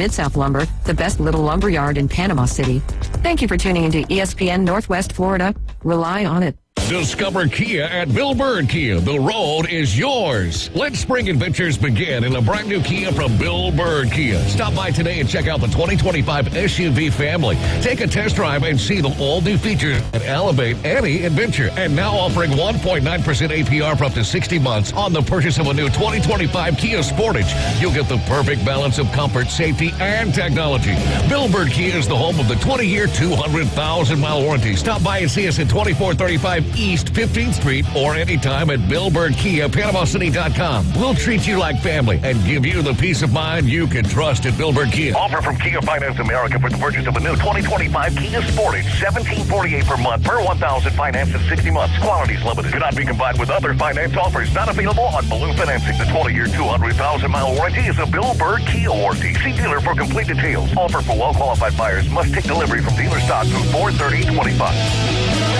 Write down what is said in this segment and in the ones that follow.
Mid-South Lumber, the best little lumber yard in Panama City. Thank you for tuning into ESPN Northwest Florida. Rely on it. Discover Kia at Bill Bird Kia. The road is yours. Let spring adventures begin in a brand new Kia from Bill Bird Kia. Stop by today and check out the 2025 SUV family. Take a test drive and see the all-new features that elevate any adventure. And now offering 1.9% APR for up to 60 months on the purchase of a new 2025 Kia Sportage. You'll get the perfect balance of comfort, safety, and technology. Bill Bird Kia is the home of the 20-year, 200,000-mile warranty. Stop by and see us at 2435 East 15th Street or anytime at Bill Bird Kia, PanamaCity.com. We'll treat you like family and give you the peace of mind you can trust at Bill Bird Kia. Offer from Kia Finance America for the purchase of a new 2025 Kia Sportage. $1,748 per month per 1,000 financed in 60 months. Qualities limited. Cannot be combined with other finance offers. Not available on balloon financing. The 20-year, 200,000-mile warranty is a Bill Bird Kia warranty. See dealer for complete details. Offer for well-qualified buyers. Must take delivery from dealer stock through 4/30/25.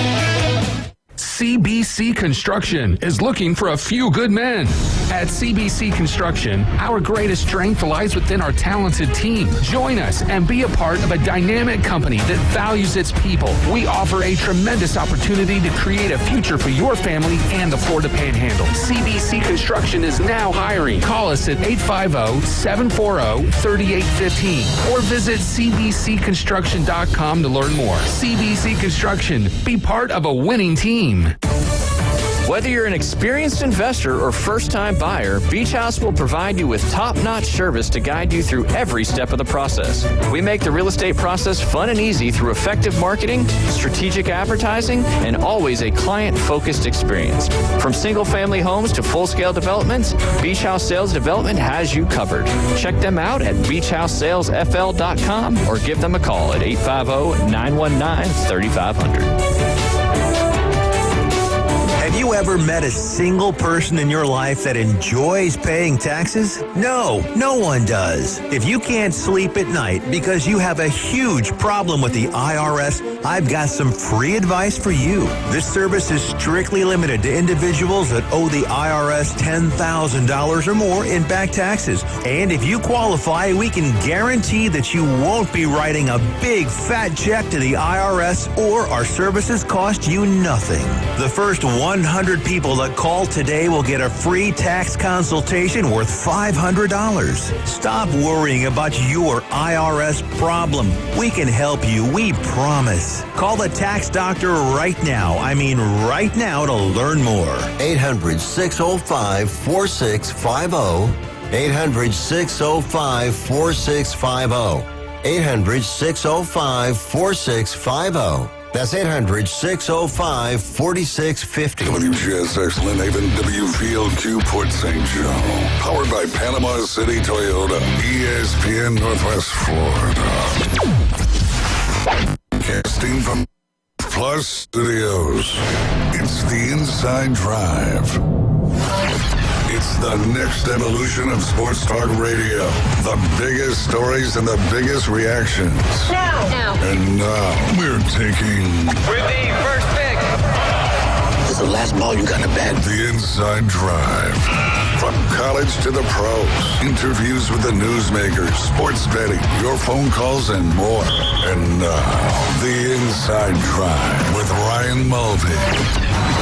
CBC Construction is looking for a few good men. At CBC Construction, our greatest strength lies within our talented team. Join us and be a part of a dynamic company that values its people. We offer a tremendous opportunity to create a future for your family and the Florida Panhandle. CBC Construction is now hiring. Call us at 850-740-3815 or visit cbcconstruction.com to learn more. CBC Construction, be part of a winning team. Whether you're an experienced investor or first-time buyer, Beach House will provide you with top-notch service to guide you through every step of the process. We make the real estate process fun and easy through effective marketing, strategic advertising, and always a client-focused experience. From single-family homes to full-scale developments, Beach House Sales Development has you covered. Check them out at beachhousesalesfl.com or give them a call at 850-919-3500. Have you ever met a single person in your life that enjoys paying taxes? No one does. If you can't sleep at night because you have a huge problem with the IRS, I've got some free advice for you. This service is strictly limited to individuals that owe the IRS $10,000 or more in back taxes. And if you qualify, we can guarantee that you won't be writing a big fat check to the IRS or our services cost you nothing. The first 100 people that call today will get a free tax consultation worth $500. Stop worrying about your IRS problem. We can help you, we promise. Call the tax doctor right now. I mean right now to learn more. 800-605-4650. 800-605-4650. 800-605-4650. That's 800-605-4650. WGSX Lynn Haven, WVLQ Port St. Joe. Powered by Panama City Toyota. ESPN Northwest Florida. Casting from Plus Studios. It's the Inside Drive. It's the next evolution of sports talk radio. The biggest stories and the biggest reactions. Now. And now we're taking... With the first pick. This is the last ball you got in the bag. The Inside Drive. From college to the pros. Interviews with the newsmakers, sports betting, your phone calls, and more. And now, The Inside Drive with Ryan Mulvey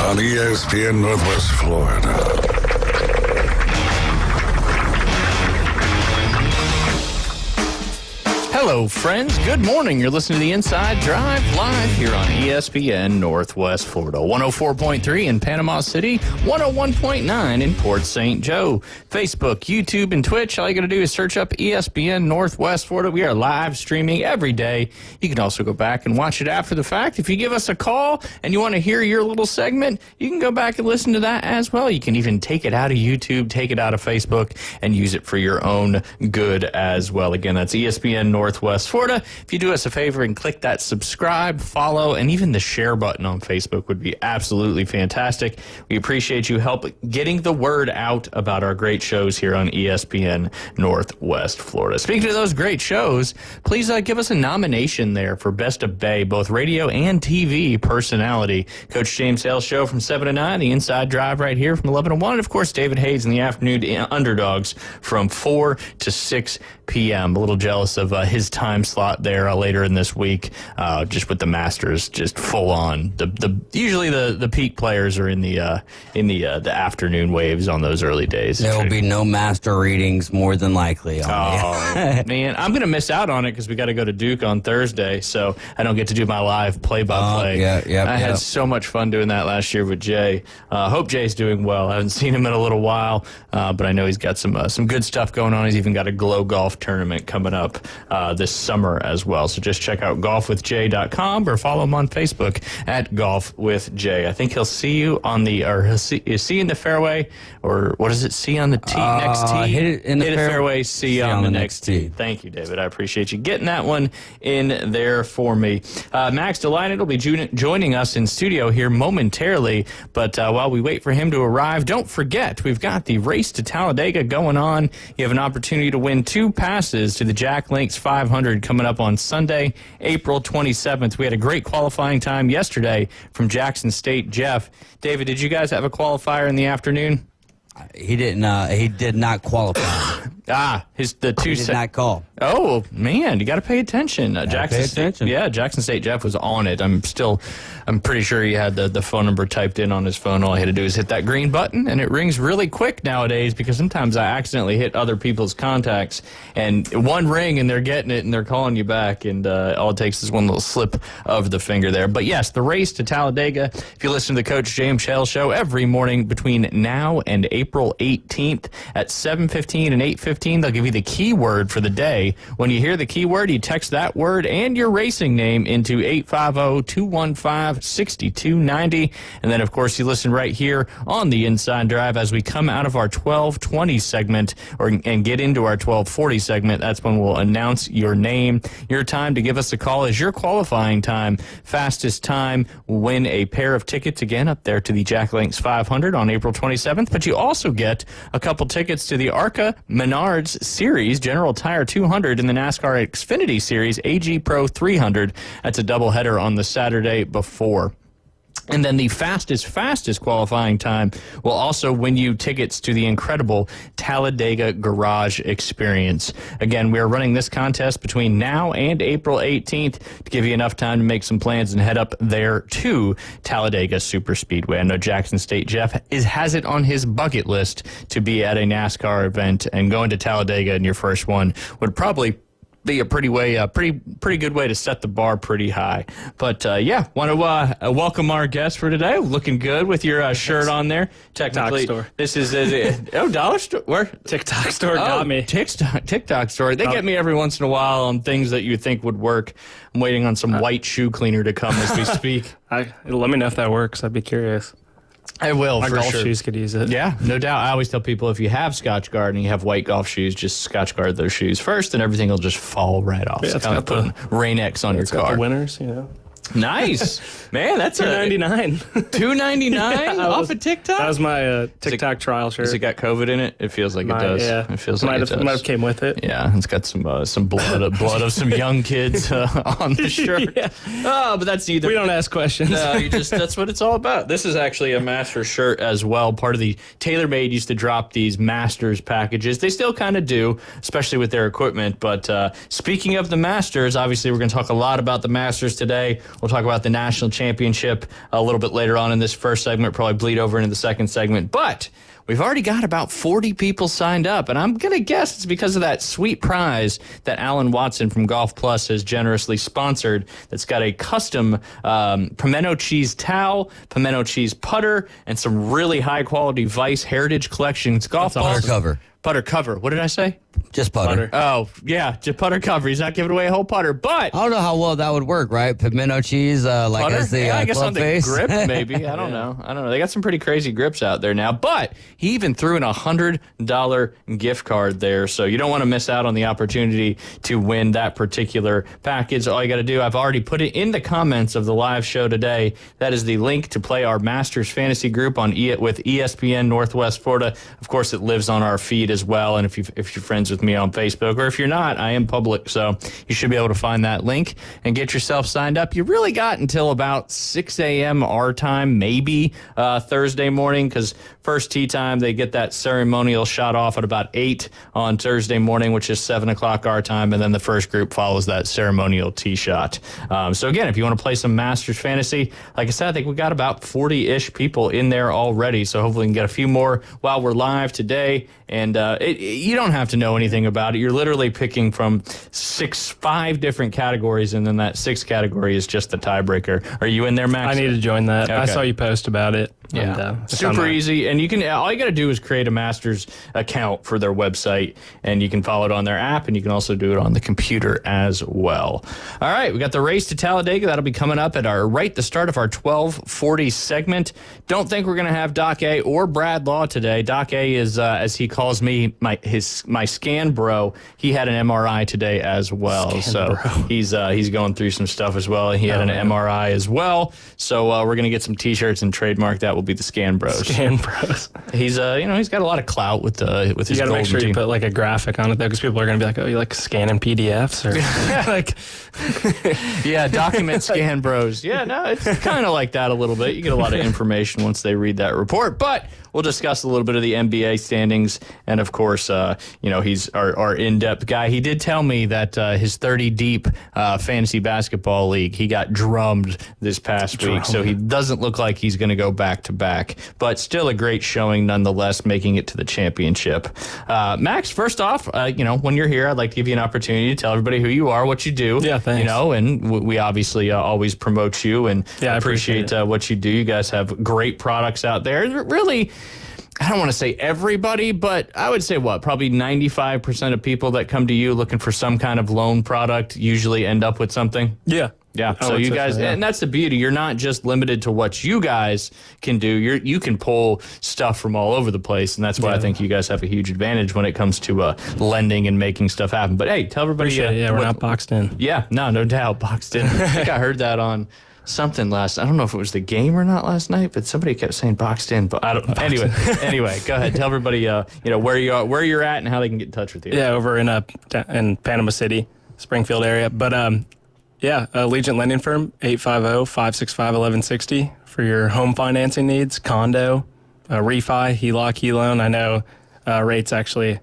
on ESPN Northwest Florida. Hello, friends. Good morning. You're listening to The Inside Drive live here on ESPN Northwest Florida. 104.3 in Panama City, 101.9 in Port St. Joe. Facebook, YouTube, and Twitch. All you got to do is search up ESPN Northwest Florida. We are live streaming every day. You can also go back and watch it after the fact. If you give us a call and you want to hear your little segment, you can go back and listen to that as well. You can even take it out of YouTube, take it out of Facebook, and use it for your own good as well. Again, that's ESPN Northwest Northwest Florida. If you do us a favor and click that subscribe, follow, and even the share button on Facebook would be absolutely fantastic. We appreciate you help getting the word out about our great shows here on ESPN Northwest Florida. Speaking of those great shows, please give us a nomination there for Best of Bay, both radio and TV personality. Coach James Hale's show from 7 to 9, the Inside Drive right here from 11 to 1, and of course David Hayes in the afternoon Underdogs from 4 to 6 p.m. A little jealous of his time slot there later in this week, just with the Masters just full on. Usually the peak players are in the afternoon waves on those early days. There will be no Master readings more than likely. Man, I'm going to miss out on it because we got to go to Duke on Thursday, so I don't get to do my live play-by-play. I had so much fun doing that last year with Jay. Hope Jay's doing well. I haven't seen him in a little while, but I know he's got some good stuff going on. He's even got a Glow Golf tournament coming up this summer as well. So just check out golfwithjay.com or follow him on Facebook at golfwithjay. I think he'll see you on he'll see you in the fairway, or what is it? See on the tee, next tee? Hit it in the fairway, see on the next tee. Thank you, David. I appreciate you getting that one in there for me. Max Delighted will be joining us in studio here momentarily, but while we wait for him to arrive, don't forget, we've got the Race to Talladega going on. You have an opportunity to win 2 passes to the Jack Links 500 coming up on Sunday, April 27th. We had a great qualifying time yesterday from Jackson State. Jeff, David, did you guys have a qualifier in the afternoon? He didn't. He did not qualify. He did not call. Oh man, you got to pay attention. Jackson State. Yeah, Jackson State Jeff was on it. I'm pretty sure he had the phone number typed in on his phone. All I had to do is hit that green button, and it rings really quick nowadays because sometimes I accidentally hit other people's contacts, and one ring, and they're getting it, and they're calling you back, and all it takes is one little slip of the finger there. But yes, the Race to Talladega. If you listen to the Coach James Hale show every morning between now and April 18th at 7:15 and 8:15, they'll give you the keyword for the day. When you hear the keyword, you text that word and your racing name into 850-215-6290. And then, of course, you listen right here on the Inside Drive as we come out of our 12:20 segment and get into our 12:40 segment. That's when we'll announce your name. Your time to give us a call is your qualifying time. Fastest time will win a pair of tickets again up there to the Jack Links 500 on April 27th. But you also get a couple tickets to the ARCA Menards Series General Tire 200 and the NASCAR Xfinity Series AG Pro 300. That's a doubleheader on the Saturday before. And then the fastest qualifying time will also win you tickets to the incredible Talladega Garage Experience. Again, we are running this contest between now and April 18th to give you enough time to make some plans and head up there to Talladega Superspeedway. I know Jackson State Jeff has it on his bucket list to be at a NASCAR event, and going to Talladega in your first one would probably be a pretty good way to set the bar pretty high. But want to welcome our guest for today. Looking good with your shirt on there. Technically, store. This is dollar store. Where? TikTok store got me. TikTok store. They get me every once in a while on things that you think would work. I'm waiting on some white shoe cleaner to come as we speak. Let me know if that works. I'd be curious. I will, My for golf sure. shoes could use it. Yeah, no doubt. I always tell people if you have Scotch Guard and you have white golf shoes, just Scotch Guard those shoes first, and everything will just fall right off. Yeah, it's kind of putting Rain-X on your car. Got the winners, Nice. Man, that's $2.99. $2.99 off of TikTok? That was my TikTok trial shirt. Has it got COVID in it? It feels like it does. Yeah. It feels like it does. Might have came with it. Yeah, it's got some blood of some young kids on the shirt. Yeah. Oh, but that's neither. We don't ask questions. No, that's what it's all about. This is actually a Masters shirt as well. Part of the TaylorMade used to drop these Masters packages. They still kind of do, especially with their equipment. But speaking of the Masters, obviously we're going to talk a lot about the Masters today. We'll talk about the National Championship a little bit later on in this first segment, probably bleed over into the second segment. But we've already got about 40 people signed up, and I'm going to guess it's because of that sweet prize that Alan Watson from Golf Plus has generously sponsored that's got a custom pimento cheese towel, pimento cheese putter, and some really high-quality Vice Heritage Collections golf balls. Hardcover. Putter cover. What did I say? Just putter. Oh, yeah, just putter cover. He's not giving away a whole putter, but I don't know how well that would work, right? Pimento cheese, like putter? as the I guess club on the face. grip, maybe. I don't know. They got some pretty crazy grips out there now, but he even threw in $100 gift card there, so you don't want to miss out on the opportunity to win that particular package. All you got to do, I've already put it in the comments of the live show today. That is the link to play our Masters Fantasy group with ESPN Northwest Florida. Of course, it lives on our feed as well, and if you're friends with me on Facebook, or if you're not, I am public, so you should be able to find that link and get yourself signed up. You really got until about 6 a.m. our time, maybe Thursday morning, because first tee time, they get that ceremonial shot off at about 8 on Thursday morning, which is 7 o'clock our time, and then the first group follows that ceremonial tee shot. So again, if you want to play some Masters Fantasy, like I said, I think we got about 40-ish people in there already, so hopefully we can get a few more while we're live today. And you don't have to know anything about it. You're literally picking from 5 different categories, and then that 6th category is just the tiebreaker. Are you in there, Max? I need to join that. Okay. I saw you post about it. Yeah, And, super easy. And you can, all you got to do is create a Masters account for their website, and you can follow it on their app, and you can also do it on the computer as well. All right, we got the race to Talladega. That'll be coming up at the start of our 12:40 segment. Don't think we're going to have Doc A or Brad Law today. Doc A is, as he calls me, my scan bro. He had an MRI today as well, he's going through some stuff as well. He had an MRI as well, so we're going to get some T-shirts and trademark that. Will be the Scan Bros. Scan Bros. He's he's got a lot of clout with his. You got to make sure team. you put like a graphic on it though, because people are going to be like, "Oh, you like scanning PDFs or like?" Yeah, document Scan Bros. Yeah, no, it's kind of like that a little bit. You get a lot of information once they read that report, but we'll discuss a little bit of the NBA standings, and of course, he's our in-depth guy. He did tell me that his 30 deep fantasy basketball league, he got drummed this past week, so he doesn't look like he's going to go back-to-back, but still a great showing nonetheless, making it to the championship. Max, first off, when you're here, I'd like to give you an opportunity to tell everybody who you are, what you do. Yeah, thanks. And we obviously always promote you and appreciate what you do. You guys have great products out there. Really, I don't want to say everybody, but I would say probably 95% of people that come to you looking for some kind of loan product usually end up with something. Yeah. Yeah, so you guys, and that's the beauty. You're not just limited to what you guys can do. You can pull stuff from all over the place, and that's why I think you guys have a huge advantage when it comes to lending and making stuff happen. But hey, tell everybody. We're not boxed in. Yeah, no doubt, boxed in. I think I heard that on something I don't know if it was the game or not last night, but somebody kept saying boxed in. But I don't. Anyway, go ahead. Tell everybody, where you are, where you're at, and how they can get in touch with you. Yeah, over in Panama City, Springfield area, but Allegiant Lending Firm, 850-565-1160 for your home financing needs, condo, refi, HELOC, HELoan. I know rates actually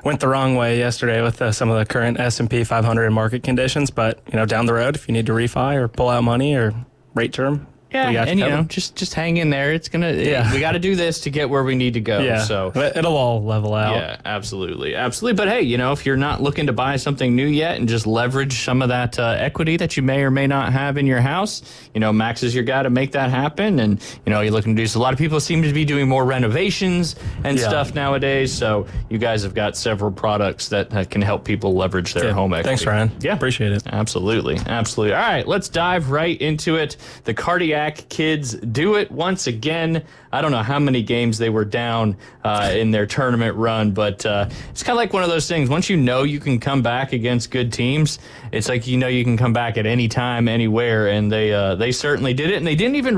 went the wrong way yesterday with some of the current S&P 500 market conditions, but down the road, if you need to refi or pull out money or rate term, yeah, and just hang in there. It's gonna. Yeah. We got to do this to get where we need to go. Yeah, so it'll all level out. Yeah, absolutely. But hey, if you're not looking to buy something new yet and just leverage some of that equity that you may or may not have in your house, Max is your guy to make that happen. And you're looking to do. So a lot of people seem to be doing more renovations and stuff nowadays. So you guys have got several products that can help people leverage their home equity. Thanks, Ryan. Yeah, appreciate it. Absolutely. All right, let's dive right into it. The Cardiac kids do it once again. I don't know how many games they were down in their tournament run, but it's kind of like one of those things. Once you can come back against good teams, it's like you can come back at any time, anywhere, and they certainly did it. And they didn't even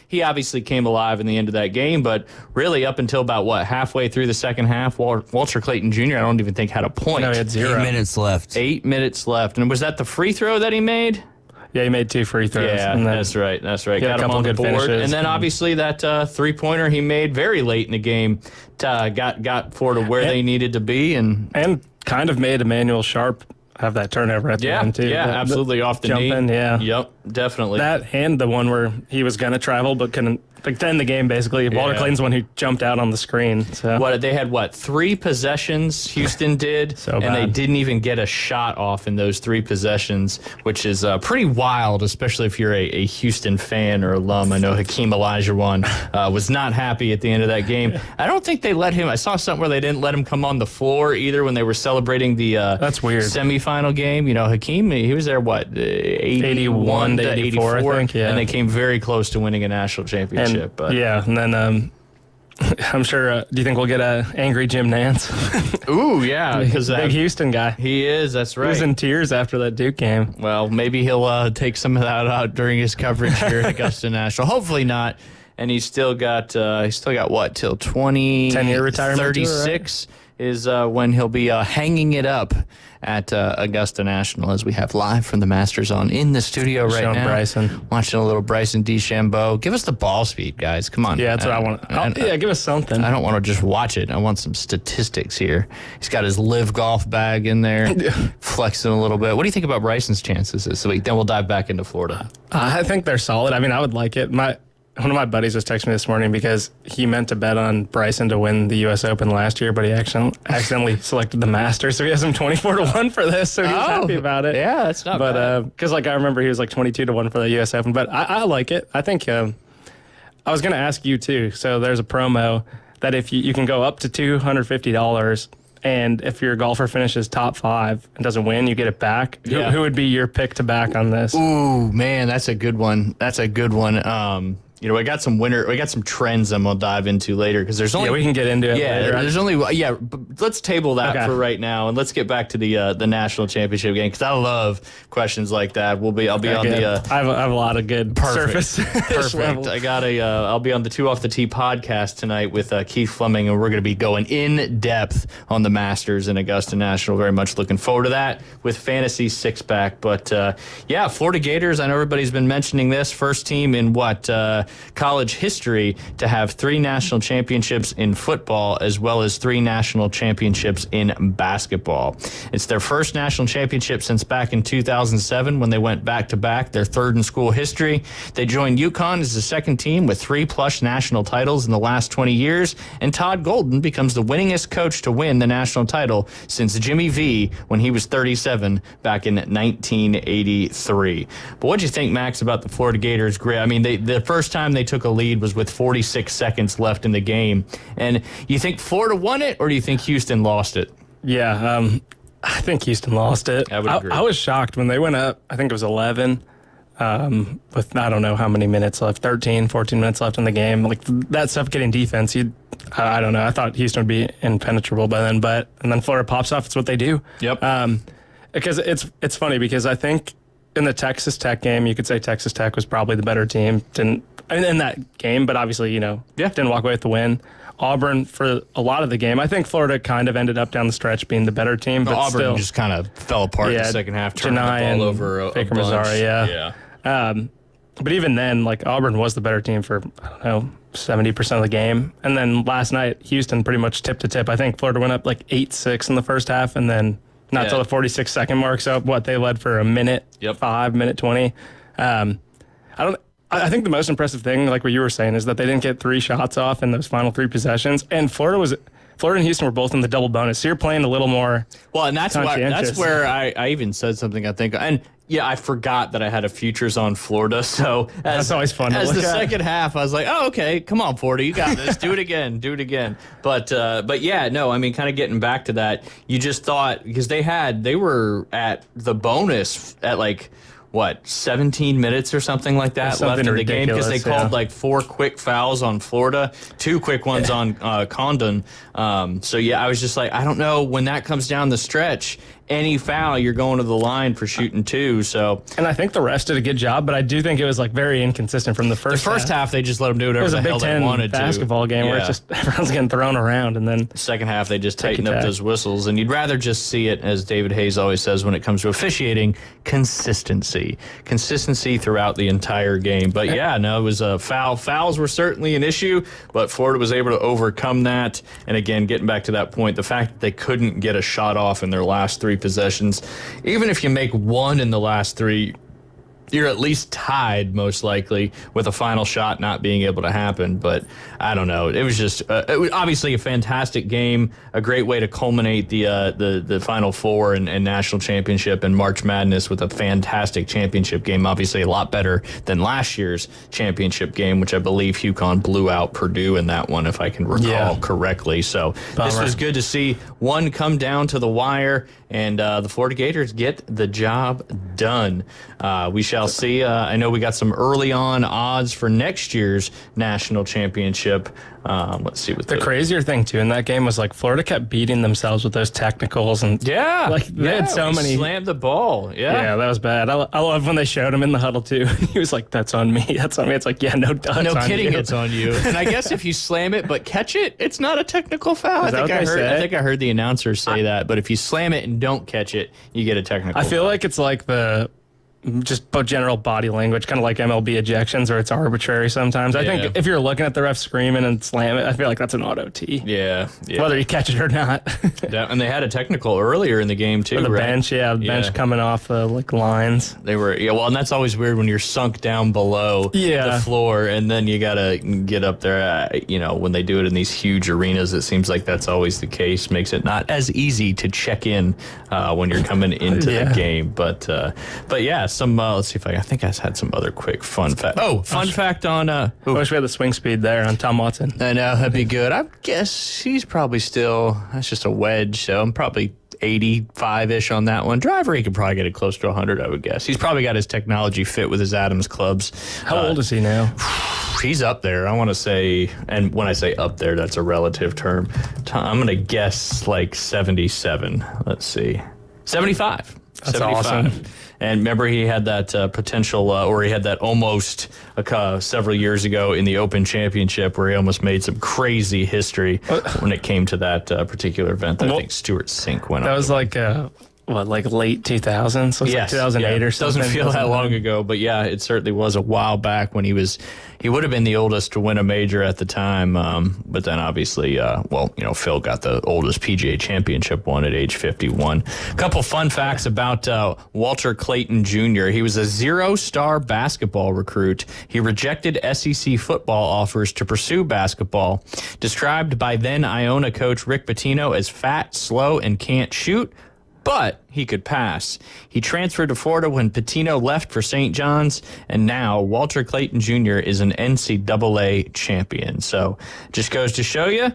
he obviously came alive in the end of that game, but really up until about halfway through the second half, Walter Clayton Jr. I don't even think had a point. No, he had 0. 8 minutes left. 8 minutes left. And was that the free throw that he made? Yeah, he made 2 free throws. Yeah, that's right. Got him on the board. Finishes. And then obviously that three-pointer he made very late in the game got Florida where they needed to be. And kind of made Emmanuel Sharp have that turnover at the end, too. Yeah, absolutely. Off the knee. Jumping, yeah. Yep. definitely. That and the one where he was going to travel but couldn't, like, to end the game, basically. Walter Clayton's the one who jumped out on the screen. So. They had 3 possessions, Houston did, and they didn't even get a shot off in those 3 possessions, which is pretty wild, especially if you're a Houston fan or alum. I know Hakeem Olajuwon was not happy at the end of that game. I don't think they let him. I saw something where they didn't let him come on the floor either when they were celebrating the That's weird. Semifinal game. You know, Hakeem, he was there, 81 to 84, I think, yeah. And they came very close to winning a national championship. And then I'm sure, do you think we'll get a angry Jim Nance? Ooh, yeah. Because big Houston guy. He is, that's right. He was in tears after that Duke game. Well, maybe he'll take some of that out during his coverage here at Augusta National. Hopefully not. And he's still got what, till 10-year retirement 36 tour, right? Is when he'll be hanging it up at Augusta National, as we have live from the Masters on in the studio right now. Bryson. Watching a little Bryson DeChambeau. Give us the ball speed, guys. Come on. Yeah, that's what I want. Give us something. I don't want to just watch it. I want some statistics here. He's got his live golf bag in there, flexing a little bit. What do you think about Bryson's chances this week? Then we'll dive back into Florida. I think they're solid. I mean, I would like it. One of my buddies was texting me this morning because he meant to bet on Bryson to win the U.S. Open last year, but he accidentally selected the Masters, so he has him 24-1 for this, so he's happy about it. Yeah, that's not bad. Because, I remember he was 22-1 for the U.S. Open, but I like it. I think I was going to ask you, too. So there's a promo that if you can go up to $250, and if your golfer finishes top 5 and doesn't win, you get it back. Yeah. Who would be your pick to back on this? Ooh, man, that's a good one. We got some trends I'm gonna dive into later because there's only we can get into it later. There's only but let's table that for right now and let's get back to the national championship game because I love questions like that. I'll be on the. I have a lot of good surface. Perfect. I'll be on the 2 Off the Tee podcast tonight with Keith Fleming, and we're gonna be going in depth on the Masters in Augusta National. Very much looking forward to that with Fantasy Six Pack. But Florida Gators. I know everybody's been mentioning this first team in college history to have 3 national championships in football as well as 3 national championships in basketball. It's their first national championship since back in 2007 when they went back-to-back, their 3rd in school history. They joined UConn as the 2nd team with 3+ national titles in the last 20 years, and Todd Golden becomes the winningest coach to win the national title since Jimmy V when he was 37 back in 1983. But what do you think, Max, about the Florida Gators' grit? I mean, the first time they took a lead was with 46 seconds left in the game. And you think Florida won it, or do you think Houston lost it? Yeah, I think Houston lost it. I would agree. I was shocked when they went up. I think it was 11 with I don't know how many minutes left, 13, 14 minutes left in the game. Like that suffocating defense, I don't know. I thought Houston would be impenetrable by then, and then Florida pops off. It's what they do. Yep. Because it's funny because I think in the Texas Tech game, you could say Texas Tech was probably the better team. In that game, but obviously, didn't walk away with the win. Auburn for a lot of the game. I think Florida kind of ended up down the stretch being the better team, but Auburn still just kind of fell apart in the second half, turning the ball over a Baker bunch. Mazzara, but even then, Auburn was the better team for, 70% of the game. And then last night, Houston pretty much tip to tip. I think Florida went up 8-6 in the first half, and then not till the 46-second mark. So they led for a minute, 5, minute 20. I think the most impressive thing, like what you were saying, is that they didn't get 3 shots off in those final 3 possessions. And Florida and Houston were both in the double bonus. So you're playing a little more. Well, and that's where I even said something, I think. And I forgot that I had a futures on Florida. So that's always fun. As the second half, I was like, oh, okay, come on, Florida, you got this. Do it again. But kind of getting back to that, you just thought, because they were at the bonus at 17 minutes or something like that left in the game because they called 4 quick fouls on Florida, 2 quick ones on Condon. I was just I don't know, when that comes down the stretch, any foul, you're going to the line for shooting 2. So, and I think the refs did a good job, but I do think it was very inconsistent from the first. The first half they just let them do whatever the hell they wanted to. It was a Big Ten basketball game where it's just everyone's getting thrown around, and then the second half they just tightened up those whistles. And you'd rather just see it, as David Hayes always says when it comes to officiating, consistency throughout the entire game. But it was a foul. Fouls were certainly an issue, but Florida was able to overcome that. And again, getting back to that point, the fact that they couldn't get a shot off in their last 3 possessions, even if you make 1 in the last 3, you're at least tied, most likely, with a final shot not being able to happen. But I don't know. It was just it was obviously a fantastic game, a great way to culminate the Final Four and national championship and March Madness with a fantastic championship game. Obviously, a lot better than last year's championship game, which I believe UConn blew out Purdue in that one, if I can recall correctly. So this was good to see one come down to the wire, and the Florida Gators get the job done. We shall see. I know we got some early on odds for next year's national championship. Let's see what the crazier thing too in that game was like Florida kept beating themselves with those technicals and like they had so many slammed the ball. Yeah, that was bad. I love when they showed him in the huddle too. He was like, "That's on me. That's on me." It's like, yeah, no kidding, it's on you. And I guess if you slam it but catch it, it's not a technical foul. I think I heard the announcer say that. But if you slam it and don't catch it, you get a technical. I feel like it's like just general body language, kind of like MLB ejections, or it's arbitrary sometimes. I think if you're looking at the ref screaming and slam it, I feel like that's an auto T. Yeah. Whether you catch it or not. And they had a technical earlier in the game too, the right? bench, the bench coming off like lines. They were, and that's always weird when you're sunk down below the floor, and then you gotta get up there. When they do it in these huge arenas, it seems like that's always the case. Makes it not as easy to check in when you're coming into the game. But yeah. Some let's see if I think I had some other quick fun fact. Fact on I wish we had the swing speed there on Tom Watson. I know, that'd be good. I guess he's probably still, that's just a wedge, so I'm probably 85-ish on that one. Driver, he could probably get it close to 100, I would guess. He's probably got his technology fit with his Adams clubs. How old is he now? He's up there, I want to say, and when I say up there, that's a relative term. I'm going to guess like 77. Let's see. 75. That's 75. awesome. And remember, he had that potential, or he had that almost several years ago in the Open Championship where he almost made some crazy history when it came to that particular event. I think Stuart Sink went on. That was like late 2000s? So like 2008 or something? Doesn't feel that long ago, but yeah, it certainly was a while back when he would have been the oldest to win a major at the time. But then obviously, Phil got the oldest PGA Championship one at age 51. A couple fun facts about Walter Clayton Jr. He was a 0-star basketball recruit. He rejected SEC football offers to pursue basketball. Described by then Iona coach Rick Pitino as fat, slow, and can't shoot, but he could pass. He transferred to Florida when Pitino left for St. John's, and now Walter Clayton Jr. is an NCAA champion. So just goes to show you,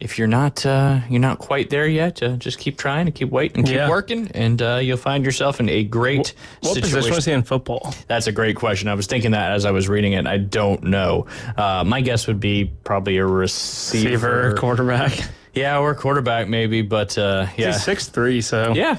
if you're not quite there yet, just keep trying and keep waiting and keep working, and you'll find yourself in a great what situation. Position was he in football? That's a great question. I was thinking that as I was reading it. I don't know. My guess would be probably a receiver, quarterback. Yeah, or quarterback maybe, but He's 6'3", so... Yeah.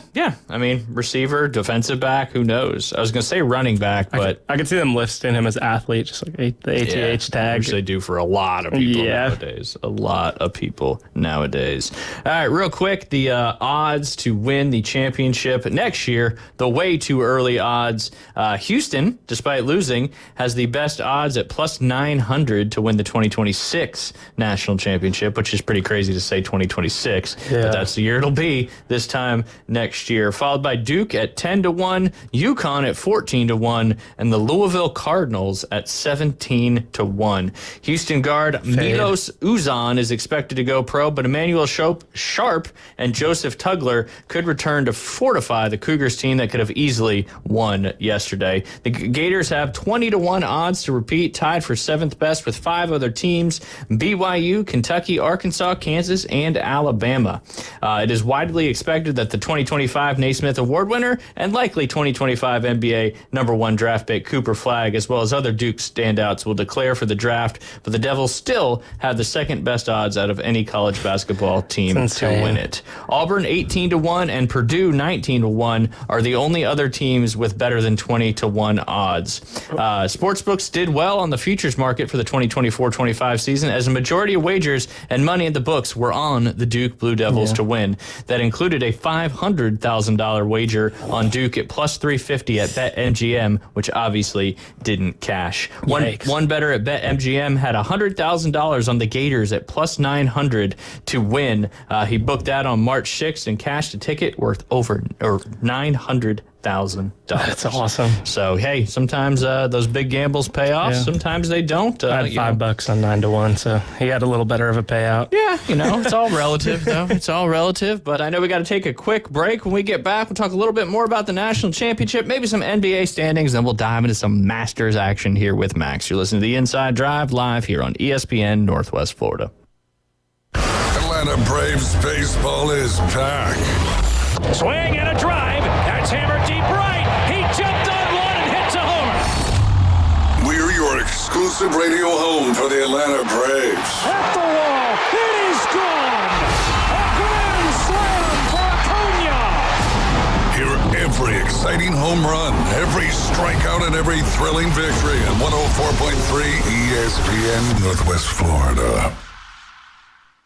I mean, receiver, defensive back, who knows? I was going to say running back, but... I could see them listing him as athlete, just like the ATH tag. Which they do for a lot of people nowadays. A lot of people nowadays. All right, real quick, the odds to win the championship next year, the way too early odds. Houston, despite losing, has the best odds at plus 900 to win the 2026 national championship, which is pretty crazy to say 2026, but that's the year it'll be this time next year. Followed by Duke at 10-1, UConn at 14-1, and the Louisville Cardinals at 17-1. Houston guard Milos Uzan is expected to go pro, but Emmanuel Sharp and Joseph Tugler could return to fortify the Cougars team that could have easily won yesterday. The Gators have 20-1 odds to repeat, tied for 7th best with 5 other teams: BYU, Kentucky, Arkansas, Kansas, and Alabama. It is widely expected that the 2025 Naismith Award winner and likely 2025 NBA #1 draft pick Cooper Flagg, as well as other Duke standouts, will declare for the draft, but the Devils still have the 2nd best odds out of any college basketball team to win it. Auburn 18-1 and Purdue 19-1 are the only other teams with better than 20-1 odds. Sportsbooks did well on the futures market for the 2024-25 season, as a majority of wagers and money in the books were on the Duke Blue Devils to win. That included a $500,000 wager on Duke at plus 350 at BetMGM, which obviously didn't cash. One bettor at BetMGM had $100,000 on the Gators at plus 900 to win. He booked that on March 6th and cashed a ticket worth over $900,000. That's awesome. So, hey, sometimes those big gambles pay off. Yeah. Sometimes they don't. I had $5 on 9 to 1, so he had a little better of a payout. Yeah, it's all relative, though. It's all relative. But I know we got to take a quick break. When we get back, we'll talk a little bit more about the national championship, maybe some NBA standings, then we'll dive into some Masters action here with Max. You're listening to The Inside Drive live here on ESPN Northwest Florida. Atlanta Braves baseball is back. Swing and a drive. That's hammered deep right. He jumped on one and hits a homer. We're your exclusive radio home for the Atlanta Braves. At the wall. It is gone. A grand slam for Acuna. Hear every exciting home run, every strikeout, and every thrilling victory on 104.3 ESPN Northwest Florida.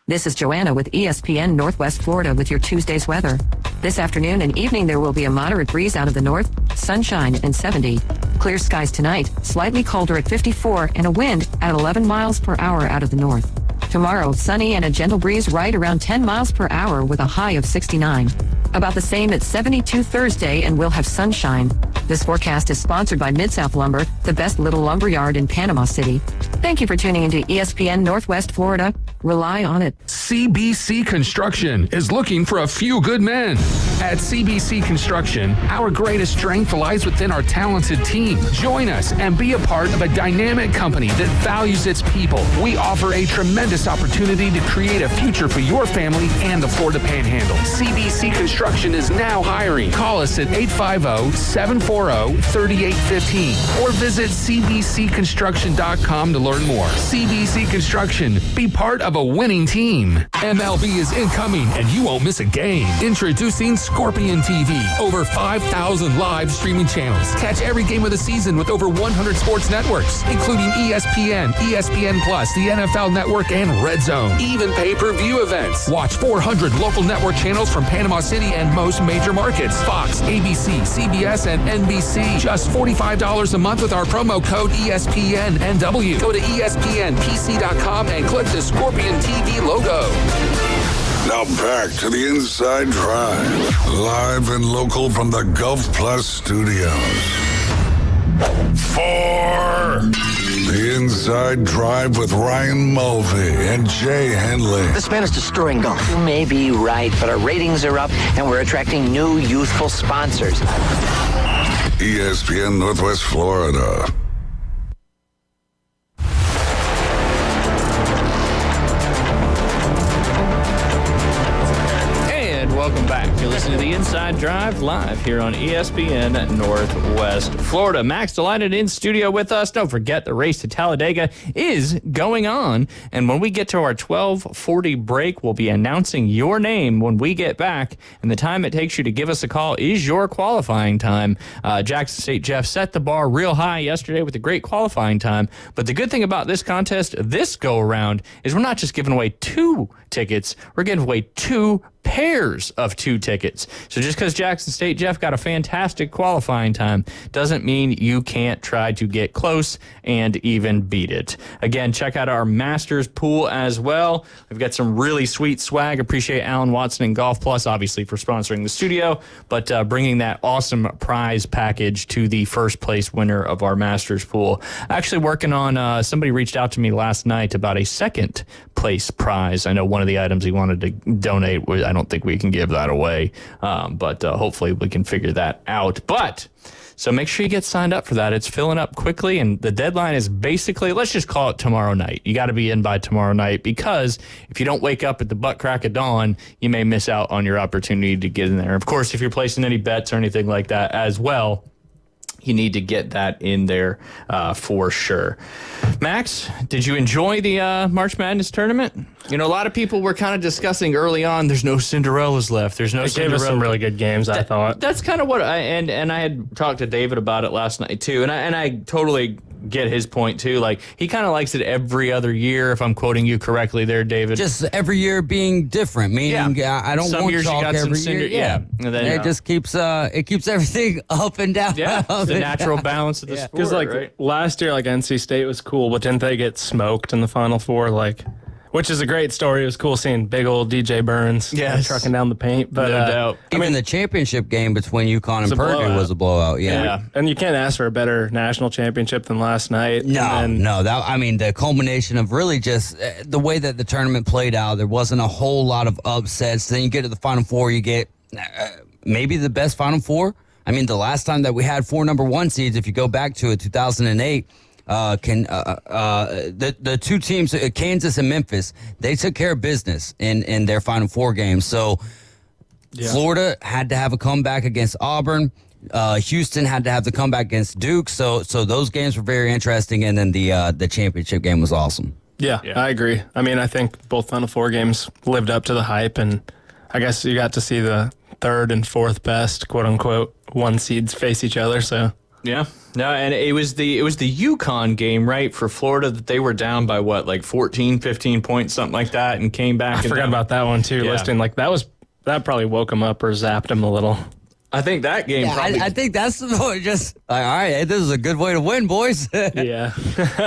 This is Joanna with ESPN Northwest Florida with your Tuesday's weather. This afternoon and evening there will be a moderate breeze out of the north, sunshine and 70. Clear skies tonight, slightly colder at 54 and a wind at 11 miles per hour out of the north. Tomorrow, sunny and a gentle breeze right around 10 miles per hour with a high of 69. About the same at 72 Thursday and we'll have sunshine. This forecast is sponsored by Mid-South Lumber, the best little lumber yard in Panama City. Thank you for tuning into ESPN Northwest Florida. Rely on it. CBC Construction is looking for a few good men. At CBC Construction, our greatest strength lies within our talented team. Join us and be a part of a dynamic company that values its people. We offer a tremendous opportunity to create a future for your family and the Florida Panhandle. CBC Construction is now hiring. Call us at 850-740-3815 or visit cbcconstruction.com to learn more. CBC Construction. Be part of a winning team. MLB is incoming and you won't miss a game. Introducing Scorpion TV. Over 5,000 live streaming channels. Catch every game of the season with over 100 sports networks, including ESPN, ESPN Plus, the NFL Network, and Red Zone. Even pay-per-view events. Watch 400 local network channels from Panama City and most major markets. Fox, ABC, CBS, and NBC. Just $45 a month with our promo code ESPNNW. Go to ESPNPC.com and click the Scorpion TV logo. Now back to the Inside Drive, live and local from the Gulf Plus studios. For the Inside Drive with Ryan Mulvey and Jay Henley. This man is destroying golf. You may be right, but our ratings are up and we're attracting new youthful sponsors. ESPN Northwest Florida. Welcome back. You're listening to the Inside Drive live here on ESPN Northwest Florida. Max delighted in studio with us. Don't forget the race to Talladega is going on. And when we get to our 12:40 break, we'll be announcing your name when we get back. And the time it takes you to give us a call is your qualifying time. Jackson State Jeff set the bar real high yesterday with a great qualifying time. But the good thing about this contest this go around is we're not just giving away 2 tickets. We're giving away 2 pairs of 2 tickets. So just because Jackson State Jeff got a fantastic qualifying time doesn't mean you can't try to get close and even beat it. Again, check out our Masters pool as well. We've got some really sweet swag. Appreciate Alan Watson and Golf Plus, obviously, for sponsoring the studio, but bringing that awesome prize package to the first place winner of our Masters pool. Actually working on, somebody reached out to me last night about a second place prize. I know one of the items he wanted to donate, I don't think we can give that away, but hopefully we can figure that out. But so make sure you get signed up for that. It's filling up quickly, and the deadline is basically, let's just call it tomorrow night. You got to be in by tomorrow night, because if you don't wake up at the butt crack of dawn, you may miss out on your opportunity to get in there. Of course, if you're placing any bets or anything like that as well, you need to get that in there for sure. Max, did you enjoy the March Madness tournament? You know, a lot of people were kind of discussing early on, there's no Cinderellas left. There's no It gave us some really good games, I thought. That's kind of what I had talked to David about it last night too, and I totally get his point too. Like, he kind of likes it every other year, if I'm quoting you correctly there, David. Just every year being different, meaning I don't some want years chalk you got every some year. Yeah. And then, it just keeps everything up and down. Yeah, it's the natural balance of the sport. Because right? last year, NC State was cool, but didn't they get smoked in the Final Four? Which is a great story. It was cool seeing big old DJ Burns trucking down the paint. But No doubt. Even the championship game between UConn and Purdue was a blowout. Yeah. And you can't ask for a better national championship than last night. No. The culmination of really just the way that the tournament played out. There wasn't a whole lot of upsets. Then you get to the Final Four, you get maybe the best Final Four. I mean, the last time that we had 4 number 1 seeds, if you go back to it, 2008. The two teams, Kansas and Memphis, they took care of business in their Final Four games. So Florida had to have a comeback against Auburn. Houston had to have the comeback against Duke. So those games were very interesting, and then the championship game was awesome. Yeah, I agree. I mean, I think both Final Four games lived up to the hype, and I guess you got to see the third and fourth best, quote unquote, 1 seeds face each other. So. Yeah. No, and it was the UConn game, right, for Florida that they were down by 14, 15 points, something like that, and came back. I forgot about that one too. Yeah. Listening that probably woke him up or zapped him a little. I think that game probably. I think that's just like, all right, this is a good way to win, boys. Yeah.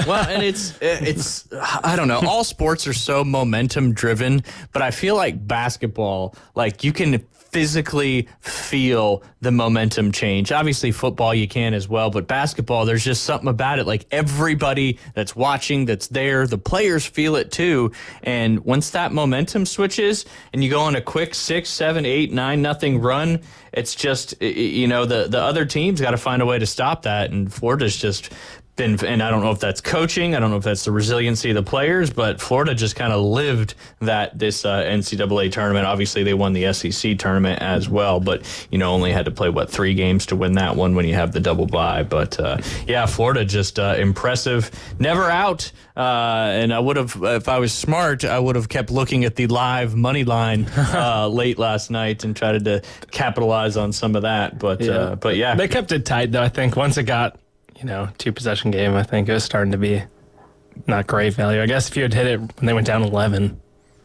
Well, and it's I don't know. All sports are so momentum driven, but I feel like basketball, like you can physically feel the momentum change. Obviously, football you can as well, but basketball, there's just something about it. Like everybody that's watching, that's there, the players feel it too. And once that momentum switches and you go on a quick 6, 7, 8, 9-0 run, it's just, the other team's got to find a way to stop that. And Florida's just been, and I don't know if that's coaching, I don't know if that's the resiliency of the players, but Florida just kind of lived this NCAA tournament. Obviously, they won the SEC tournament as well, but only had to play 3 games to win that one when you have the double bye. But Florida just impressive, never out. And I would have, if I was smart, I would have kept looking at the live money line late last night and tried to capitalize on some of that. But they kept it tight though. I think once it got 2-possession game, I think it was starting to be not great value. I guess if you had hit it when they went down 11.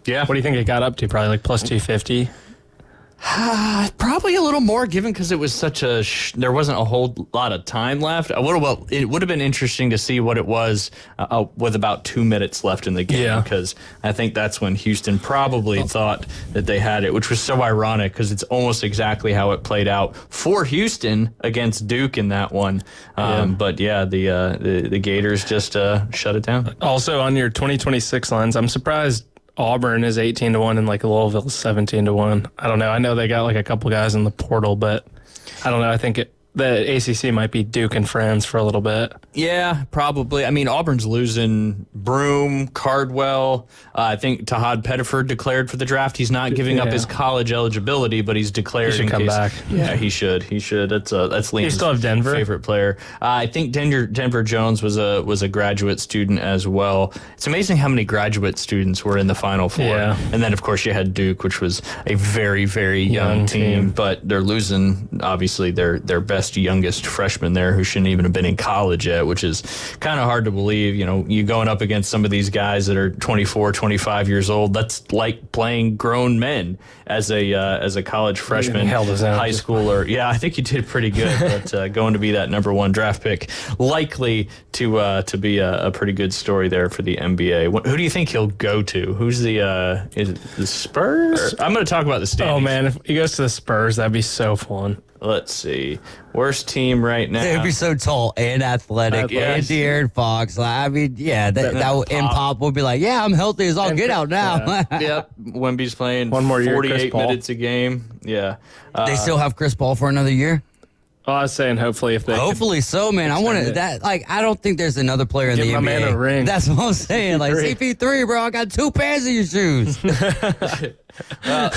Yeah. What do you think it got up to? Probably like plus 250? Probably a little more, given because it was such there wasn't a whole lot of time left. It would have been interesting to see what it was with about 2 minutes left in the game, because I think that's when Houston probably thought that they had it, which was so ironic because it's almost exactly how it played out for Houston against Duke in that one. But the Gators just shut it down. Also, on your 2026 lines, I'm surprised Auburn is 18-1 and like Louisville is 17-1. I don't know. I know they got like a couple guys in the portal, but I don't know. I think the ACC might be Duke and friends for a little bit. Yeah, probably. I mean, Auburn's losing Broome, Cardwell. I think Tahad Pettiford declared for the draft. He's not giving up his college eligibility, but he's declared. He should come back. Yeah, he should. He should. That's Liam's you still have Denver? Favorite player. I think Denver Jones was a graduate student as well. It's amazing how many graduate students were in the Final Four. Yeah. And then, of course, you had Duke, which was a very, very young team. But they're losing, obviously, their best youngest freshman there who shouldn't even have been in college yet, which is kind of hard to believe. You going up against some of these guys that are 24, 25 years old. That's like playing grown men as a college freshman, high schooler. Yeah, I think he did pretty good, but going to be that number 1 draft pick, likely to be a pretty good story there for the NBA. Who do you think he'll go to? Who's is it the Spurs? I'm going to talk about the standings. Oh man, if he goes to the Spurs, that'd be so fun. Let's see. Worst team right now. They'd be so tall and athletic and De'Aaron Fox. I mean, and Pop would be like, I'm healthy as all get out now. Yep. Wemby's playing one more year, 48 minutes a game. Yeah. They still have Chris Paul for another year? Oh, I was saying hopefully so, man. I want that. Like, I don't think there's another player in the NBA. Give my man a ring. That's what I'm saying. Like CP3, bro. I got 2 pairs of your shoes. Well,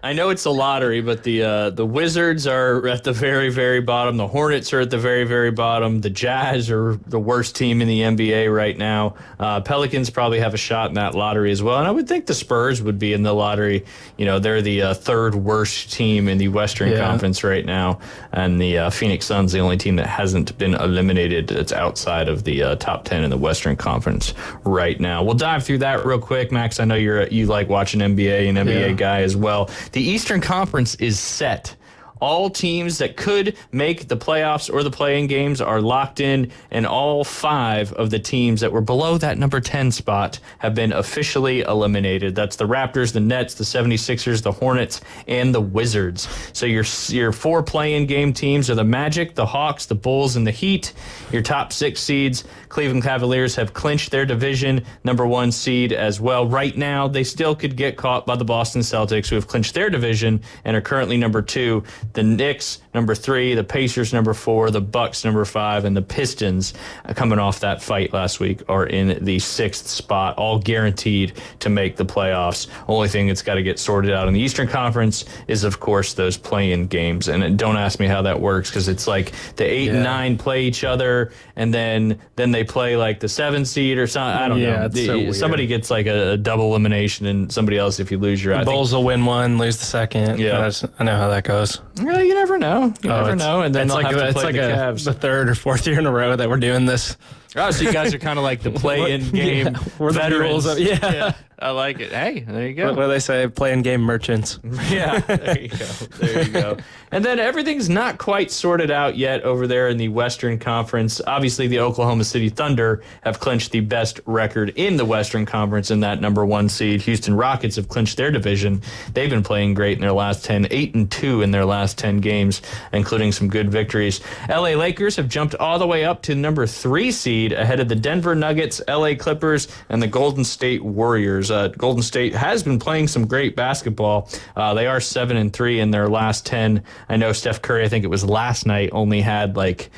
I know it's a lottery, but the Wizards are at the very, very bottom. The Hornets are at the very, very bottom. The Jazz are the worst team in the NBA right now. Pelicans probably have a shot in that lottery as well. And I would think the Spurs would be in the lottery. They're the third worst team in the Western Conference right now. And the Phoenix Suns, the only team that hasn't been eliminated that's outside of the top 10 in the Western Conference right now. We'll dive through that real quick. Max, I know you like watching NBA and NBA guy as well. The Eastern Conference is set All teams that could make the playoffs or the play-in games are locked in, and all 5 of the teams that were below that number 10 spot have been officially eliminated. That's the Raptors, the Nets, the 76ers, the Hornets, and the Wizards. So your 4 play-in game teams are the Magic, the Hawks, the Bulls, and the Heat. Your top 6 seeds, Cleveland Cavaliers, have clinched their division, number 1 seed as well. Right now, they still could get caught by the Boston Celtics, who have clinched their division and are currently number 2. The Knicks, number 3, the Pacers, number 4, the Bucks, number 5, and the Pistons, coming off that fight last week, are in the 6th spot, all guaranteed to make the playoffs. Only thing that's got to get sorted out in the Eastern Conference is, of course, those play-in games. And don't ask me how that works, because it's like the 8 and 9 play each other, and then they play like the 7 seed or something. I don't know. It's so weird. Somebody gets like a double elimination, and somebody else, if you lose your... The Bulls will win one, lose the second. Yeah. I know how that goes. Well, you never know. You never know. And then it's they'll like, have to play the Cavs. the 3rd or 4th year in a row that we're doing this. Oh, so you guys are kind of like the play-in game we're veterans. The rules yeah. I like it. Hey, there you go. What do they say? Play-in game merchants. Yeah, there you go. There you go. And then everything's not quite sorted out yet over there in the Western Conference. Obviously, the Oklahoma City Thunder have clinched the best record in the Western Conference in that number 1 seed. Houston Rockets have clinched their division. They've been playing great in their last 10, 8-2 in their last 10 games, including some good victories. LA Lakers have jumped all the way up to number 3 seed ahead of the Denver Nuggets, LA Clippers, and the Golden State Warriors. Golden State has been playing some great basketball. They are 7-3 in their last 10. I know Steph Curry, I think it was last night, only had like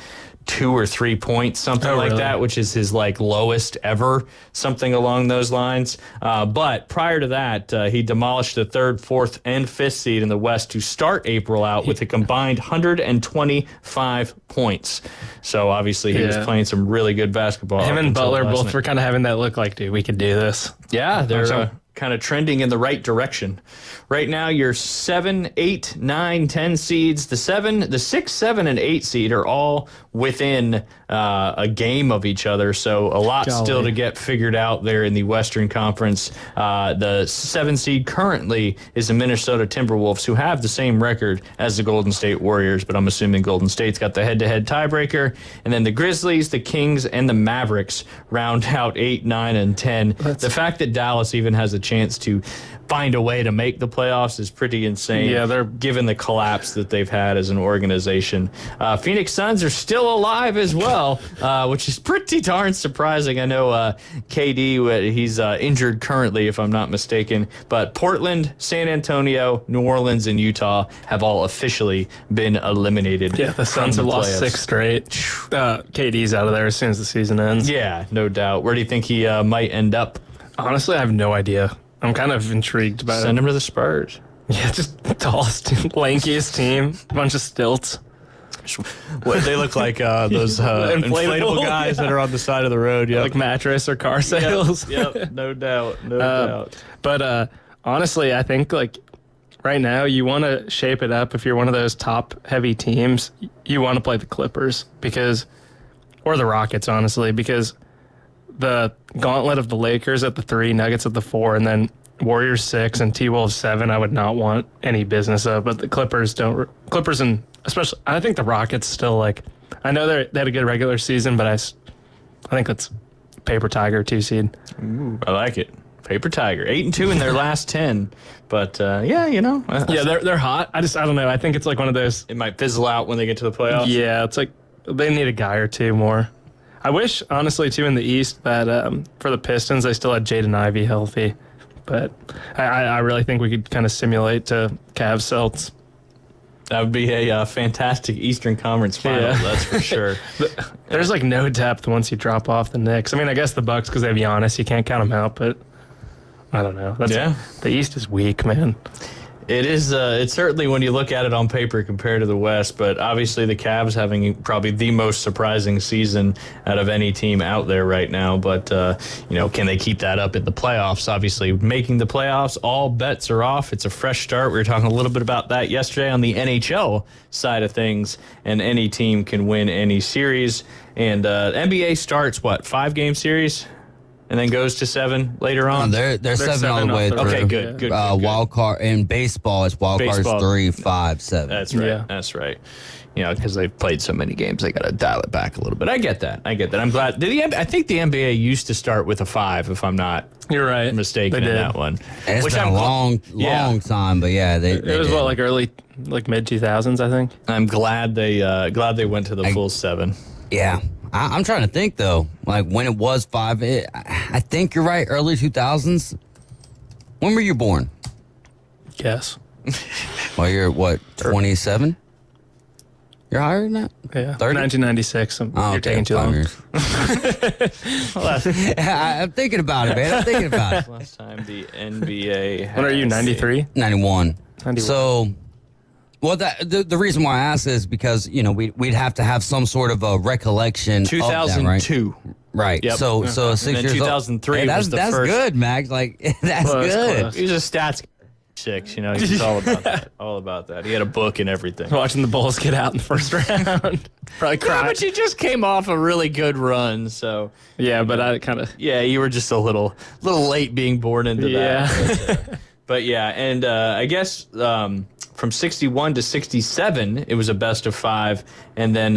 2 or 3 points, something like that, which is his like lowest ever, something along those lines. But prior to that, he demolished the 3rd, 4th, and 5th seed in the West to start April out with a combined 125 points. So obviously he was playing some really good basketball. Him and Butler both were kind of having that look like, dude, we could do this. Yeah, they're kind of trending in the right direction. Right now, your 7, 8, 9, 10 seeds, the 6, 7, and 8 seed are all within a game of each other. So a lot still to get figured out there in the Western Conference. The 7 seed currently is the Minnesota Timberwolves, who have the same record as the Golden State Warriors, but I'm assuming Golden State's got the head-to-head tiebreaker. And then the Grizzlies, the Kings, and the Mavericks round out 8, 9, and 10. The fact that Dallas even has a chance to find a way to make the playoffs is pretty insane. Yeah, they're given the collapse that they've had as an organization. Phoenix Suns are still alive as well, which is pretty darn surprising. I know KD, he's injured currently, if I'm not mistaken. But Portland, San Antonio, New Orleans, and Utah have all officially been eliminated. Yeah, the Suns have lost 6 straight. KD's out of there as soon as the season ends. Yeah, no doubt. Where do you think he might end up? Honestly, I have no idea. I'm kind of intrigued by it. Send him to the Spurs. Yeah, just the tallest, lankiest team. A bunch of stilts. They look like those inflatable guys that are on the side of the road. Like mattress or car sales. Yep, no doubt. No doubt. But honestly, I think like right now you want to shape it up. If you're one of those top-heavy teams, you want to play the Clippers or the Rockets, honestly, because the gauntlet of the Lakers at the 3, Nuggets at the 4, and then Warriors 6 and T-Wolves 7, I would not want any business of. But the Clippers Clippers and especially, I think the Rockets still like, I know they had a good regular season, but I think that's Paper Tiger 2 seed. Ooh, I like it. Paper Tiger, 8-2 in their last 10. But yeah, you know. They're hot. I don't know. I think it's like one of those. It might fizzle out when they get to the playoffs. Yeah, it's like they need a guy or two more. I wish, honestly, too, in the East that for the Pistons, they still had Jaden Ivey healthy. But I really think we could kind of simulate to Cavs Celts. That would be a fantastic Eastern Conference final, that's for sure. There's like no depth once you drop off the Knicks. I mean, I guess the Bucks, because they have Giannis, you can't count them out, but I don't know. The East is weak, man. It is. It's certainly when you look at it on paper compared to the West, but obviously the Cavs having probably the most surprising season out of any team out there right now. But can they keep that up in the playoffs? Obviously, making the playoffs, all bets are off. It's a fresh start. We were talking a little bit about that yesterday on the NHL side of things, and any team can win any series. And NBA starts 5-game series? and then goes to 7 later on? They're 7 all the way through. Okay, good. Wild card in baseball, it's wild cards 3, 5, 7. That's right. Yeah. That's right. You know, because they've played so many games, they got to dial it back a little bit. I get that. I'm glad. I think the NBA used to start with a 5, if I'm not mistaken in that one. And it's been a long time, but yeah, it was did. what, early, mid 2000s, I think. I'm glad they went to the full 7. Yeah. I'm trying to think, though, when it was 5, I think you're right, early 2000s. When were you born? Yes. Well, you're, 27? You're higher than that? Yeah. 30? 1996. You're taking too 5 long. years. I'm thinking about it, man. I'm thinking about it. Last time the NBA had... When are you, 93? 91. So... Well, the reason why I asked is because, we'd have to have some sort of a recollection 2002. Of that, right? Yep. So 6 and then years 2003 old. was the that's first. Good, Max. That's good. Close. He was a stats 6, he was all about that. All about that. He had a book and everything. Watching the Bulls get out in the first round. Probably crying. Yeah, but you just came off a really good run, so... Yeah, but I kind of... Yeah, you were just a little late being born into that. But yeah, and I guess... from 61 to 67, it was a best of 5. And then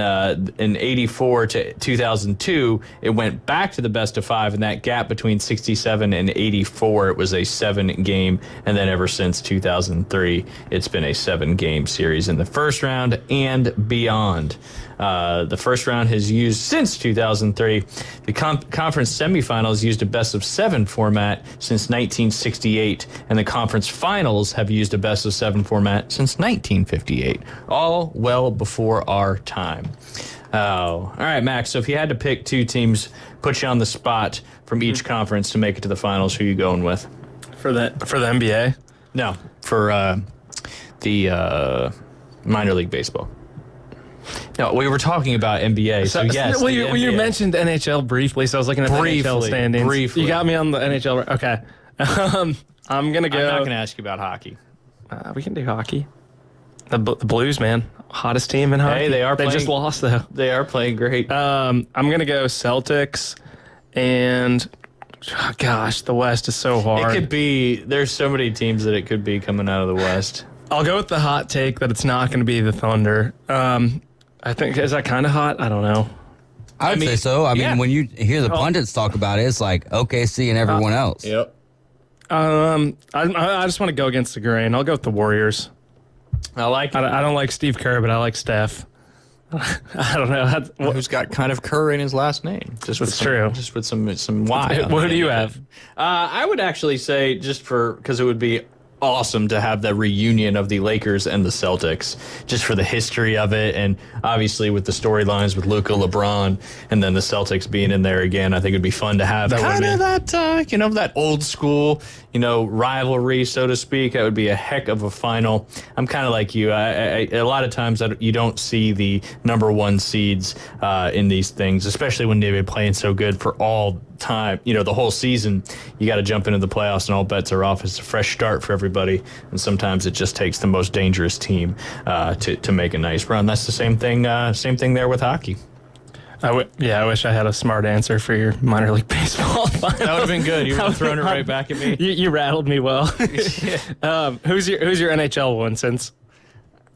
in 84 to 2002, it went back to the best of 5. And that gap between 67 and 84, it was a 7-game. And then ever since 2003, it's been a 7-game series in the first round and beyond. The first round has used, since 2003, the conference semifinals used a best of 7 format since 1968, and the conference finals have used a best of 7 format since 1958, all well before our time. All right, Max, so if you had to pick 2 teams, put you on the spot from each conference to make it to the finals, who are you going with? For the NBA? No, for the minor league baseball. No, we were talking about NBA, so yes. Well, you mentioned NHL briefly, so I was looking at the NHL standings. Briefly. You got me on the NHL. Okay. I'm going to go. I'm not going to ask you about hockey. We can do hockey. The Blues, man. Hottest team in hockey. Hey, they just lost, though. They are playing great. I'm going to go Celtics, and the West is so hard. It could be, there's so many teams that it could be coming out of the West. I'll go with the hot take that it's not going to be the Thunder. I think, is that kind of hot? I don't know. I would say so. I mean, when you hear the pundits talk about it, it's like OKC and everyone else. Yep. I just want to go against the grain. I'll go with the Warriors. I like it. I don't like Steve Kerr, but I like Steph. I don't know. Who's got kind of Kerr in his last name? That's true. Just with some Y. What do you have? I would actually say, because it would be awesome to have the reunion of the Lakers and the Celtics, just for the history of it, and obviously with the storylines with Luka, LeBron, and then the Celtics being in there again. I think it'd be fun to have kind of that, that old school, rivalry, so to speak. That would be a heck of a final. I'm kind of like you. A lot of times you don't see the number 1 seeds in these things, especially when they've been playing so good for all time, the whole season. You got to jump into the playoffs and all bets are off. It's a fresh start for everybody, and sometimes it just takes the most dangerous team to make a nice run. That's the same thing there with hockey. I wish I had a smart answer for your minor league baseball final. That would have been good. You would have thrown it right back at me. You rattled me well. Who's your NHL one, since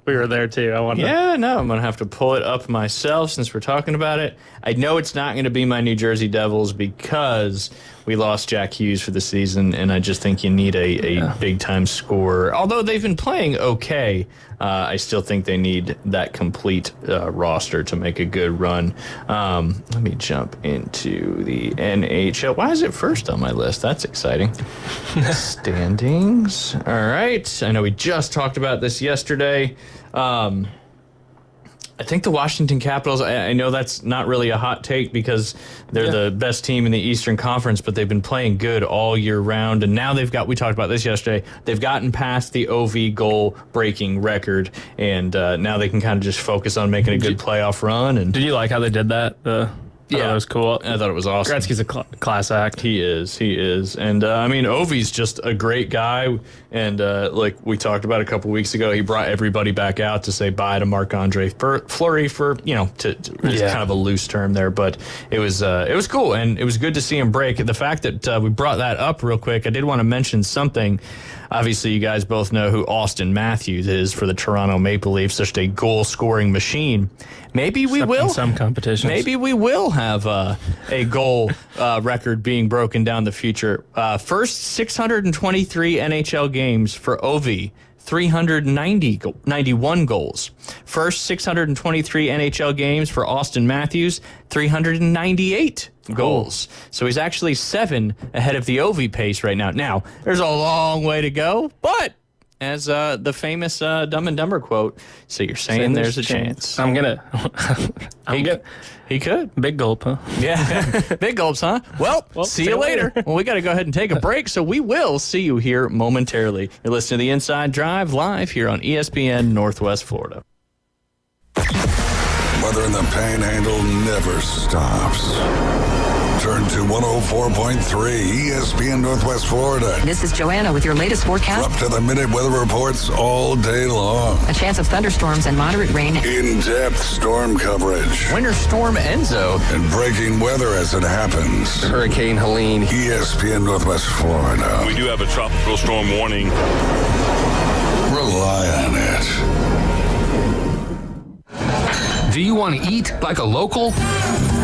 we were there too? I'm going to have to pull it up myself since we're talking about it. I know it's not going to be my New Jersey Devils because we lost Jack Hughes for the season, and I just think you need a big-time scorer. Although they've been playing okay, I still think they need that complete roster to make a good run. Let me jump into the NHL. Why is it first on my list? That's exciting. Standings. All right. I know we just talked about this yesterday. I think the Washington Capitals, I know that's not really a hot take because they're the best team in the Eastern Conference, but they've been playing good all year round. And now we talked about this yesterday, they've gotten past the OV goal-breaking record, and now they can kind of just focus on making a good playoff run. And did you like how they did that? Yeah, that was cool. I thought it was awesome. Gretzky's a class act. He is. And, I mean, Ovi's just a great guy. And like we talked about a couple weeks ago, he brought everybody back out to say bye to Marc-Andre Fleury for, it's kind of a loose term there. But it was cool. And it was good to see him break. The fact that we brought that up real quick, I did want to mention something. Obviously, you guys both know who Austin Matthews is for the Toronto Maple Leafs, just a goal-scoring machine. Maybe we will. In some competitions. Maybe we will have a goal record being broken down in the future. First 623 NHL games for Ovi. 391 goals. First 623 NHL games for Austin Matthews, 398 goals. So he's actually 7 ahead of the Ovi pace right now. Now, there's a long way to go, but as the famous Dumb and Dumber quote, so you're saying there's a chance. He could. Big gulp, huh? Yeah. Big gulps, huh? Well, see you later. Well, we got to go ahead and take a break, so we will see you here momentarily. You're listening to The Inside Drive live here on ESPN Northwest Florida. Weather in the Panhandle never stops. Turn to 104.3 ESPN Northwest Florida. This is Joanna with your latest forecast. Up to the minute weather reports all day long. A chance of thunderstorms and moderate rain. In-depth storm coverage. Winter Storm Enzo. And breaking weather as it happens. Hurricane Helene. ESPN Northwest Florida. We do have a tropical storm warning. Rely on it. Do you want to eat like a local?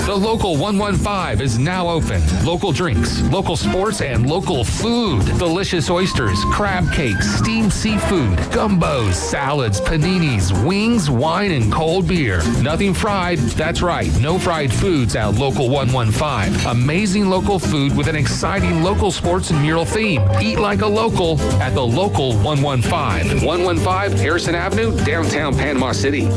The Local 115 is now open. Local drinks, local sports, and local food. Delicious oysters, crab cakes, steamed seafood, gumbos, salads, paninis, wings, wine, and cold beer. Nothing fried. That's right. No fried foods at Local 115. Amazing local food with an exciting local sports and mural theme. Eat like a local at the Local 115. 115 Harrison Avenue, downtown Panama City.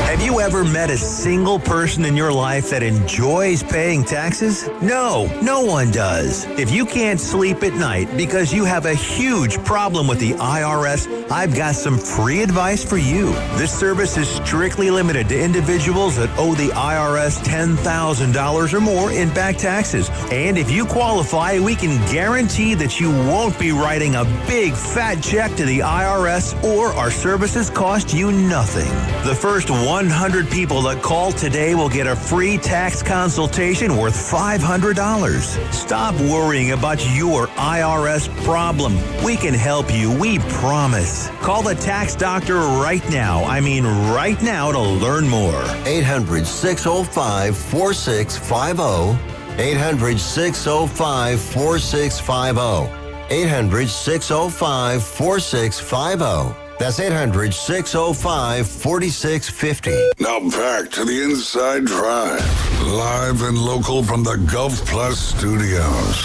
Have you ever met a single person in your life that enjoys paying taxes? No one does. If you can't sleep at night because you have a huge problem with the IRS, I've got some free advice for you. This service is strictly limited to individuals that owe the IRS $10,000 or more in back taxes. And if you qualify, we can guarantee that you won't be writing a big fat check to the IRS, or our services cost you nothing. The first 100 people that call today will get a free tax consultation worth $500. Stop worrying about your IRS problem. We can help you, we promise. Call the tax doctor right now. I mean right now, to learn more. 800-605-4650. 800-605-4650. 800-605-4650. That's 800-605-4650. Now back to the Inside Drive. Live and local from the Gulf Plus studios.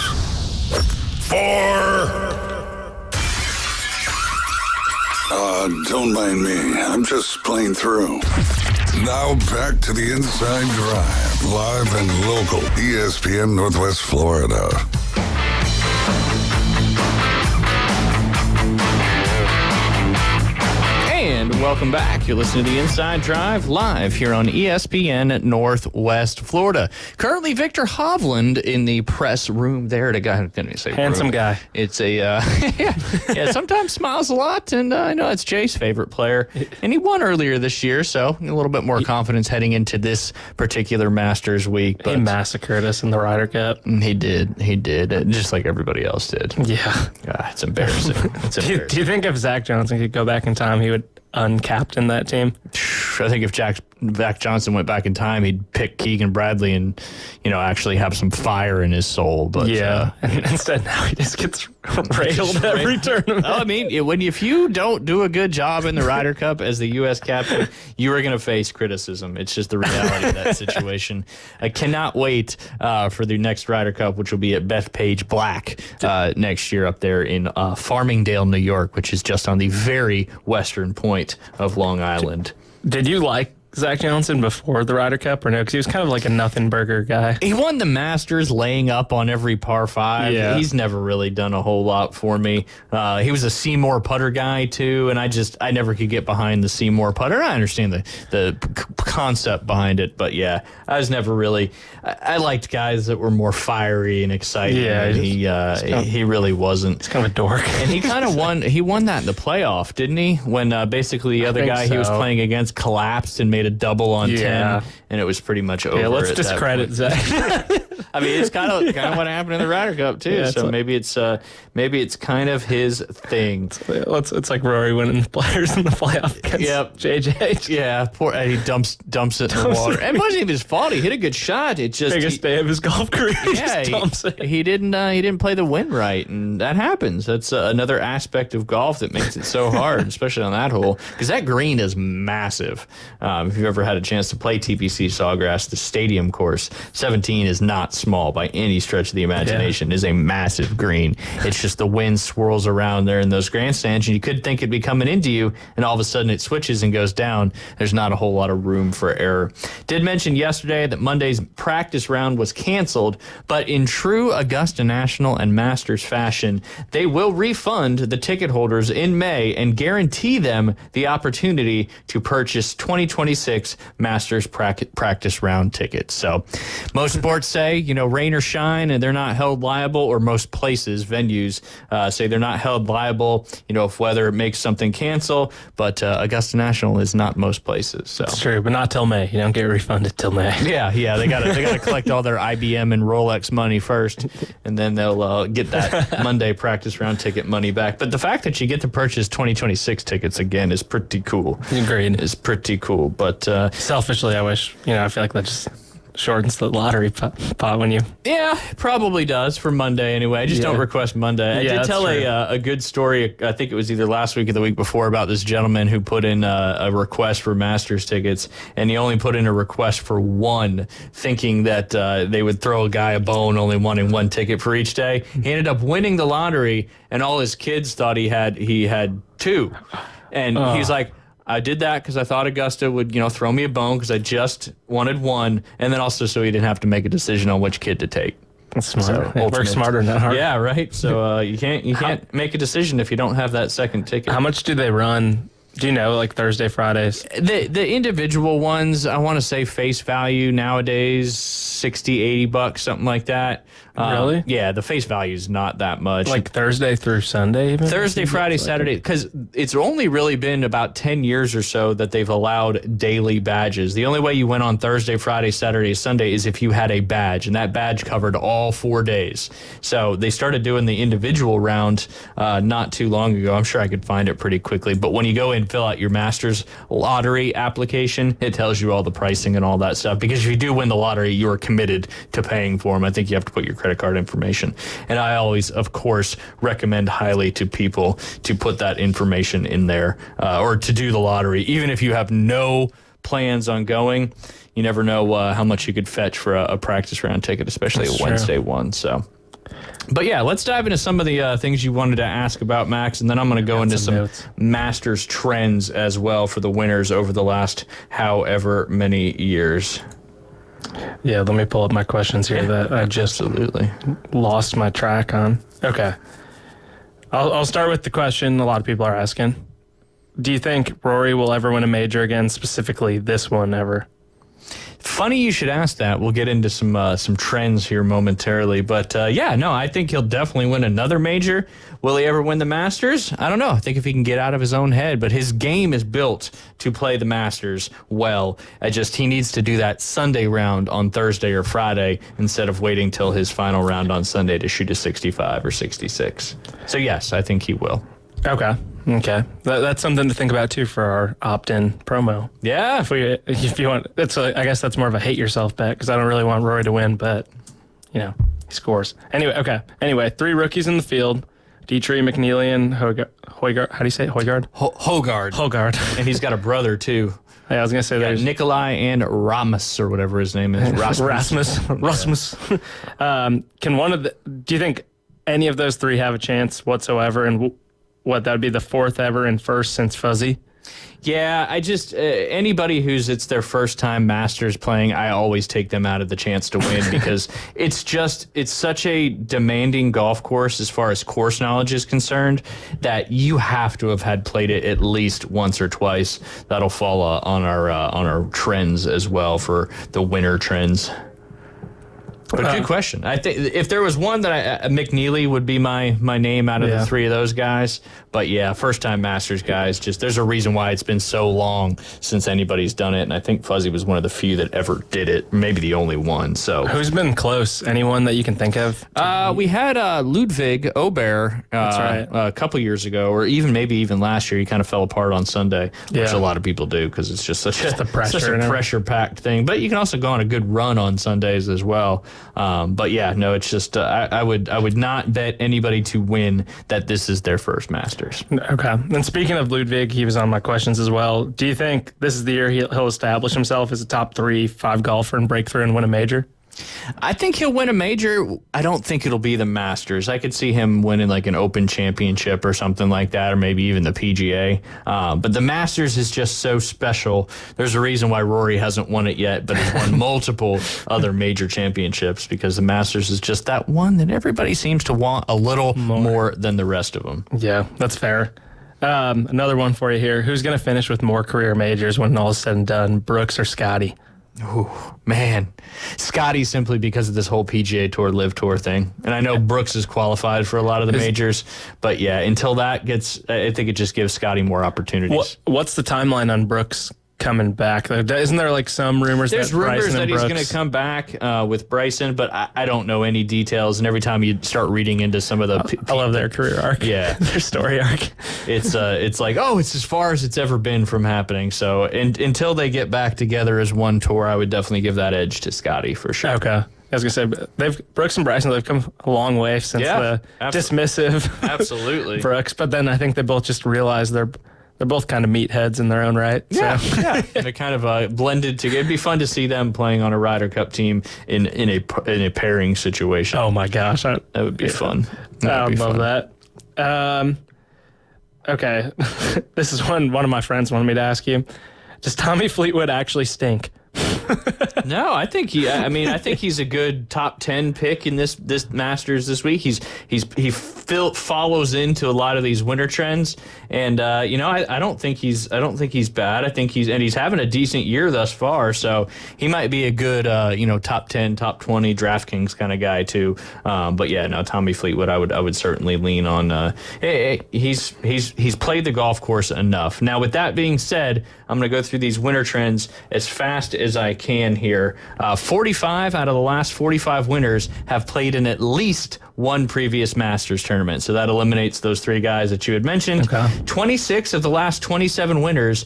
4. Don't mind me. I'm just playing through. Now back to the Inside Drive. Live and local. ESPN Northwest Florida. And welcome back. You're listening to the Inside Drive live here on ESPN Northwest Florida. Currently, Victor Hovland in the press room there. Handsome guy. It's a yeah. Sometimes smiles a lot, and I know it's Jay's favorite player. And he won earlier this year, so a little bit more confidence heading into this particular Masters week. But he massacred us in the Ryder Cup. He did, just like everybody else did. Yeah, it's embarrassing. Do you think if Zach Johnson could go back in time, he would uncaptain that team? I think if Zach Johnson went back in time, he'd pick Keegan Bradley and, actually have some fire in his soul. But instead now he just gets railed every tournament. I mean, if you don't do a good job in the Ryder Cup as the U.S. captain, you are going to face criticism. It's just the reality of that situation. I cannot wait for the next Ryder Cup, which will be at Bethpage Black next year up there in Farmingdale, New York, which is just on the very western point of Long Island. Did you like Zach Johnson before the Ryder Cup or no? Because he was kind of like a nothing burger guy. He won the Masters laying up on every par 5. Yeah. He's never really done a whole lot for me. He was a Seymour putter guy too, and I never could get behind the Seymour putter. I understand the concept behind it, but yeah, I was never really. I liked guys that were more fiery and exciting. Yeah, and he really wasn't. He's kind of a dork. And he kind of won. He won that in the playoff, didn't he? When basically the other guy he was playing against collapsed and made a double on 10, and it was pretty much over. Yeah, let's at discredit Zach. I mean, it's kind of what happened in the Ryder Cup too. Yeah, so maybe it's kind of his thing. It's like Rory winning the Players in the playoff against JJ. Yeah, and he dumps it in the water. And it wasn't even his fault. He hit a good shot. It just biggest day of his golf career. He didn't play the wind right, and that happens. That's another aspect of golf that makes it so hard, especially on that hole, because that green is massive. If you've ever had a chance to play TPC Sawgrass, the stadium course, 17 is not small by any stretch of the imagination. It is a massive green. It's just the wind swirls around there in those grandstands, and you could think it'd be coming into you, and all of a sudden it switches and goes down. There's not a whole lot of room for error. Did mention yesterday that Monday's practice round was canceled, but in true Augusta National and Masters fashion, they will refund the ticket holders in May and guarantee them the opportunity to purchase 2026 Masters practice round tickets. So most sports say, rain or shine, and they're not held liable, or most places, venues, say they're not held liable, if weather makes something cancel, but Augusta National is not most places. So it's true, but not till May. You don't get refunded till May. Yeah, they gotta collect all their IBM and Rolex money first, and then they'll get that Monday practice round ticket money back. But the fact that you get to purchase 2026 tickets again is pretty cool. Agreed. Is pretty cool. But selfishly, I wish, I feel like that just shortens the lottery pot when you. Yeah, probably does for Monday anyway. I just don't request Monday. I did tell a good story, I think it was either last week or the week before, about this gentleman who put in a request for Masters tickets, and he only put in a request for one, thinking that they would throw a guy a bone only wanting one ticket for each day. He ended up winning the lottery, and all his kids thought he had two. And he's like, I did that because I thought Augusta would, throw me a bone because I just wanted one, and then also so he didn't have to make a decision on which kid to take. That's smart. So, work smarter, not harder. Yeah, right. So you can't make a decision if you don't have that second ticket. How much do they run? Do you know, like Thursday, Fridays? The individual ones, I want to say face value nowadays, $60, $80, something like that. Really? Yeah, the face value is not that much. Like Thursday through Sunday even? Thursday, Friday, Saturday, because it's only really been about 10 years or so that they've allowed daily badges. The only way you went on Thursday, Friday, Saturday, Sunday is if you had a badge, and that badge covered all 4 days. So they started doing the individual round not too long ago. I'm sure I could find it pretty quickly. But when you go in and fill out your Masters lottery application, it tells you all the pricing and all that stuff. Because if you do win the lottery, you are committed to paying for them. I think you have to put your credit card information. And I always, of course, recommend highly to people to put that information in there or to do the lottery. Even if you have no plans on going, you never know how much you could fetch for a practice round ticket, especially a Wednesday one. So. But yeah, let's dive into some of the things you wanted to ask about, Max, and then I'm going to go into some Masters trends as well for the winners over the last however many years. Yeah, let me pull up my questions here that I just lost my track on. Okay. I'll start with the question a lot of people are asking. Do you think Rory will ever win a major again, specifically this one ever? Funny you should ask that. We'll get into some trends here momentarily. But I think he'll definitely win another major. Will he ever win the Masters? I don't know. I think if he can get out of his own head. But his game is built to play the Masters well. He needs to do that Sunday round on Thursday or Friday instead of waiting till his final round on Sunday to shoot a 65 or 66. So yes, I think he will. Okay. That's something to think about too for our opt-in promo. Yeah. If you want, I guess that's more of a hate yourself bet because I don't really want Rory to win, but he scores. Anyway, 3 rookies in the field: Dietrich, McNeely, and Højgaard. How do you say it? Højgaard? Højgaard. And he's got a brother too. Yeah, I was gonna say there's Nikolai and Rasmus or whatever his name is. Rasmus. Do you think any of those 3 have a chance whatsoever? And that would be the 4th ever and first since Fuzzy? Yeah, I just anybody it's their first time Masters playing, I always take them out of the chance to win because it's such a demanding golf course as far as course knowledge is concerned that you have to have had played it at least once or twice. That'll fall on our trends as well for the winter trends. But good question. I think if there was one that McNeely would be my name out of the three of those guys. But yeah, first time Masters guys. Just there's a reason why it's been so long since anybody's done it, and I think Fuzzy was one of the few that ever did it, maybe the only one. So who's been close? Anyone that you can think of? We had Ludwig Aubert That's right. a couple years ago, or maybe even last year. He kind of fell apart on Sunday, which a lot of people do because it's just such a pressure-packed thing. But you can also go on a good run on Sundays as well. But yeah, no, it's just I would not bet anybody to win that this is their first Masters. Okay. And speaking of Ludwig, he was on my questions as well. Do you think this is the year he'll establish himself as a top 3-5 golfer and break through and win a major? I think he'll win a major. I don't think it'll be the Masters. I could see him winning like an Open Championship or something like that, or maybe even the PGA. But the Masters is just so special. There's a reason why Rory hasn't won it yet, but has won multiple other major championships because the Masters is just that one that everybody seems to want a little more than the rest of them. Yeah, that's fair. Another one for you here. Who's going to finish with more career majors when all is said and done, Brooks or Scotty? Ooh, man. Scotty, simply because of this whole PGA Tour Live Tour thing. And I know Brooks is qualified for a lot of the majors, but yeah, until that gets, I think it just gives Scotty more opportunities. What's the timeline on Brooks coming back? Isn't there like some rumors There's that rumors Bryson that he's Brooks... going to come back with Bryson, but I don't know any details. And every time you start reading into some of the... I love their career arc. Yeah. Their story arc. It's like, oh, it's as far as it's ever been from happening. So until they get back together as one tour, I would definitely give that edge to Scotty for sure. Okay. I was going to say, Brooks and Bryson, they've come a long way since the dismissive absolutely Brooks, but then I think they both just realized they're both kind of meatheads in their own right. Yeah, so. Yeah. They're kind of blended together. It'd be fun to see them playing on a Ryder Cup team in a pairing situation. Oh my gosh, that would be fun. I would love that. Okay, this is one of my friends wanted me to ask you. Does Tommy Fleetwood actually stink? No, I think he's a good top 10 pick in this Masters this week. He follows into a lot of these winter trends, and I don't think he's bad. I think he's having a decent year thus far. So he might be a good top 10, top 20 DraftKings kind of guy too. But yeah, no, Tommy Fleetwood, I would certainly lean on. He's played the golf course enough. Now, with that being said, I'm going to go through these winter trends as fast as I can here. 45 out of the last 45 winners have played in at least one previous Masters tournament. So that eliminates those three guys that you had mentioned. Okay. 26 of the last 27 winners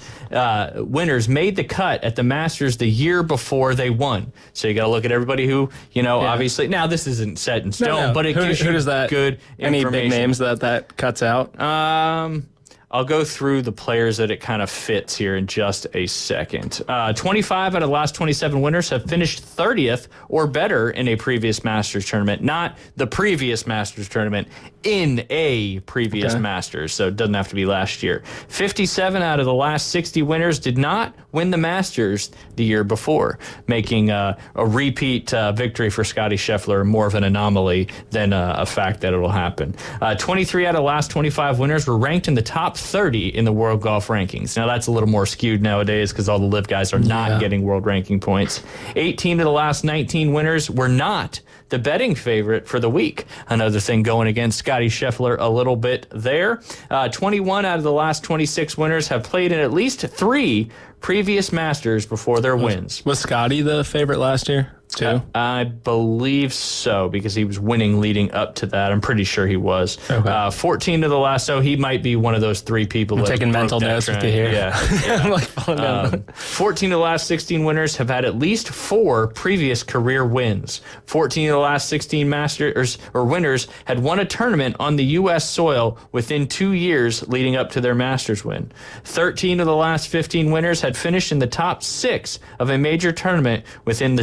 made the cut at the Masters the year before they won. So you got to look at everybody who, obviously, now this isn't set in stone, but it gives you good information. Any big names that cuts out? I'll go through the players that it kind of fits here in just a second. 25 out of the last 27 winners have finished 30th or better in a previous Masters tournament, not the previous Masters tournament, in a previous Masters, so it doesn't have to be last year. 57 out of the last 60 winners did not win the Masters the year before, making a repeat victory for Scotty Scheffler more of an anomaly than a fact that it'll happen. 23 out of the last 25 winners were ranked in the top 30 in the world golf rankings. Now that's a little more skewed nowadays because all the live guys are not getting world ranking points. 18 of the last 19 winners were not the betting favorite for the week. Another thing going against Scotty Scheffler a little bit there. 21 out of the last 26 winners have played in at least 3 previous Masters before their wins. Was Scotty the favorite last year too? I believe so, because he was winning leading up to that. I'm pretty sure he was. Okay. 14 to the last, so he might be one of those 3 people. I'm taking mental notes with you here. Yeah. I'm like following down. 14 of the last 16 winners have had at least 4 previous career wins. 14 of the last 16 Masters or winners had won a tournament on the U.S. soil within 2 years leading up to their Masters win. 13 of the last 15 winners had finished in the top 6 of a major tournament within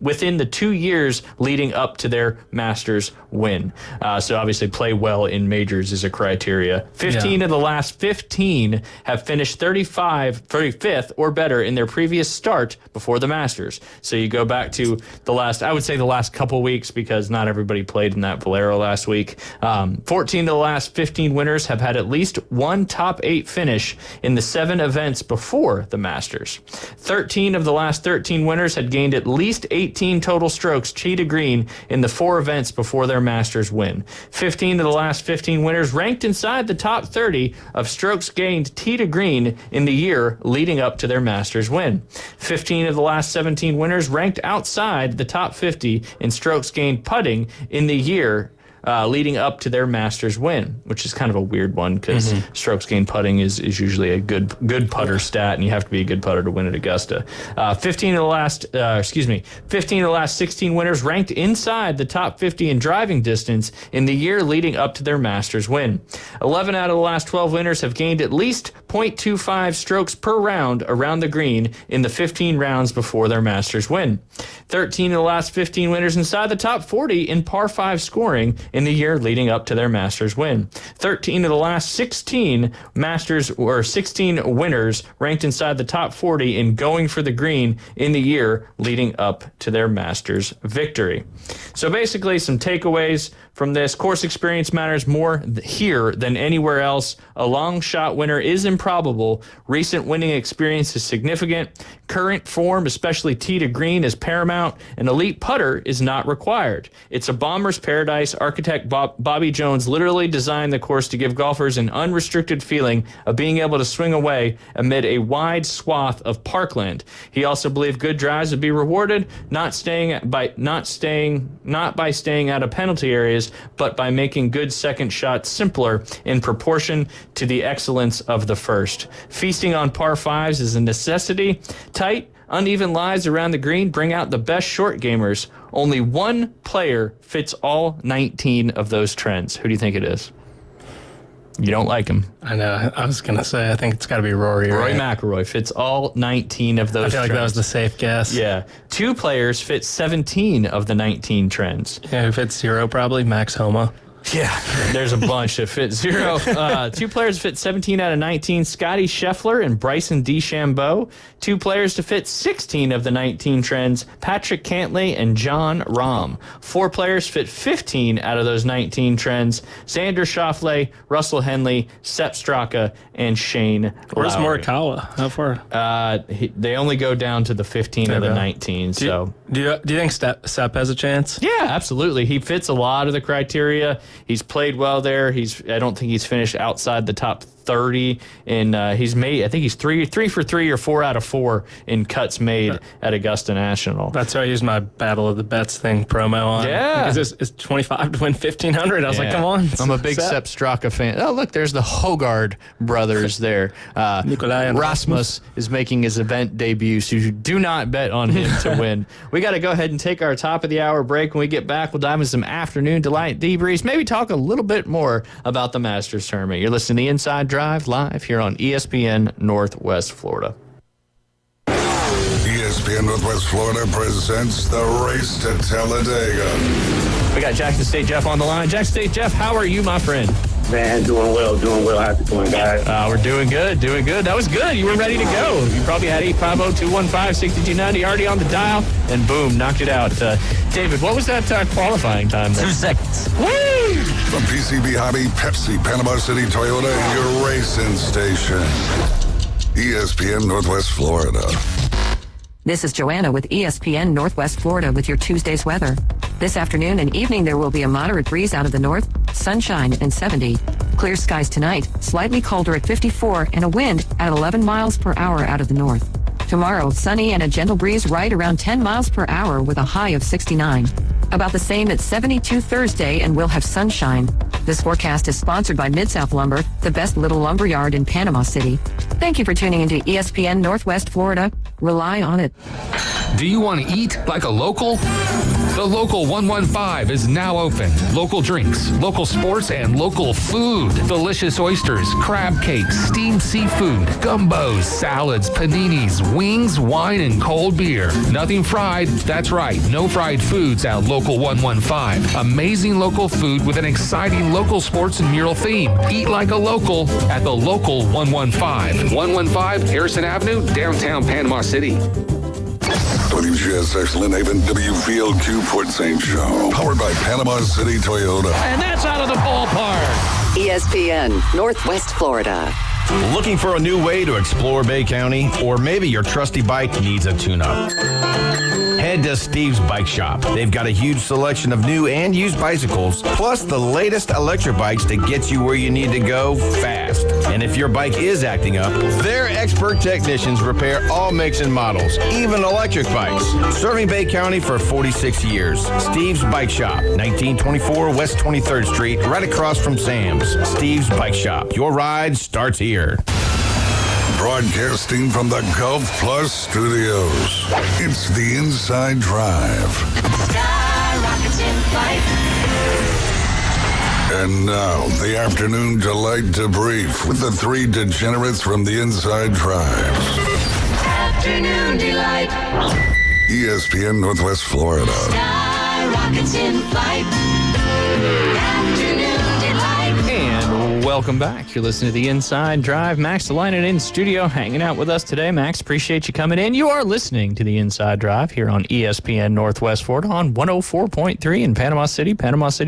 within the 2 years leading up to their Masters win. So obviously play well in majors is a criteria. 15 of the last 15 have finished 35th or better in their previous start before the Masters. So you go back to the last couple weeks, because not everybody played in that Valero last week. 14 of the last 15 winners have had at least one top 8 finish in the 7 events before the Masters. 13 of the last 13 winners had gained at least 18 total strokes tee to green in the 4 events before their Masters win. 15 of the last 15 winners ranked inside the top 30 of strokes gained tee to green in the year leading up to their Masters win. 15 of the last 17 winners ranked outside the top 50 in strokes gained putting in the year leading up to their Masters win, which is kind of a weird one, because strokes gained putting is usually a good putter stat, and you have to be a good putter to win at Augusta. 15 of the last 16 winners ranked inside the top 50 in driving distance in the year leading up to their Masters win. 11 out of the last 12 winners have gained at least 0.25 strokes per round around the green in the 15 rounds before their Masters win. 13 of the last 15 winners inside the top 40 in par 5 scoring in the year leading up to their Masters win. 13 of the last 16 winners ranked inside the top 40 in going for the green in the year leading up to their Masters victory. So basically, some takeaways from this: course experience matters more here than anywhere else. A long shot winner is improbable. Recent winning experience is significant. Current form, especially tee to green, is paramount. An elite putter is not required. It's a bomber's paradise. Architect Bobby Jones literally designed the course to give golfers an unrestricted feeling of being able to swing away amid a wide swath of parkland. He also believed good drives would be rewarded, not by staying out of penalty areas, but by making good second shots simpler in proportion to the excellence of the first. Feasting on par 5s is a necessity. Tight, uneven lies around the green bring out the best short gamers. Only one player fits all 19 of those trends. Who do you think it is? You don't like him. I know. I was going to say, I think it's got to be Rory. Rory McIlroy fits all 19 of those I feel like trends. that was the safe guess. Yeah. 2 players fit 17 of the 19 trends. Yeah, who fits 0 probably? Max Homa. Yeah, there's a bunch that fit 0. 2 players fit 17 out of 19. Scotty Scheffler and Bryson DeChambeau. 2 players to fit 16 of the 19 trends. Patrick Cantlay and Jon Rahm. 4 players fit 15 out of those 19 trends. Xander Schauffele, Russell Henley, Sepp Straka, and Shane Where's Lowry. Morikawa? How far? They only go down to the 15 of the 19. Do you think Sepp has a chance? Yeah, absolutely. He fits a lot of the criteria. He's played well there. I don't think he's finished outside the top 30, and he's made, I think he's 3 for 3 or 4 out of 4 in cuts made at Augusta National. That's why I used my Battle of the Bets thing promo on. Yeah. Because it's 25 to win 1,500. I was like, come on. I'm a big Sepp Straka fan. Oh, look, there's the Hogard brothers there. Nikolai and Rasmus is making his event debut, so you do not bet on him to win. We got to go ahead and take our top of the hour break. When we get back, we'll dive into some afternoon delight debriefs, maybe talk a little bit more about the Masters tournament. You're listening to the Inside Drive live here on ESPN Northwest Florida. ESPN Northwest Florida presents the Race to Talladega. We got Jackson State Jeff on the line. Jackson State Jeff, how are you, my friend? Man, doing well. How's it going, guys? We're doing good. That was good. You were ready to go. You probably had 850-215-6290 already on the dial, and boom, knocked it out. David, what was that qualifying time there? 2 seconds. Woo! From PCB Hobby, Pepsi, Panama City Toyota, your racing station. ESPN Northwest Florida. This is Joanna with ESPN Northwest Florida with your Tuesday's weather. This afternoon and evening there will be a moderate breeze out of the north, sunshine and 70. Clear skies tonight, slightly colder at 54 and a wind at 11 miles per hour out of the north. Tomorrow, sunny and a gentle breeze right around 10 miles per hour with a high of 69. About the same at 72 Thursday, and we'll have sunshine. This forecast is sponsored by Mid-South Lumber, the best little lumber yard in Panama City. Thank you for tuning into ESPN Northwest Florida. Rely on it. Do you want to eat like a local? The Local 115 is now open. Local drinks, local sports, and local food. Delicious oysters, crab cakes, steamed seafood, gumbos, salads, paninis, wings, wine, and cold beer. Nothing fried. That's right. No fried foods at Local 115. Amazing local food with an exciting local sports and mural theme. Eat like a local at the Local 115. 115 Harrison Avenue, downtown Panama City. WGSX Lynn Haven, WVLQ Port St. Joe. Powered by Panama City Toyota. And that's out of the ballpark. ESPN, Northwest Florida. Looking for a new way to explore Bay County? Or maybe your trusty bike needs a tune-up? Head to Steve's Bike Shop. They've got a huge selection of new and used bicycles, plus the latest electric bikes to get you where you need to go fast. And if your bike is acting up, their expert technicians repair all makes and models, even electric bikes. Serving Bay County for 46 years. Steve's Bike Shop, 1924 West 23rd Street, right across from Sam's. Steve's Bike Shop. Your ride starts here. Broadcasting from the Gulf Plus studios, it's the Inside Drive. Sky rockets in flight. And now, the afternoon delight debrief with the three degenerates from the Inside Drive. Afternoon delight. ESPN Northwest Florida. Sky rockets in flight. Afternoon delight. And welcome back. You're listening to the Inside Drive. Max Delighted in studio, hanging out with us today. Max, appreciate you coming in. You are listening to the Inside Drive here on ESPN Northwest Florida on 104.3 in Panama City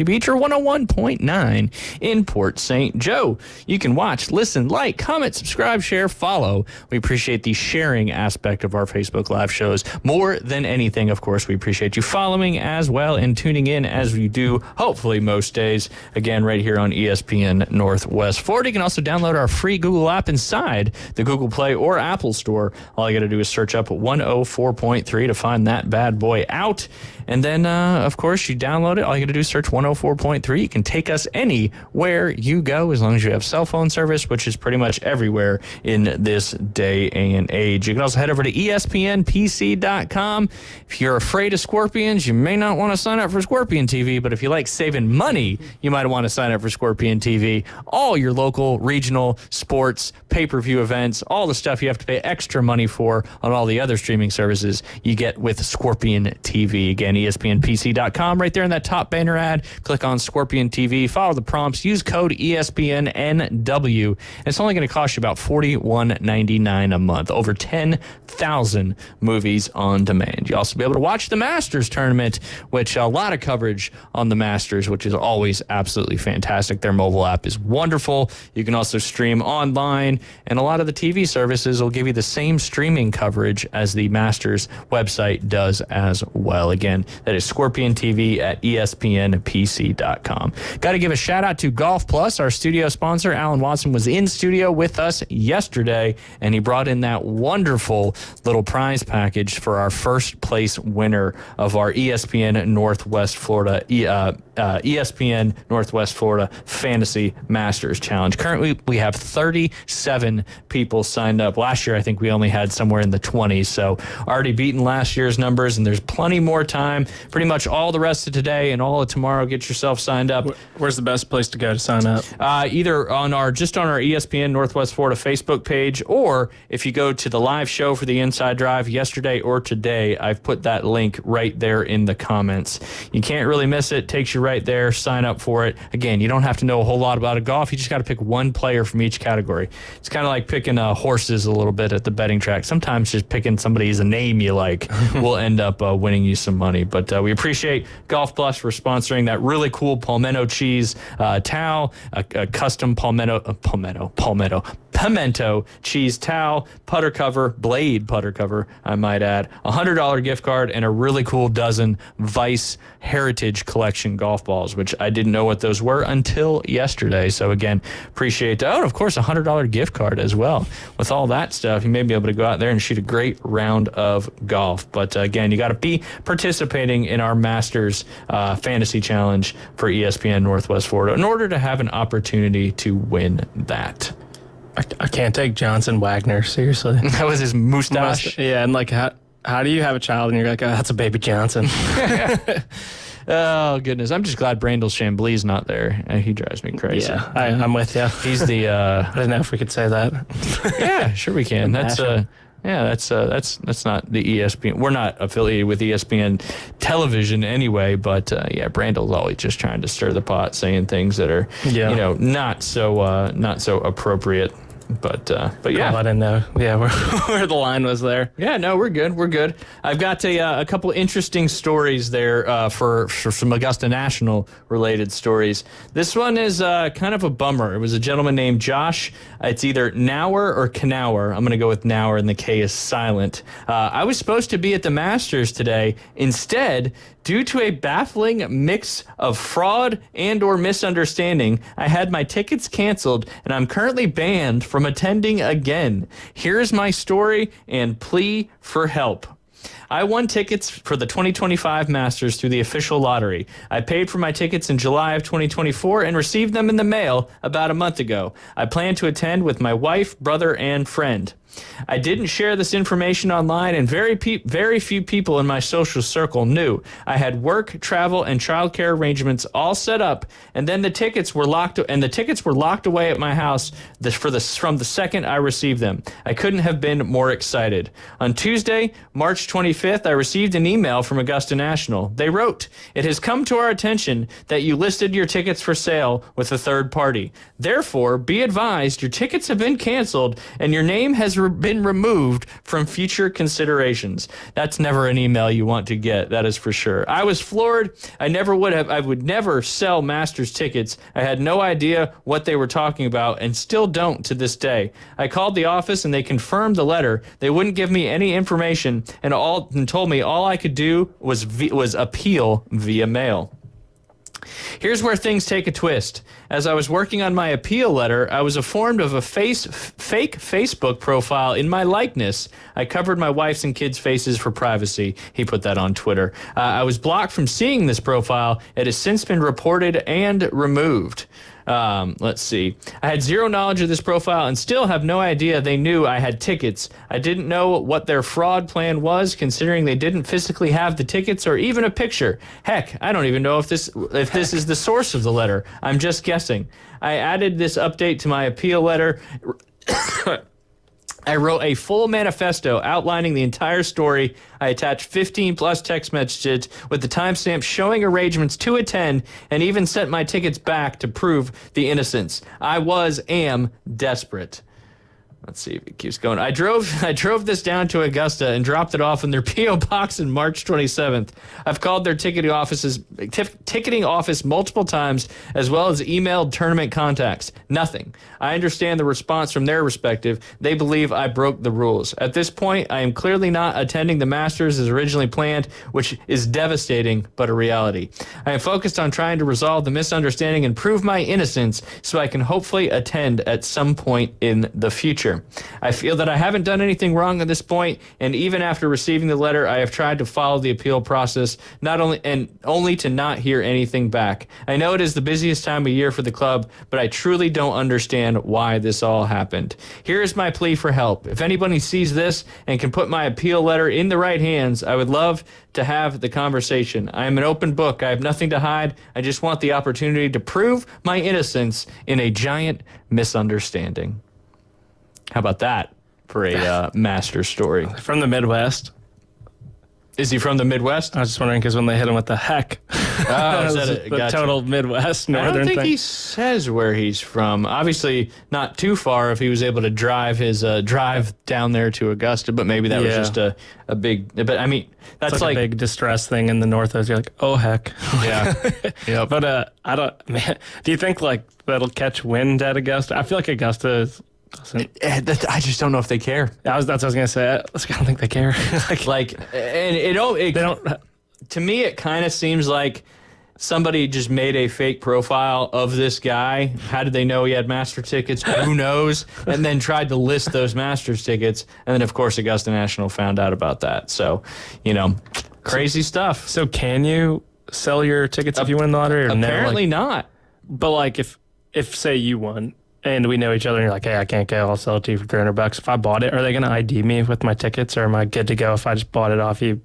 Beach, or 101.9 in Port St. Joe. You can watch, listen, like, comment, subscribe, share, follow. We appreciate the sharing aspect of our Facebook Live shows more than anything. Of course, we appreciate you following as well and tuning in as we do, hopefully most days, again, right here on ESPN Northwest Florida. You can also download our free Google app inside the Google Play or Apple Store. All you got to do is search up 104.3 to find that bad boy out. And then, of course, you download it. All you got to do is search 104.3. You can take us anywhere you go as long as you have cell phone service, which is pretty much everywhere in this day and age. You can also head over to ESPNPC.com. If you're afraid of scorpions, you may not want to sign up for Scorpion TV, but if you like saving money, you might want to sign up for Scorpion TV. All your local, regional, sports, pay-per-view events, all the stuff you have to pay extra money for on all the other streaming services, you get with Scorpion TV. Again, ESPNPC.com. Right there in that top banner ad, click on Scorpion TV, follow the prompts, use code ESPNNW. It's only going to cost you about $41.99 a month. Over 10,000 movies on demand. You'll also be able to watch the Masters tournament, which a lot of coverage on the Masters, which is always absolutely fantastic. Their mobile app is wonderful. You can also stream online, and a lot of the TV services will give you the same streaming coverage as the Masters website does as well. Again, that is Scorpion TV at ESPNPC.com. Got to give a shout out to Golf Plus, our studio sponsor. Alan Watson was in studio with us yesterday, and he brought in that wonderful little prize package for our first place winner of our ESPN Northwest Florida ESPN Northwest Florida Fantasy Masters Challenge. Currently, we have 37 people signed up. Last year, I think we only had somewhere in the 20s, so already beaten last year's numbers, and there's plenty more time. Pretty much all the rest of today and all of tomorrow, get yourself signed up. Where's the best place to go to sign up? Either on our ESPN Northwest Florida Facebook page, or if you go to the live show for the Inside Drive yesterday or today, I've put that link right there in the comments. You can't really miss it. Takes you right there. Sign up for it. Again, you don't have to know a whole lot about golf. You just got to pick one player from each category. It's kind of like picking horses a little bit at the betting track. Sometimes just picking somebody's a name you like will end up winning you some money. But we appreciate Golf Plus for sponsoring that really cool palmetto cheese towel, a custom pimento cheese towel, putter cover, blade putter cover, I might add, $100 gift card, and a really cool dozen Vice Heritage Collection golf balls, which I didn't know what those were until yesterday. So again, appreciate that. Oh, and of course, $100 gift card as well. With all that stuff, you may be able to go out there and shoot a great round of golf. But again, you got to be participating in our Masters Fantasy Challenge for ESPN Northwest Florida in order to have an opportunity to win that. I can't take Johnson Wagner seriously. That was his mustache. Yeah, and like how How do you have a child and you're like, oh, that's a baby Johnson? Oh, goodness. I'm just glad Brandel Chambly's not there. He drives me crazy. Yeah, I'm with you. He's the... I don't know if we could say that. Yeah, sure we can. That's not the ESPN. We're not affiliated with ESPN television anyway, but yeah, Brandel's always just trying to stir the pot, saying things that are, not so appropriate. But yeah, I didn't know. Yeah, where the line was there. Yeah, no, we're good. We're good. I've got a couple interesting stories there for some Augusta National related stories. This one is kind of a bummer. It was a gentleman named Josh. It's either Nauer or Knauer. I'm going to go with Nauer, and the K is silent. I was supposed to be at the Masters today. Instead, due to a baffling mix of fraud and or misunderstanding, I had my tickets canceled, and I'm currently banned from attending again. Here's my story and plea for help. I won tickets for the 2025 Masters through the official lottery. I paid for my tickets in July of 2024 and received them in the mail about a month ago. I plan to attend with my wife, brother, and friend. I didn't share this information online, and very few people in my social circle knew. I had work, travel, and childcare arrangements all set up, and then the tickets were locked away at my house from the second I received them. I couldn't have been more excited. On Tuesday, March 25th, I received an email from Augusta National. They wrote, "It has come to our attention that you listed your tickets for sale with a third party. Therefore, be advised your tickets have been canceled and your name has been removed from future considerations." That's never an email you want to get, that is for sure. I was floored. I would never sell Masters tickets. I had no idea what they were talking about and still don't to this day. I called the office and they confirmed the letter. They wouldn't give me any information and told me all I could do was appeal via mail. Here's where things take a twist. As I was working on my appeal letter, I was informed of a fake Facebook profile in my likeness. I covered my wife's and kids' faces for privacy. He put that on Twitter. I was blocked from seeing this profile. It has since been reported and removed. Let's see. I had zero knowledge of this profile and still have no idea they knew I had tickets. I didn't know what their fraud plan was, considering they didn't physically have the tickets or even a picture. Heck, I don't even know if this is the source of the letter. I'm just guessing. I added this update to my appeal letter. I wrote a full manifesto outlining the entire story. I attached 15 plus text messages with the timestamp showing arrangements to attend and even sent my tickets back to prove the innocence. I am desperate. Let's see if it keeps going. I drove this down to Augusta and dropped it off in their P.O. box on March 27th. I've called their ticketing office multiple times, as well as emailed tournament contacts. Nothing. I understand the response from their perspective. They believe I broke the rules. At this point, I am clearly not attending the Masters as originally planned, which is devastating, but a reality. I am focused on trying to resolve the misunderstanding and prove my innocence so I can hopefully attend at some point in the future. I feel that I haven't done anything wrong at this point, and even after receiving the letter, I have tried to follow the appeal process, only to not hear anything back. I know it is the busiest time of year for the club, but I truly don't understand why this all happened. Here is my plea for help. If anybody sees this and can put my appeal letter in the right hands, I would love to have the conversation. I am an open book. I have nothing to hide. I just want the opportunity to prove my innocence in a giant misunderstanding. How about that for a master story? From the Midwest. Is he from the Midwest? I was just wondering because when they hit him with the heck. Oh, is that it? The total Midwest, northern I don't think thing. he says where he's from. Obviously, not too far if he was able to drive his drive down there to Augusta, but maybe that was just a big. But I mean, that's it's like a big distress thing in the Northwest. You're like, oh heck. Yeah. Yeah. But I don't. Man, do you think like that'll catch wind at Augusta? I feel like Augusta is. I just don't know if they care. That's what I was gonna say. I don't think they care. They don't. To me, it kind of seems like somebody just made a fake profile of this guy. How did they know he had master tickets? Who knows? And then tried to list those Masters tickets. And then, of course, Augusta National found out about that. So, crazy stuff. So can you sell your tickets if you win the lottery? Or apparently not. But like if say you won and we know each other, and you're like, hey, I can't go. I'll sell it to you for $300. If I bought it, are they going to ID me with my tickets, or am I good to go if I just bought it off you?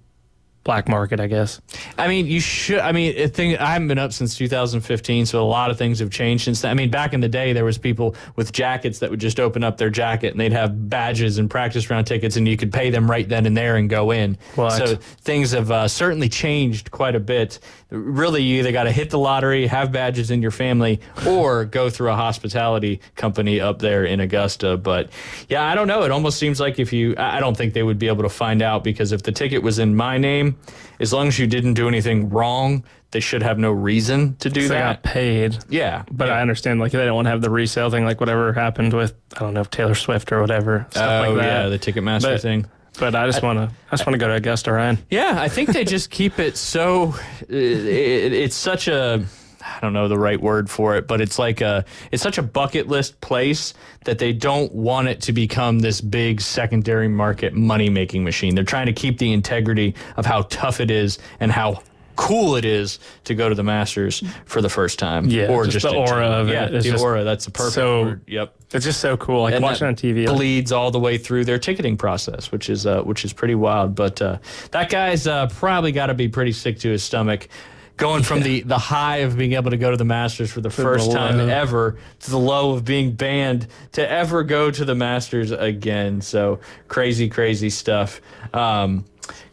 Black market, I guess. I mean, you should. I mean, I haven't been up since 2015, so a lot of things have changed since then. I mean, back in the day, there was people with jackets that would just open up their jacket and they'd have badges and practice round tickets, and you could pay them right then and there and go in. What? So things have certainly changed quite a bit. Really, you either got to hit the lottery, have badges in your family, or go through a hospitality company up there in Augusta. But yeah, I don't know. It almost seems like I don't think they would be able to find out, because if the ticket was in my name, as long as you didn't do anything wrong, they should have no reason to do that. They got paid. Yeah. But I understand, like, they don't want to have the resale thing, like whatever happened with, I don't know, Taylor Swift or whatever. Stuff like that. Yeah, the Ticketmaster thing. But I just want to go to Augusta, Ryan. Yeah, I think they just keep it so, it's such a, I don't know the right word for it, but it's such a bucket list place that they don't want it to become this big secondary market money-making machine. They're trying to keep the integrity of how tough it is and how cool it is to go to the Masters for the first time. Yeah, or just the aura of it. Yeah, the aura. That's the perfect word. Yep. It's just so cool. Like, watching on TV. Bleeds all the way through their ticketing process, which is pretty wild. But that guy's probably got to be pretty sick to his stomach, going from the high of being able to go to the Masters for the first time ever to the low of being banned to ever go to the Masters again. So crazy, crazy stuff.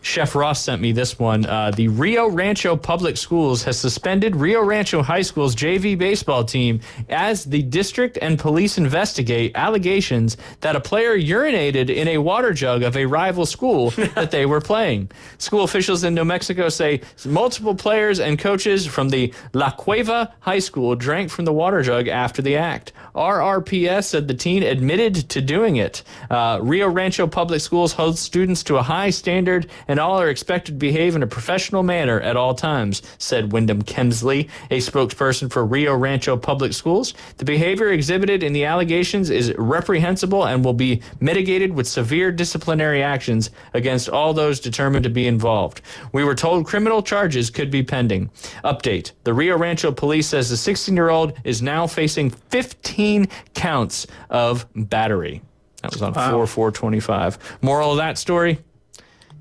Chef Ross sent me this one. The Rio Rancho Public Schools has suspended Rio Rancho High School's JV baseball team as the district and police investigate allegations that a player urinated in a water jug of a rival school that they were playing. School officials in New Mexico say multiple players and coaches from the La Cueva High School drank from the water jug after the act. RRPS said the teen admitted to doing it. Rio Rancho Public Schools holds students to a high standard, and all are expected to behave in a professional manner at all times, said Wyndham Kemsley, a spokesperson for Rio Rancho Public Schools. The behavior exhibited in the allegations is reprehensible and will be mitigated with severe disciplinary actions against all those determined to be involved. We were told criminal charges could be pending. Update. The Rio Rancho police says the 16-year-old is now facing 15 counts of battery. That was on 4/4/25. Moral of that story?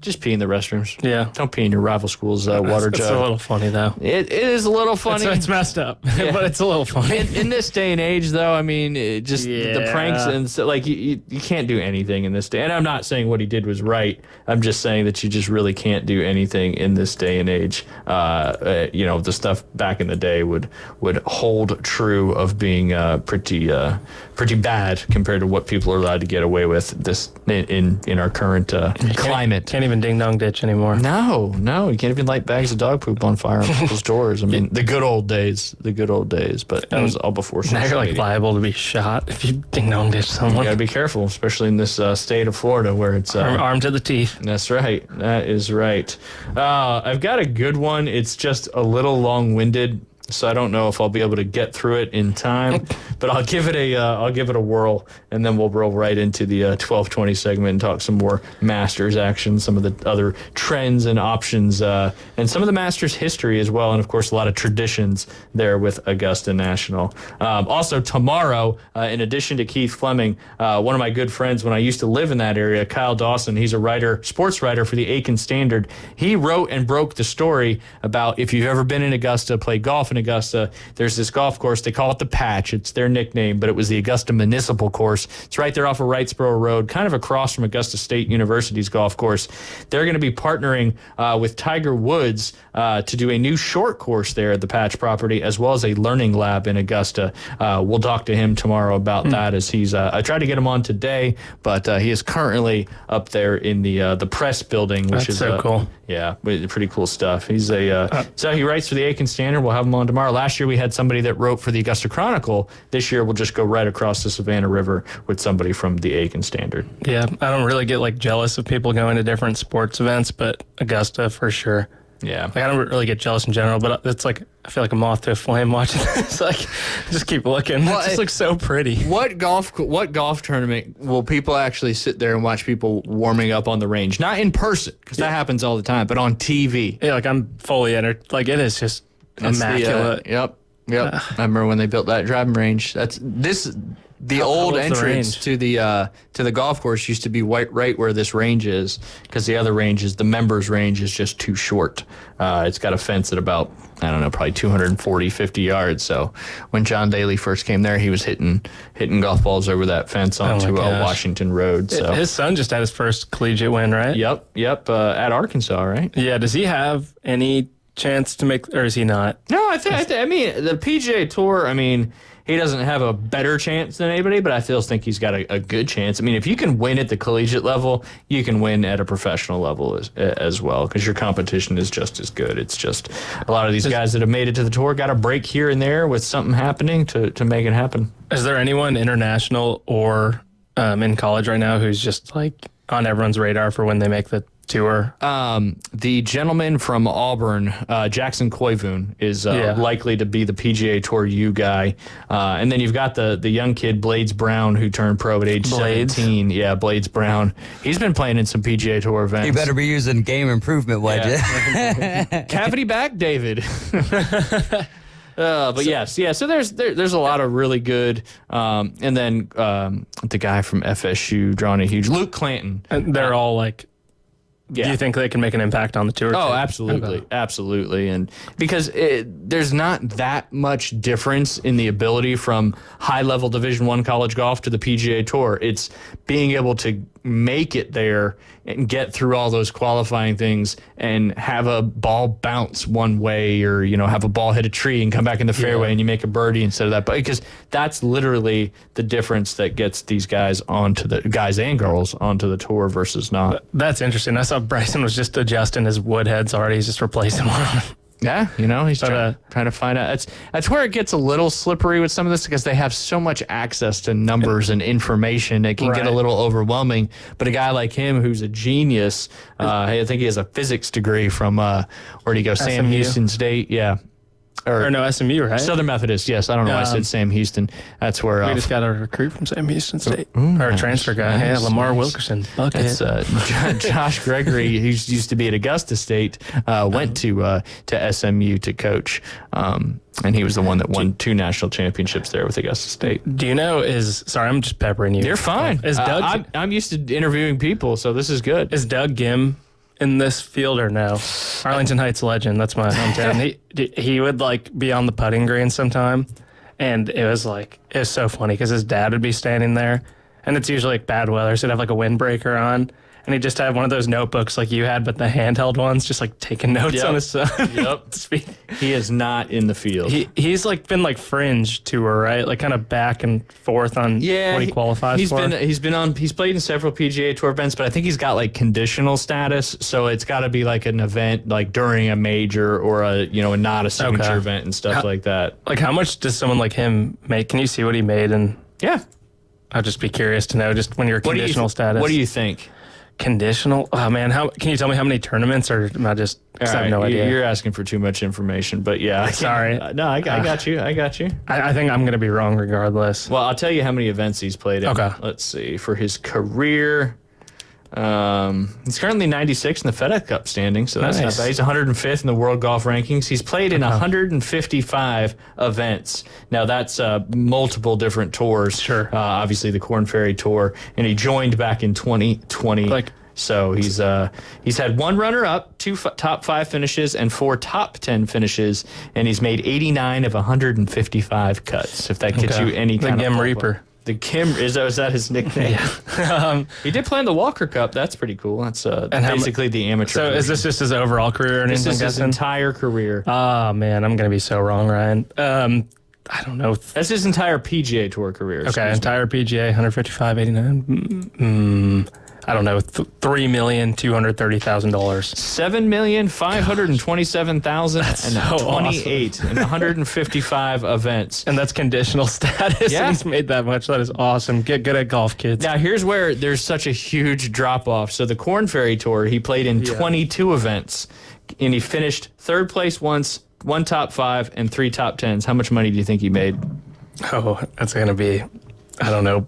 Just pee in the restrooms. Yeah. Don't pee in your rival school's water jug. It's a little funny, though. It is a little funny. It's messed up, but it's a little funny. In this day and age, though, I mean, the pranks and so, like, you can't do anything in this day. And I'm not saying what he did was right. I'm just saying that you just really can't do anything in this day and age. The stuff back in the day would hold true of being pretty bad compared to what people are allowed to get away with this in our current climate. Can't even ding dong ditch anymore. No, you can't even light bags of dog poop on fire on people's doors. I mean, the good old days. But that was all before social media. Now you're like liable to be shot if you ding dong ditch someone. You gotta be careful, especially in this state of Florida where it's armed to the teeth. That's right. That is right. I've got a good one. It's just a little long-winded, so I don't know if I'll be able to get through it in time, but I'll give it a whirl, and then we'll roll right into the 12:20 segment and talk some more Masters action, some of the other trends and options, and some of the Masters history as well, and of course a lot of traditions there with Augusta National. Also tomorrow, in addition to Keith Fleming, one of my good friends when I used to live in that area, Kyle Dawson, he's a sports writer for the Aiken Standard. He wrote and broke the story about if you've ever been in Augusta, played golf in Augusta, there's this golf course, they call it the Patch, it's their nickname, but it was the Augusta Municipal Course. It's right there off of Wrightsboro Road, kind of across from Augusta State University's golf course. They're going to be partnering with Tiger Woods to do a new short course there at the Patch property, as well as a learning lab in Augusta. We'll talk to him tomorrow about that, as he's I tried to get him on today, but he is currently up there in the press building, which That's is so cool. Yeah, pretty cool stuff. He's so he writes for the Aiken Standard. We'll have him on tomorrow. Last year we had somebody that wrote for the Augusta Chronicle. This year we'll just go right across the Savannah River with somebody from the Aiken Standard. Yeah, I don't really get jealous of people going to different sports events, but Augusta for sure. Yeah. I don't really get jealous in general, but it's I feel like a moth to a flame watching this. Just keep looking. Well, it just looks so pretty. What golf tournament will people actually sit there and watch people warming up on the range? Not in person, because that happens all the time, but on TV. Yeah, I'm fully entered. It is just immaculate. Yep. I remember when they built that driving range. the How old long's the entrance range? to the golf course used to be right where this range is, because the other range is the members range is just too short. It's got a fence at about, I don't know, probably 240, 50 yards. So when John Daly first came there, he was hitting golf balls over that fence onto Washington Road. So his son just had his first collegiate win, right? Yep. At Arkansas, right? Yeah. Does he have any chance to make, or is he not? No, I mean, the PGA Tour, I mean, he doesn't have a better chance than anybody, but I still think he's got a good chance. I mean, if you can win at the collegiate level, you can win at a professional level as well, because your competition is just as good. It's just a lot of these guys that have made it to the tour got a break here and there with something happening to make it happen. Is there anyone international or in college right now who's just like on everyone's radar for when they make the tour? The gentleman from Auburn, Jackson Koivu, is likely to be the PGA Tour U guy. And then you've got the young kid, Blades Brown, who turned pro at age 17. Yeah, Blades Brown. He's been playing in some PGA Tour events. He better be using game improvement wedges. Yeah. Cavity back, David. But yes. So there's a lot of really good, and then the guy from FSU drawing a huge Luke Clanton. And they're all like, do you think they can make an impact on the tour? Oh, absolutely. Absolutely. And because there's not that much difference in the ability from high-level Division I college golf to the PGA Tour. It's being able to make it there and get through all those qualifying things and have a ball bounce one way, or, have a ball hit a tree and come back in the fairway and you make a birdie instead of that. But because that's literally the difference that gets these guys guys and girls onto the tour versus not. That's interesting. I saw Bryson was just adjusting his wood heads already. He's just replacing one. Yeah, he's trying to find out. That's where it gets a little slippery with some of this, because they have so much access to numbers and information. It can get a little overwhelming. But a guy like him, who's a genius, I think he has a physics degree from, where'd he go? Sam Houston State. Yeah. Or no, SMU, right? Southern Methodist, yes. I don't know why I said Sam Houston. That's where... we just got a recruit from Sam Houston State. Or a transfer guy. Nice, Lamar Wilkerson. It's Josh Gregory, who used to be at Augusta State, went to SMU to coach. And he was the one that won 2 national championships there with Augusta State. Do you know sorry, I'm just peppering you. You're fine. Is Doug... I'm used to interviewing people, so this is good. Is Doug Gim in this field or no? Arlington Heights legend. That's my hometown. He would be on the putting green sometime, and it was so funny because his dad would be standing there, and it's usually bad weather, so he'd have a windbreaker on, and he'd just have one of those notebooks like you had, but the handheld ones, just taking notes on his son. Yep. He is not in the field. He's been fringe tour, right? Kind of back and forth on what he qualifies for. He's played in several PGA Tour events, but I think he's got conditional status, so it's got to be an event during a major or a not a signature event and stuff like that. How much does someone like him make? Can you see what he made? And yeah, I'd just be curious to know just when you're conditional status. What do you think? Conditional? Oh man, can you tell me how many tournaments, or am I just I have no idea? You're asking for too much information, but yeah. Sorry. No, I got you. I think I'm going to be wrong regardless. Well, I'll tell you how many events he's played in. Okay. Let's see. For his career, he's currently 96 in the FedEx Cup standing, so that's not bad. He's 105th in the world golf rankings. He's played in 155 events. Now that's multiple different tours. Sure. Obviously the Korn Ferry Tour, and he joined back in 2020. So he's had 1 runner-up, 2 top 5 finishes, and 4 top 10 finishes, and he's made 89 of 155 cuts. If that gets you any kind of Gim Reaper. The Kim is that his nickname? Yeah. He did play in the Walker Cup. That's pretty cool. That's basically the amateur. So version. Is this just his overall career? This is his entire career. Oh man, I'm gonna be so wrong, Ryan. I don't know. That's his entire PGA Tour career. Okay, entire PGA, 155, 89. I don't know, $3,230,000. $7,527,028 in 155 events, and that's conditional status. Yeah, and he's made that much. That is awesome. Get good at golf, kids. Now here's where there's such a huge drop off. So the Korn Ferry Tour, he played in 22 events, and he finished 3rd place once, 1 top 5, and 3 top 10s. How much money do you think he made? Oh, that's gonna be, I don't know,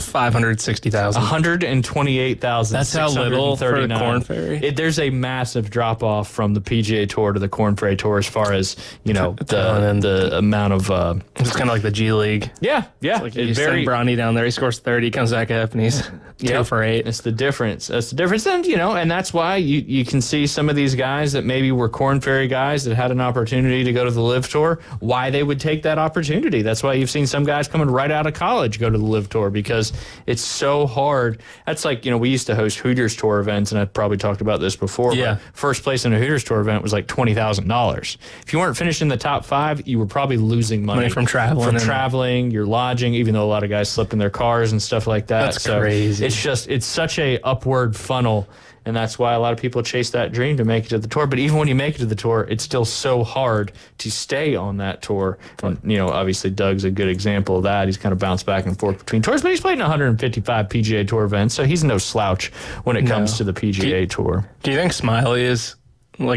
560,000. 128,000. That's how little for the Korn Ferry. There's a massive drop off from the PGA Tour to the Korn Ferry Tour as far as the amount of. It's kind of like the G League. Yeah. Like you send Bronny down there, he scores 30, comes back up, and he's 2 for 8. It's the difference. That's the difference, and that's why you can see some of these guys that maybe were Korn Ferry guys that had an opportunity to go to the LIV Tour, why they would take that opportunity. That's why you've seen some guys coming right out of college go to the LIV Tour, because it's so hard. That's like, we used to host Hooters Tour events, and I've probably talked about this before. Yeah. But first place in a Hooters Tour event was like $20,000. If you weren't finishing the top 5, you were probably losing money from traveling. Your lodging, even though a lot of guys slept in their cars and stuff like that. That's crazy. It's such a upward funnel. And that's why a lot of people chase that dream to make it to the tour. But even when you make it to the tour, it's still so hard to stay on that tour. And, obviously Doug's a good example of that. He's kind of bounced back and forth between tours, but he's played in 155 PGA Tour events, so he's no slouch when it comes to the PGA Tour. Do you think Smiley is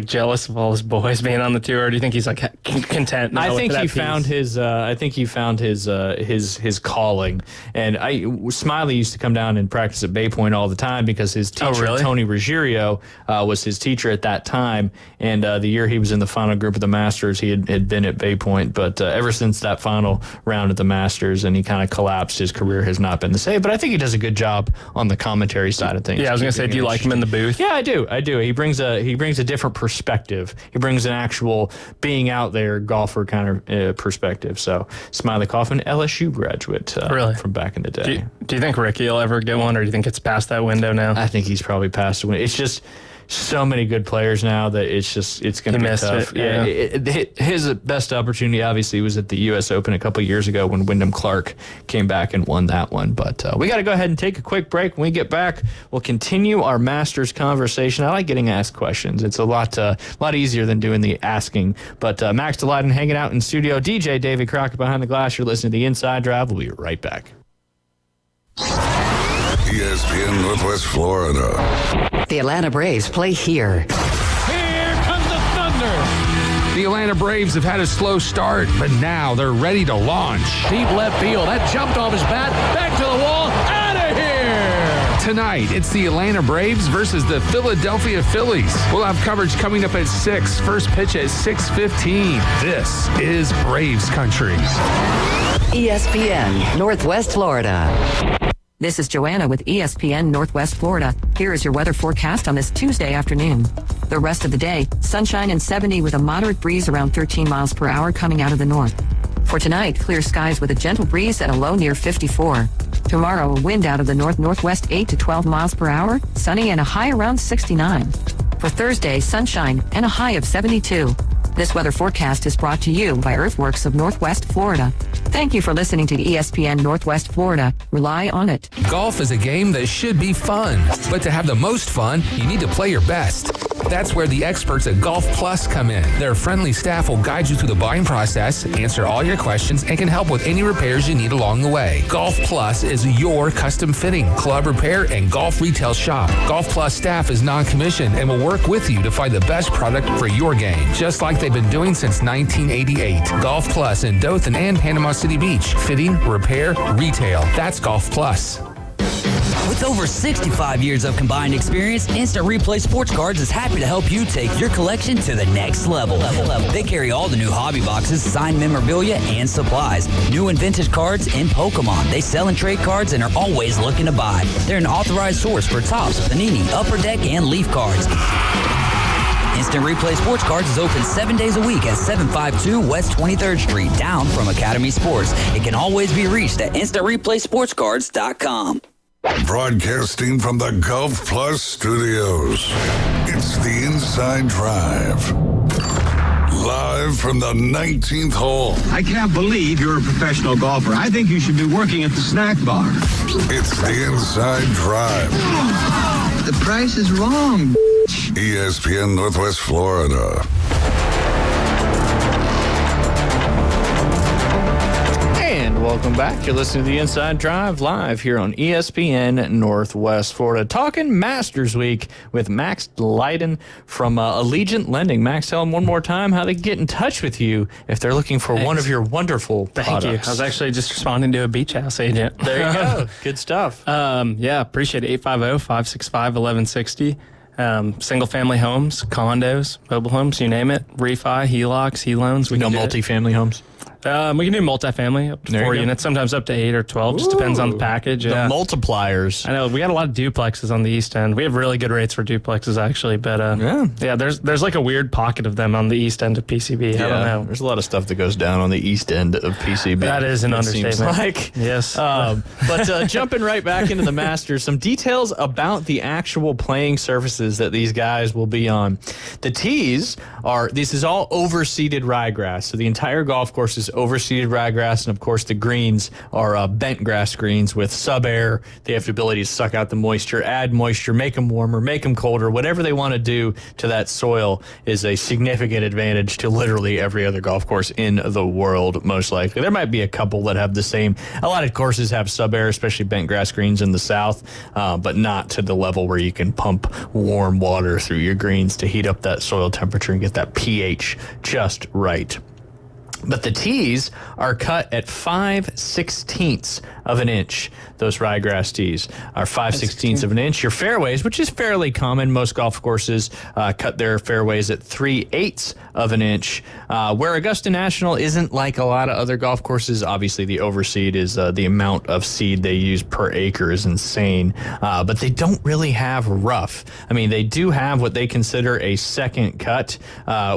jealous of all his boys being on the tour, or do you think he's content now? I think he found his his calling. And Smiley used to come down and practice at Bay Point all the time because his teacher Tony Ruggiero was his teacher at that time. And the year he was in the final group of the Masters, he had been at Bay Point. But ever since that final round at the Masters, and he kind of collapsed, his career has not been the same. But I think he does a good job on the commentary side of things. Yeah, I was going to say, do you like him in the booth? Yeah, I do. He brings a different perspective. He brings an actual being out there golfer kind of perspective. So Smiley Kaufman, LSU graduate from back in the day. Do you think Ricky will ever get one, or do you think it's past that window now? I think he's probably past the window. It's just so many good players now that it's going to be tough. His best opportunity obviously was at the U.S. Open a couple years ago when Wyndham Clark came back and won that one. But we got to go ahead and take a quick break. When we get back, we'll continue our Masters conversation. I like getting asked questions. It's a lot easier than doing the asking. But Max Delyden hanging out in studio. DJ David Crockett behind the glass. You're listening to The Inside Drive. We'll be right back. ESPN Northwest Florida. The Atlanta Braves play here. Here comes the thunder. The Atlanta Braves have had a slow start, but now they're ready to launch. Deep left field. That jumped off his bat. Back to the wall. Out of here. Tonight, it's the Atlanta Braves versus the Philadelphia Phillies. We'll have coverage coming up at 6. First pitch at 6:15. This is Braves country. ESPN Northwest Florida. This is Joanna with ESPN Northwest Florida. Here is your weather forecast on this Tuesday afternoon. The rest of the day, sunshine and 70 with a moderate breeze around 13 miles per hour coming out of the north. For tonight, clear skies with a gentle breeze at a low near 54. Tomorrow, a wind out of the north-northwest 8 to 12 miles per hour, sunny and a high around 69. For Thursday, sunshine and a high of 72. This weather forecast is brought to you by Earthworks of Northwest Florida. Thank you for listening to ESPN Northwest Florida. Rely on it. Golf is a game that should be fun, but to have the most fun, you need to play your best. That's where the experts at Golf Plus come in. Their friendly staff will guide you through the buying process, answer all your questions, and can help with any repairs you need along the way. Golf Plus is your custom fitting, club repair, and golf retail shop. Golf Plus staff is non-commissioned and will work with you to find the best product for your game, just like they've been doing since 1988. Golf Plus in Dothan and Panama City Beach. Fitting, repair, retail. That's Golf Plus. With over 65 years of combined experience, Instant Replay Sports Cards is happy to help you take your collection to the next level. They carry all the new hobby boxes, signed memorabilia, and supplies. New and vintage cards in Pokemon. They sell and trade cards and are always looking to buy. They're an authorized source for Topps, Panini, Upper Deck, and Leaf cards. Instant Replay Sports Cards is open 7 days a week at 752 West 23rd Street, down from Academy Sports. It can always be reached at InstantReplaySportsCards.com. Broadcasting from the Golf Plus studios, it's The Inside Drive. Live from the 19th hole. I can't believe you're a professional golfer. I think you should be working at the snack bar. It's The Inside Drive. The price is wrong. ESPN Northwest Florida. And welcome back. You're listening to the Inside Drive live here on ESPN Northwest Florida. Talking Masters Week with Max Leiden from Allegiant Lending. Max, tell them one more time how they can get in touch with you if they're looking for one of your wonderful products. Thank you. I was actually just responding to a Beach House agent. There you go. Good stuff. Yeah, appreciate it. 850-565-1160. Single-family homes, condos, mobile homes, you name it. Refi, HELOCs, HELoans. Multifamily homes? We can do multifamily, up to 4 units, sometimes up to 8 or 12. Just depends on the package. The multipliers. I know. We got a lot of duplexes on the East End. We have really good rates for duplexes, actually. But yeah, there's like a weird pocket of them on the East End of PCB. I don't know. There's a lot of stuff that goes down on the East End of PCB. That is an understatement. Seems like. Yes. But jumping right back into the Masters, some details about the actual playing surfaces that these guys will be on. The tees this is all overseeded ryegrass. So the entire golf course is overseeded ryegrass, and of course the greens are bent grass greens with sub-air. They have the ability to suck out the moisture, add moisture, make them warmer, make them colder. Whatever they want to do to that soil is a significant advantage to literally every other golf course in the world, most likely. There might be a couple that have the same. A lot of courses have sub-air, especially bent grass greens in the south, but not to the level where you can pump warm water through your greens to heat up that soil temperature and get that pH just right. But the tees are cut at 5/16 of an inch. Those ryegrass tees are 5/16 of an inch. Your fairways, which is fairly common, most golf courses cut their fairways at 3/8 of an inch. Where Augusta National isn't like a lot of other golf courses, obviously the overseed is the amount of seed they use per acre is insane. But they don't really have rough. I mean, they do have what they consider a second cut,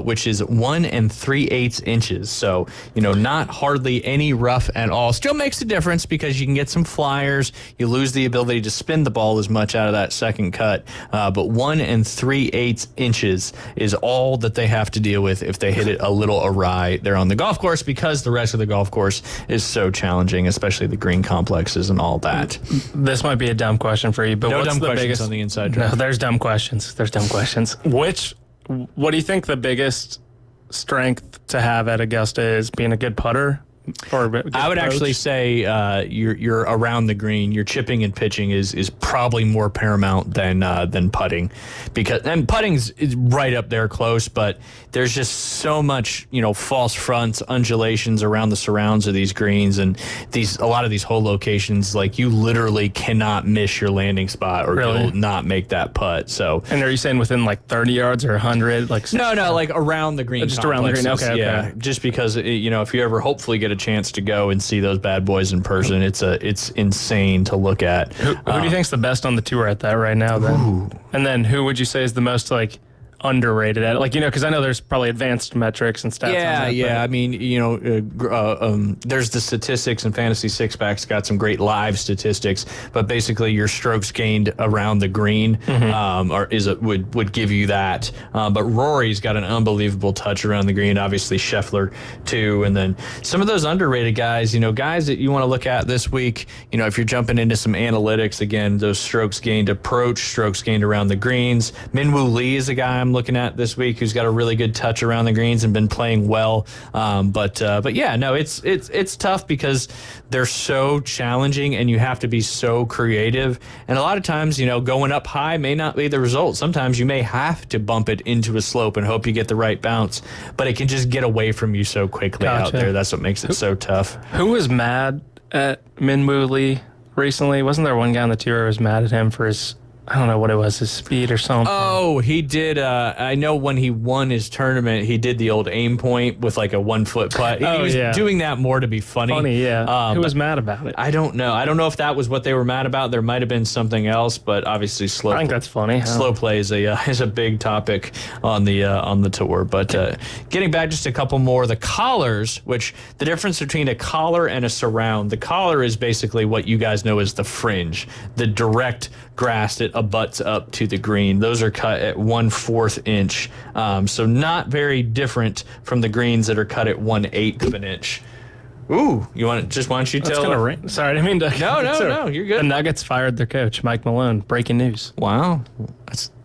which is 1 3/8 inches. So, not hardly any rough at all. Still makes a difference because you can get some flyers. You lose the ability to spin the ball as much out of that second cut. But 1 3/8 inches is all that they have to deal with if they hit it a little awry there on the golf course, because the rest of the golf course is so challenging, especially the green complexes and all that. This might be a dumb question for you, but no what's dumb the questions biggest on the Inside Drive? No, there's dumb questions. What do you think the biggest strength to have at Augusta is? Being a good putter? Or I would actually say you're around the green. Your chipping and pitching is probably more paramount than putting, and putting's right up there close. But there's just so much false fronts, undulations around the surrounds of these greens, and a lot of these hole locations, like you literally cannot miss your landing spot or you'll not make that putt. So, and are you saying within like 30 yards or 100? No, like around the green. Just around the green. Okay, yeah. Okay. Just because if you ever hopefully get a chance to go and see those bad boys in person, it's insane to look at. Who do you think's the best on the tour at that right now then? And then who would you say is the most underrated at it? Because I know there's probably advanced metrics and stats. I mean, there's the statistics, and Fantasy Six Pack's got some great live statistics, but basically your strokes gained around the green would give you that. But Rory's got an unbelievable touch around the green, obviously Scheffler too, and then some of those underrated guys, guys that you want to look at this week, if you're jumping into some analytics, again, those strokes gained approach, strokes gained around the greens. Minwoo Lee is a guy I'm looking at this week who's got a really good touch around the greens and been playing well. But yeah, no, it's tough because they're so challenging and you have to be so creative. And a lot of times, going up high may not be the result. Sometimes you may have to bump it into a slope and hope you get the right bounce, but it can just get away from you so quickly out there. That's what makes it so tough. Who was mad at Minwoo Lee recently? Wasn't there one guy on the tour who was mad at him for his, I don't know what it was, his speed or something? Oh, he did. I know when he won his tournament, he did the old aim point with like a 1 foot putt. He was doing that more to be funny. Who was mad about it? I don't know. I don't know if that was what they were mad about. There might have been something else, but obviously slow. I think that's funny. Slow play is a big topic on the tour. But getting back just a couple more, the collars, which the difference between a collar and a surround. The collar is basically what you guys know as the fringe, the direct grass that abuts up to the green. Those are cut at 1/4 inch, so not very different from the greens that are cut at 1/8 of an inch. Ooh, why don't you tell? Sorry, I didn't mean to. No, you're good. The Nuggets fired their coach, Mike Malone. Breaking news. Wow.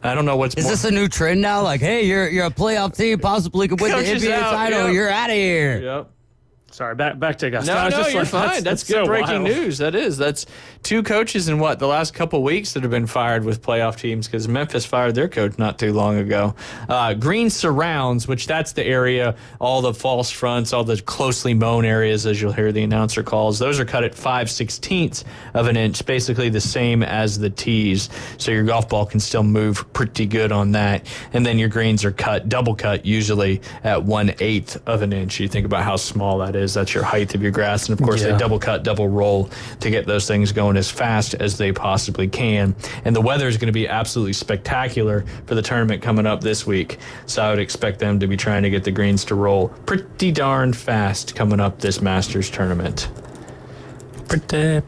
I don't know what's Is this a new trend now? Like, hey, you're a playoff team, possibly could win the NBA title. You're out of here. Yep. Sorry, back to Augusta. No, you're fine. That's good so breaking wild. news. That's 2 coaches in the last couple weeks that have been fired with playoff teams because Memphis fired their coach not too long ago. Green surrounds, which that's the area, all the false fronts, all the closely mown areas, as you'll hear the announcer calls. Those are cut at 5/16 of an inch, basically the same as the tees. So your golf ball can still move pretty good on that. And then your greens are double cut, usually at 1/8 of an inch. You think about how small that is. That's your height of your grass. And of course, they double cut, double roll to get those things going as fast as they possibly can. And the weather is going to be absolutely spectacular for the tournament coming up this week. So I would expect them to be trying to get the greens to roll pretty darn fast coming up this Masters tournament. Pretty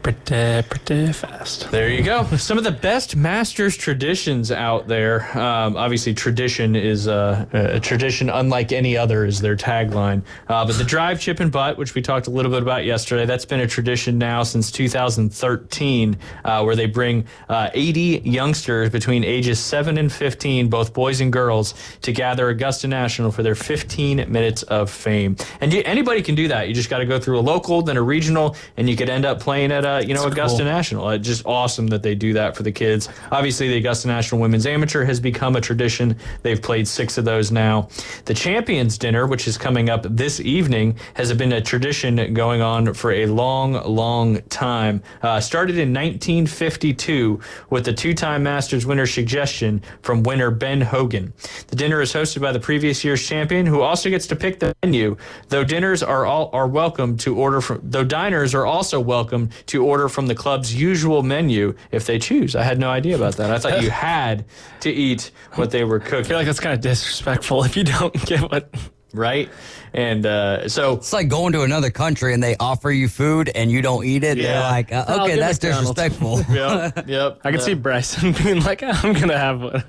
fast. There you go. Some of the best Masters traditions out there. Obviously, tradition is a tradition unlike any other is their tagline. But the drive, chip, and putt, which we talked a little bit about yesterday, that's been a tradition now since 2013, where they bring 80 youngsters between ages 7 and 15, both boys and girls, to gather Augusta National for their 15 minutes of fame. And anybody can do that. You just got to go through a local, then a regional, and you could end up playing at Augusta National. It's just awesome that they do that for the kids. Obviously, the Augusta National Women's Amateur has become a tradition. They've played 6 of those now. The Champions Dinner, which is coming up this evening, has been a tradition going on for a long time. Started in 1952 with the 2-time Masters winner suggestion from winner Ben Hogan. The dinner is hosted by the previous year's champion, who also gets to pick the menu. Though diners are welcome to order from, though diners are also welcome to order from the club's usual menu if they choose. I had no idea about that. I thought you had to eat what they were cooking. I feel like that's kind of disrespectful if you don't get what... Right? And so... It's like going to another country and they offer you food and you don't eat it. Yeah. They're like, okay, that's disrespectful. Yep. I could see Bryson being like, I'm going to have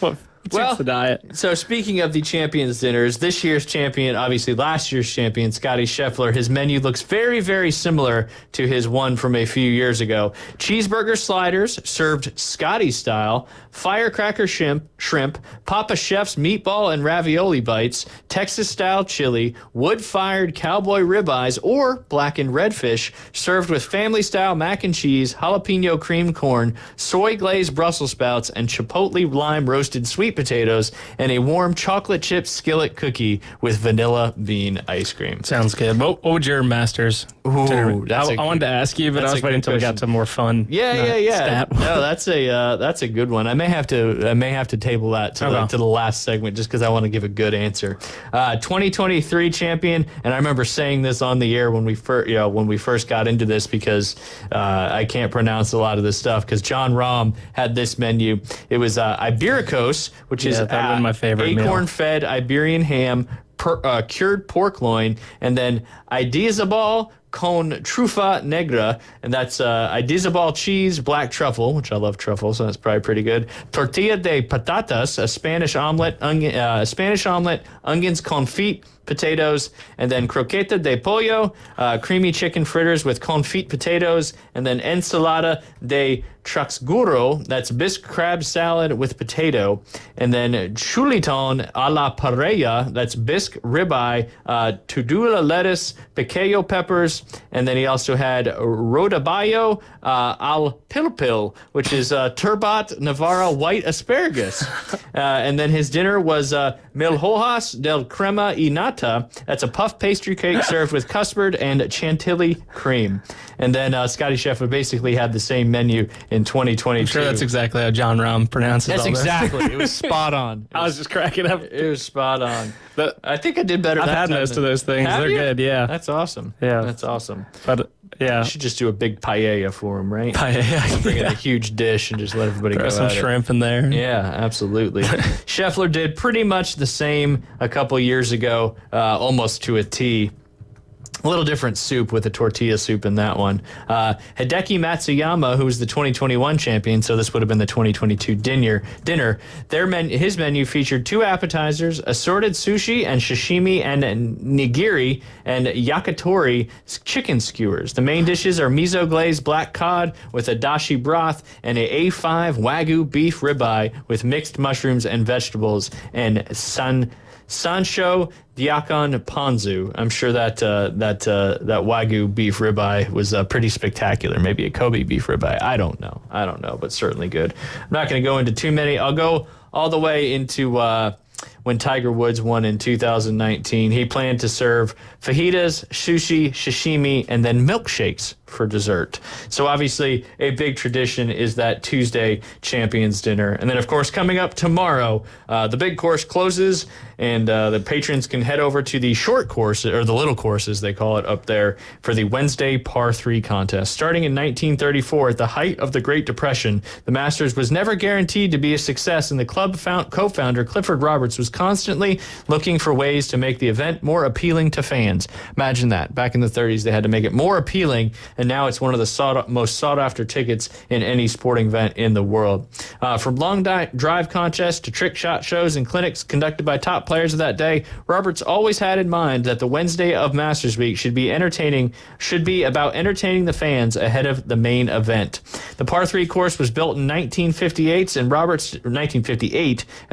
what suits the diet. So speaking of the Champions Dinners, this year's champion, obviously last year's champion, Scotty Scheffler, his menu looks very, very similar to his one from a few years ago. Cheeseburger sliders served Scotty style, firecracker shrimp, Papa Chef's meatball and ravioli bites, Texas-style chili, wood-fired cowboy ribeyes, or blackened redfish served with family-style mac and cheese, jalapeno cream corn, soy-glazed Brussels sprouts, and chipotle lime roasted sweet potatoes, and a warm chocolate chip skillet cookie with vanilla bean ice cream. Sounds good. What would your Masters dinner? I wanted to ask you, but I was waiting until we got to more fun. Yeah. No, that's a good one. I may have to table that to the last segment just because I want to give a good answer. 2023 champion, and I remember saying this on the air when we first got into this because I can't pronounce a lot of this stuff because John Rahm had this menu. It was Ibericos, which is my favorite acorn-fed Iberian ham, cured pork loin, and then Idizabal con trufa negra, and that's Idizabal cheese, black truffle, which I love truffle, so that's probably pretty good. Tortilla de patatas, a Spanish omelet, onions confit, potatoes, and then croqueta de pollo, creamy chicken fritters with confit potatoes, and then ensalada de truxguro, that's bisque crab salad with potato, and then chuliton a la paella, that's bisque ribeye, tudula lettuce, piquillo peppers, and then he also had rodaballo al pilpil, which is turbat Navarra white asparagus. And then his dinner was mil hojas del crema y nata, that's a puff pastry cake served with custard and chantilly cream. And then Scotty Scheffler basically had the same menu in 2022. I'm sure that's exactly how John Rahm pronounces That's all this. exactly. It was spot on. I was just cracking up. It was spot on. But I think I did better. I've that had time most than- of those things. Have They're you? good, yeah. That's awesome. Yeah. That's awesome. But yeah. You should just do a big paella for him, right? Paella, Bring in a huge dish and just let everybody Throw go some at it. shrimp in there. Yeah, absolutely. Scheffler did pretty much the same a couple years ago, almost to a T. A little different soup with a tortilla soup in that one. Hideki Matsuyama, who was the 2021 champion, so this would have been the 2022 dinner. His menu featured 2 appetizers, assorted sushi and sashimi and nigiri and yakitori chicken skewers. The main dishes are miso glazed black cod with a dashi broth and a A5 Wagyu beef ribeye with mixed mushrooms and vegetables and Sancho Diakon Ponzu. I'm sure that that Wagyu beef ribeye was pretty spectacular. Maybe a Kobe beef ribeye. I don't know, but certainly good. I'm not going to go into too many. I'll go all the way into when Tiger Woods won in 2019. He planned to serve fajitas, sushi, sashimi, and then milkshakes for dessert. So obviously a big tradition is that Tuesday Champions Dinner. And then, of course, coming up tomorrow, the big course closes, and the patrons can head over to the short course, or the little courses they call it up there, for the Wednesday Par 3 contest. Starting in 1934, at the height of the Great Depression, the Masters was never guaranteed to be a success, and the club co-founder Clifford Roberts was constantly looking for ways to make the event more appealing to fans. Imagine that. Back in the 30s, they had to make it more appealing, and now it's one of the most sought-after tickets in any sporting event in the world. From long drive contests to trick shot shows and clinics conducted by top players of that day, Roberts always had in mind that the Wednesday of Masters Week should be about entertaining the fans ahead of the main event. The Par 3 course was built in 1958, and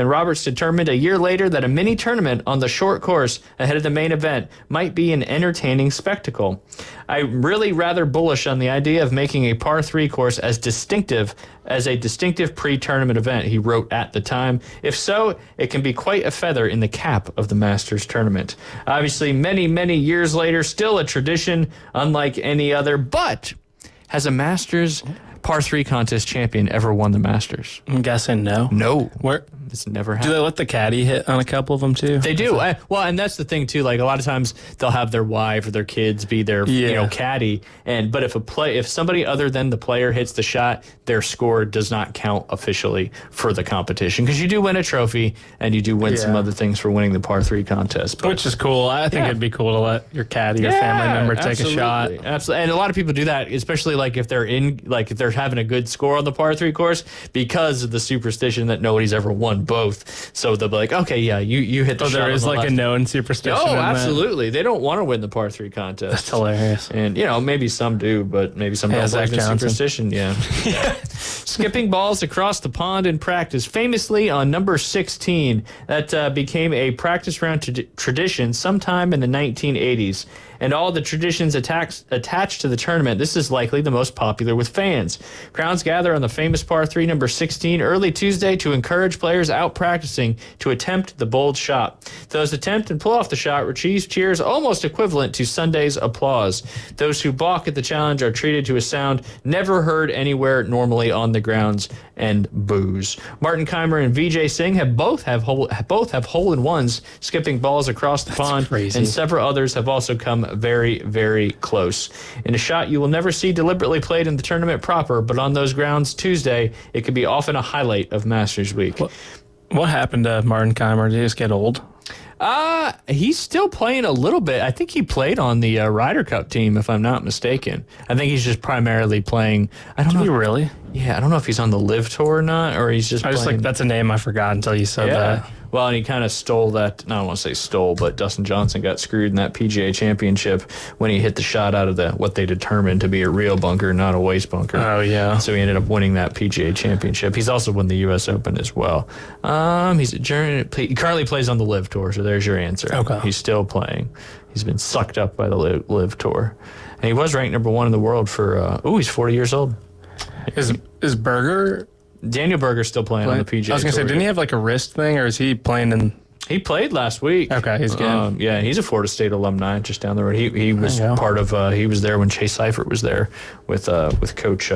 Roberts determined a year later that a mini tournament on the short course ahead of the main event might be an entertaining spectacle. I'm really rather bullish on the idea of making a Par 3 course as a distinctive pre-tournament event, he wrote at the time. If so, it can be quite a feather in the cap of the Masters tournament. Obviously, many, many years later, still a tradition unlike any other, but has a Masters Par 3 contest champion ever won the Masters? I'm guessing no. No. Where? It's never happened. Do they let the caddy hit on a couple of them too? They do. Well, and that's the thing too. Like a lot of times they'll have their wife or their kids be their caddy. But if somebody other than the player hits the shot, their score does not count officially for the competition, because you do win a trophy and you do win some other things for winning the Par 3 contest. Which is cool. I think it'd be cool to let your caddy or family member take a shot. Absolutely. And a lot of people do that, especially like if they're having a good score on the Par 3 course, because of the superstition that nobody's ever won both. So they'll be like, okay, yeah, you hit the shot. There is like a known superstition. Oh, absolutely. They don't want to win the Par 3 contest. That's hilarious. And, maybe some do, but maybe some don't believe in superstition. Yeah. Skipping balls across the pond in practice, famously on number 16. That became a practice round tradition sometime in the 1980s. And all the traditions attached to the tournament, this is likely the most popular with fans. Crowds gather on the famous Par 3 number 16 early Tuesday to encourage players out practicing to attempt the bold shot. Those attempt and pull off the shot receive cheers almost equivalent to Sunday's applause. Those who balk at the challenge are treated to a sound never heard anywhere normally on the grounds, and boos. Martin Keimer and Vijay Singh both have hole-in-ones skipping balls across the pond, crazy. And several others have also come very, very close. In a shot you will never see deliberately played in the tournament proper, but on those grounds Tuesday, it can be often a highlight of Masters Week. What happened to Martin Keimer? Did he just get old? He's still playing a little bit. I think he played on the Ryder Cup team, if I'm not mistaken. I think he's just primarily playing. I don't know. Really? Yeah, I don't know if he's on the Live Tour or not, or he's just. That's a name I forgot until you said that. Well, and he kind of stole that. I don't want to say stole, but Dustin Johnson got screwed in that PGA Championship when he hit the shot out of what they determined to be a real bunker, not a waste bunker. Oh yeah. So he ended up winning that PGA Championship. He's also won the U.S. Open as well. He currently plays on the Live Tour, so there's your answer. Okay. He's still playing. He's been sucked up by the Live Tour, and he was ranked number 1 in the world for. He's 40 years old. Is Berger? Daniel Berger's still playing on the PGA Tour. I was going to say, didn't he have like a wrist thing, or is he playing in... He played last week. Okay, he's good. Yeah, he's a Florida State alumni just down the road. He was part of... he was there when Chase Seifert was there with Coach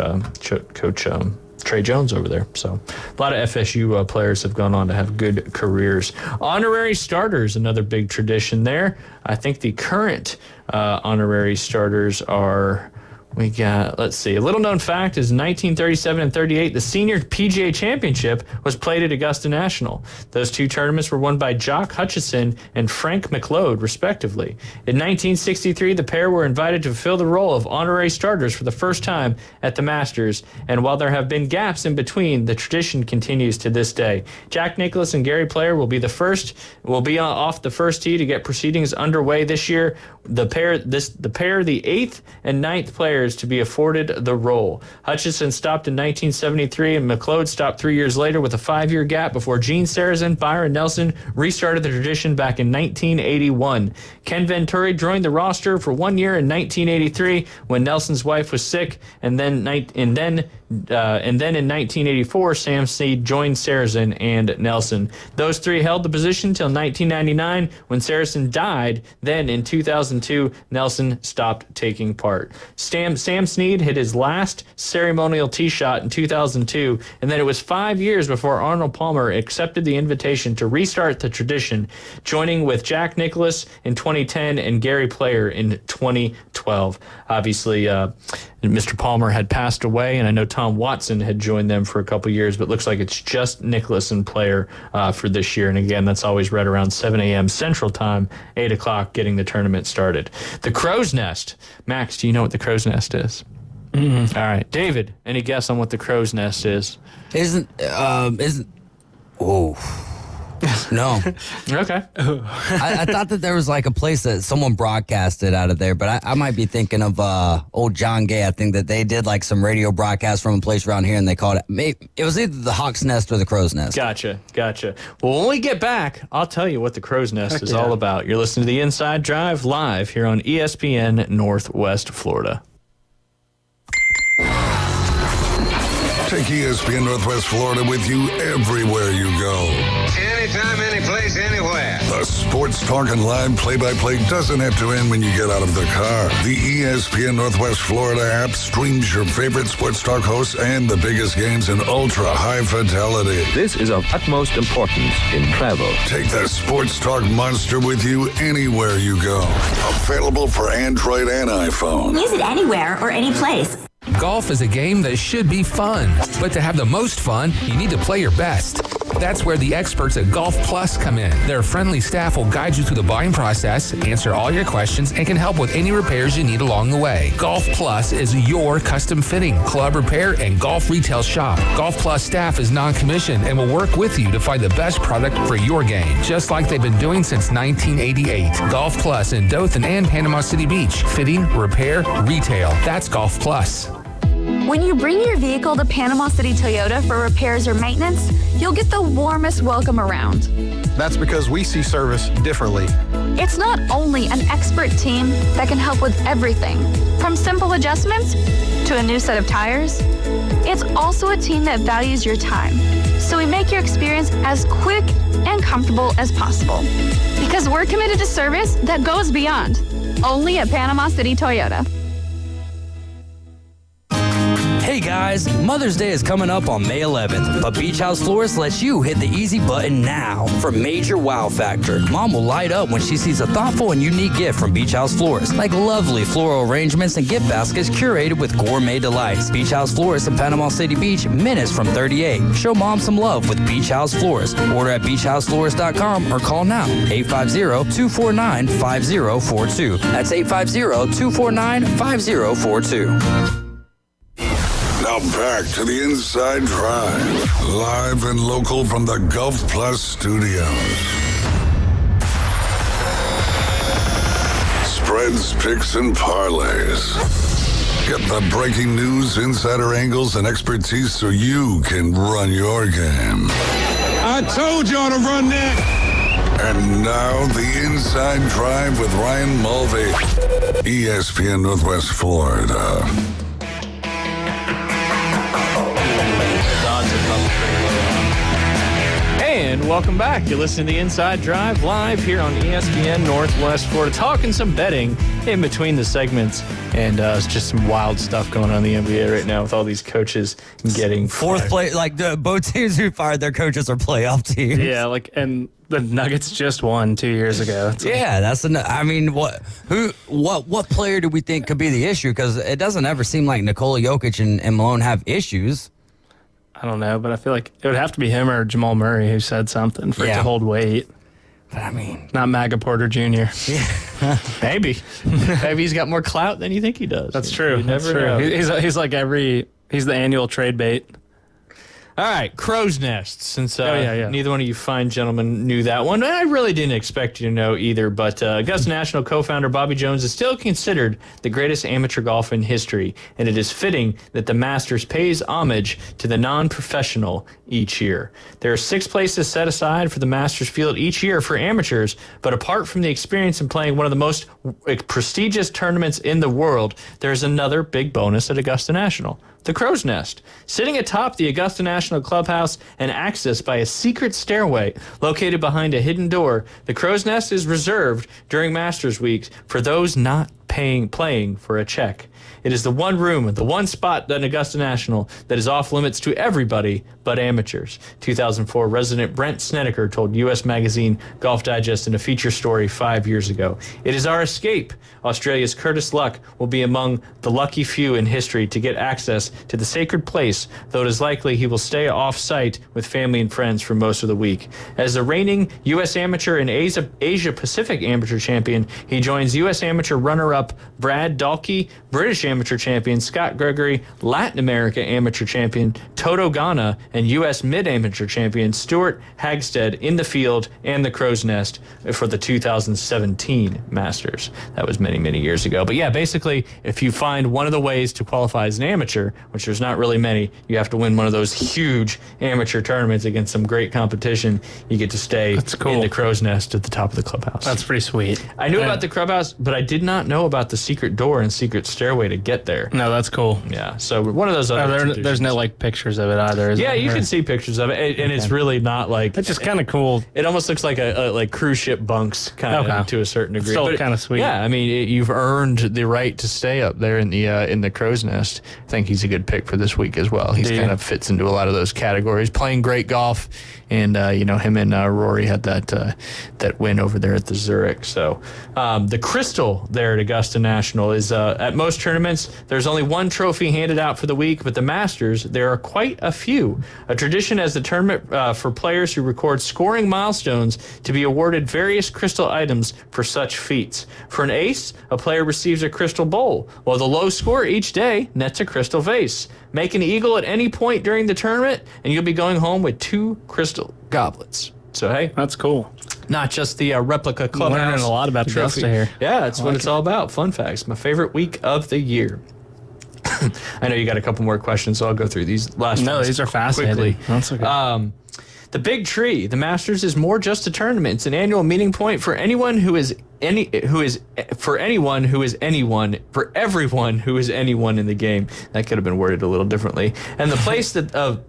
Trey Jones over there. So a lot of FSU players have gone on to have good careers. Honorary starters, another big tradition there. I think the current honorary starters are... We got, let's see, a little known fact is 1937 and 38, the senior PGA Championship was played at Augusta National. Those two tournaments were won by Jock Hutchison and Frank McLeod, respectively. In 1963, the pair were invited to fulfill the role of honorary starters for the first time at the Masters, and while there have been gaps in between, the tradition continues to this day. Jack Nicklaus and Gary Player will be off the first tee to get proceedings underway this year. The 8th and 9th players players to be afforded the role. Hutchinson stopped in 1973, and McLeod stopped 3 years later with a 5-year gap before Gene Sarazen, Byron Nelson restarted the tradition back in 1981. Ken Venturi joined the roster for 1 year in 1983 when Nelson's wife was sick, and then in 1984, Sam Snead joined Sarazen and Nelson. Those three held the position until 1999 when Sarazen died. Then in 2002, Nelson stopped taking part. Sam Snead hit his last ceremonial tee shot in 2002, and then it was 5 years before Arnold Palmer accepted the invitation to restart the tradition, joining with Jack Nicklaus in 2010 and Gary Player in 2012. Obviously, Mr. Palmer had passed away, and I know Tom Watson had joined them for a couple years, but it looks like it's just Nicklaus and Player for this year. And again, that's always right around 7 a.m. Central Time, 8 o'clock, getting the tournament started. The Crow's Nest. Max, do you know what the Crow's Nest is? Mm-hmm. All right. David, any guess on what the Crow's Nest is? No. Okay. I thought that there was like a place that someone broadcasted out of there, but I might be thinking of old John Gay. I think that they did like some radio broadcast from a place around here, and they called it, it was either the Hawk's Nest or the Crow's Nest. Gotcha. Well, when we get back, I'll tell you what the Crow's Nest is all about. You're listening to the Inside Drive live here on ESPN Northwest Florida. Take ESPN Northwest Florida with you everywhere you go. Anytime, anyplace, anywhere. The sports talk and live play-by-play doesn't have to end when you get out of the car. The ESPN Northwest Florida app streams your favorite sports talk hosts and the biggest games in ultra-high fidelity. This is of utmost importance in travel. Take the sports talk monster with you anywhere you go. Available for Android and iPhone. Use it anywhere or any place. Golf is a game that should be fun, but to have the most fun, you need to play your best. That's where the experts at Golf Plus come in. Their friendly staff will guide you through the buying process, answer all your questions, and can help with any repairs you need along the way. Golf Plus is your custom fitting, club repair, and golf retail shop. Golf Plus staff is non-commissioned and will work with you to find the best product for your game, just like they've been doing since 1988. Golf Plus in Dothan and Panama City Beach. Fitting, repair, retail. That's Golf Plus. When you bring your vehicle to Panama City Toyota for repairs or maintenance, you'll get the warmest welcome around. That's because we see service differently. It's not only an expert team that can help with everything, from simple adjustments to a new set of tires. It's also a team that values your time, so we make your experience as quick and comfortable as possible. Because we're committed to service that goes beyond. Only at Panama City Toyota. Hey guys, Mother's Day is coming up on May 11th, but Beach House Florist lets you hit the easy button now for major wow factor. Mom will light up when she sees a thoughtful and unique gift from Beach House Florist, like lovely floral arrangements and gift baskets curated with gourmet delights. Beach House Florist in Panama City Beach, minutes from 38. Show Mom some love with Beach House Florist. Order at beachhouseflorist.com or call now, 850-249-5042. That's 850-249-5042. Now back to the Inside Drive, live and local from the Gulf Plus studios. Spreads, picks, and parlays. Get the breaking news, insider angles, and expertise so you can run your game. I told y'all to run that. And now the Inside Drive with Ryan Mulvey, ESPN Northwest Florida. And welcome back. You're listening to the Inside Drive live here on ESPN Northwest Florida. Talking some betting in between the segments. And it's just some wild stuff going on in the NBA right now with all these coaches getting fourth place. Like both teams who fired their coaches are playoff teams. Yeah, and the Nuggets just won 2 years ago. What player do we think could be the issue? Because it doesn't ever seem like Nikola Jokic and Malone have issues. I don't know, but I feel like it would have to be him or Jamal Murray who said something for it to hold weight. But I mean, not Maga Porter Jr. Yeah. Maybe he's got more clout than you think he does. That's true. You never know. He's like he's the annual trade bait. All right, Crow's Nest. Since yeah. neither one of you fine gentlemen knew that one, I really didn't expect you to know either. But Augusta National co-founder Bobby Jones is still considered the greatest amateur golfer in history, and it is fitting that the Masters pays homage to the non-professional each year. There are 6 places set aside for the Masters field each year for amateurs, but apart from the experience in playing one of the most prestigious tournaments in the world, there's another big bonus at Augusta National. The Crow's Nest. Sitting atop the Augusta National Clubhouse and accessed by a secret stairway located behind a hidden door, the Crow's Nest is reserved during Masters Week for those not playing for a check. It is the one room, the one spot at Augusta National that is off limits to everybody but amateurs. 2004 resident Brent Snedeker told U.S. Magazine Golf Digest in a feature story 5 years ago. It is our escape. Australia's Curtis Luck will be among the lucky few in history to get access to the sacred place, though it is likely he will stay off-site with family and friends for most of the week. As the reigning U.S. Amateur and Asia-Pacific Amateur Champion, he joins U.S. Amateur runner-up Brad Dahlke, British Amateur Champion Scott Gregory, Latin America Amateur Champion Toto Gana, and U.S. Mid-Amateur Champion Stuart Hagstead in the field and the Crow's Nest for the 2017 Masters. That was many years ago. But yeah, basically, if you find one of the ways to qualify as an amateur, which there's not really many, you have to win one of those huge amateur tournaments against some great competition, you get to stay in the Crow's Nest at the top of the clubhouse. That's pretty sweet. I knew about the clubhouse, but I did not know about the secret door and secret stairway to get there. No, that's cool. Yeah, so one of those other there's no like pictures of it either, is yeah, there? you can see pictures of it, and it's really not like... It's just kind of cool. It almost looks like a like cruise ship bunks kind of to a certain degree. Still kind of sweet. Yeah, I mean, you've earned the right to stay up there in the Crow's Nest. I think he's a good pick for this week as well. He's kind of fits into a lot of those categories. Playing great golf, and him and Rory had that win over there at the Zurich. So the Crystal there at Augusta National is at most tournaments there's only one trophy handed out for the week, but the Masters there are quite a few. A tradition as the tournament for players who record scoring milestones to be awarded various crystal items for such feats. For an ace, a player receives a crystal bowl, while the low score each day nets a crystal vase. Make an eagle at any point during the tournament, and you'll be going home with 2 crystal goblets. So, hey. That's cool. Not just the replica clubhouse. Learning a lot about Augusta here. Yeah, that's what it's all about. Fun facts. My favorite week of the year. I know you got a couple more questions, so I'll go through these last ones. No, these are fascinating. Quickly. That's okay. The Big Tree, the Masters is more just a tournament. It's an annual meeting point for anyone who is for everyone who is anyone in the game. That could have been worded a little differently. And the place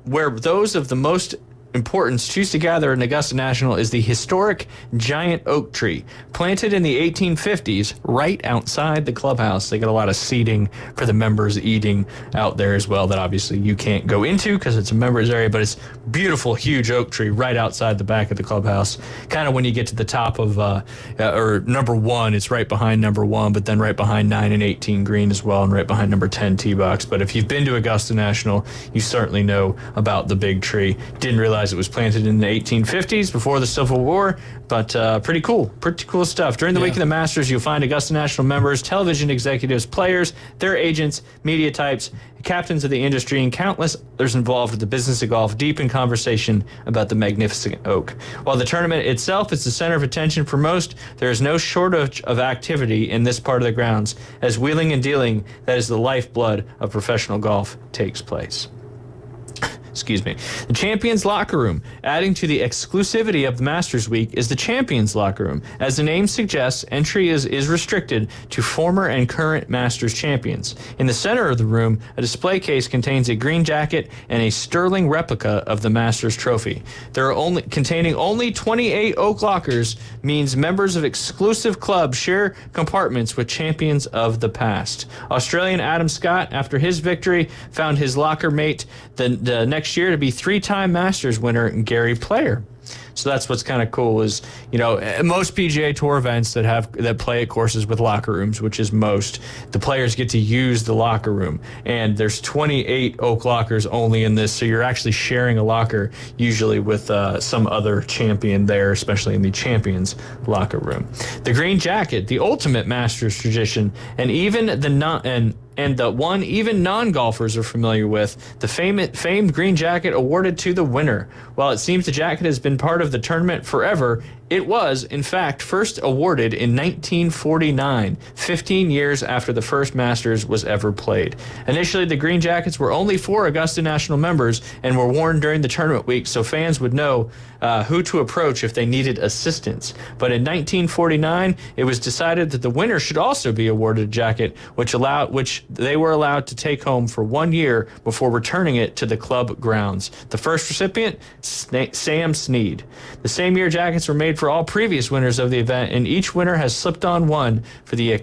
where those of the most importance choose to gather in Augusta National is the historic giant oak tree planted in the 1850s right outside the clubhouse. They got a lot of seating for the members eating out there as well that obviously you can't go into because it's a members area, but it's beautiful, huge oak tree right outside the back of the clubhouse. Kind of when you get to the top of or number 1, it's right behind number 1, but then right behind 9 and 18 green as well, and right behind number 10 tee box. But if you've been to Augusta National, you certainly know about the big tree. Didn't realize it was planted in the 1850s before the Civil War, but pretty cool stuff. During the week of the Masters, you'll find Augusta National members, television executives, players, their agents, media types, captains of the industry, and countless others involved with the business of golf, deep in conversation about the magnificent oak. While the tournament itself is the center of attention for most, there is no shortage of activity in this part of the grounds, as wheeling and dealing, that is the lifeblood of professional golf, takes place. Excuse me. The Champions Locker Room. Adding to the exclusivity of the Masters Week is the Champions Locker Room. As the name suggests, entry is restricted to former and current Masters champions. In the center of the room, a display case contains a green jacket and a sterling replica of the Masters trophy. There are containing only 28 oak lockers, means members of exclusive clubs share compartments with champions of the past. Australian Adam Scott, after his victory, found his locker mate the next year to be 3-time Masters winner Gary Player. So that's what's kind of cool is, most PGA Tour events that play at courses with locker rooms, which is most, the players get to use the locker room. And there's 28 Oak lockers only in this, so you're actually sharing a locker usually with some other champion there, especially in the Champions locker room. The green jacket, the ultimate Masters tradition, and even the one even non-golfers are familiar with, the famed green jacket awarded to the winner. While it seems the jacket has been part of the tournament forever, it was, in fact, first awarded in 1949, 15 years after the first Masters was ever played. Initially, the green jackets were only for Augusta National members and were worn during the tournament week so fans would know who to approach if they needed assistance. But in 1949, it was decided that the winner should also be awarded a jacket, which they were allowed to take home for 1 year before returning it to the club grounds. The first recipient, Sam Snead. The same year, jackets were made for all previous winners of the event, and each winner has slipped on one of the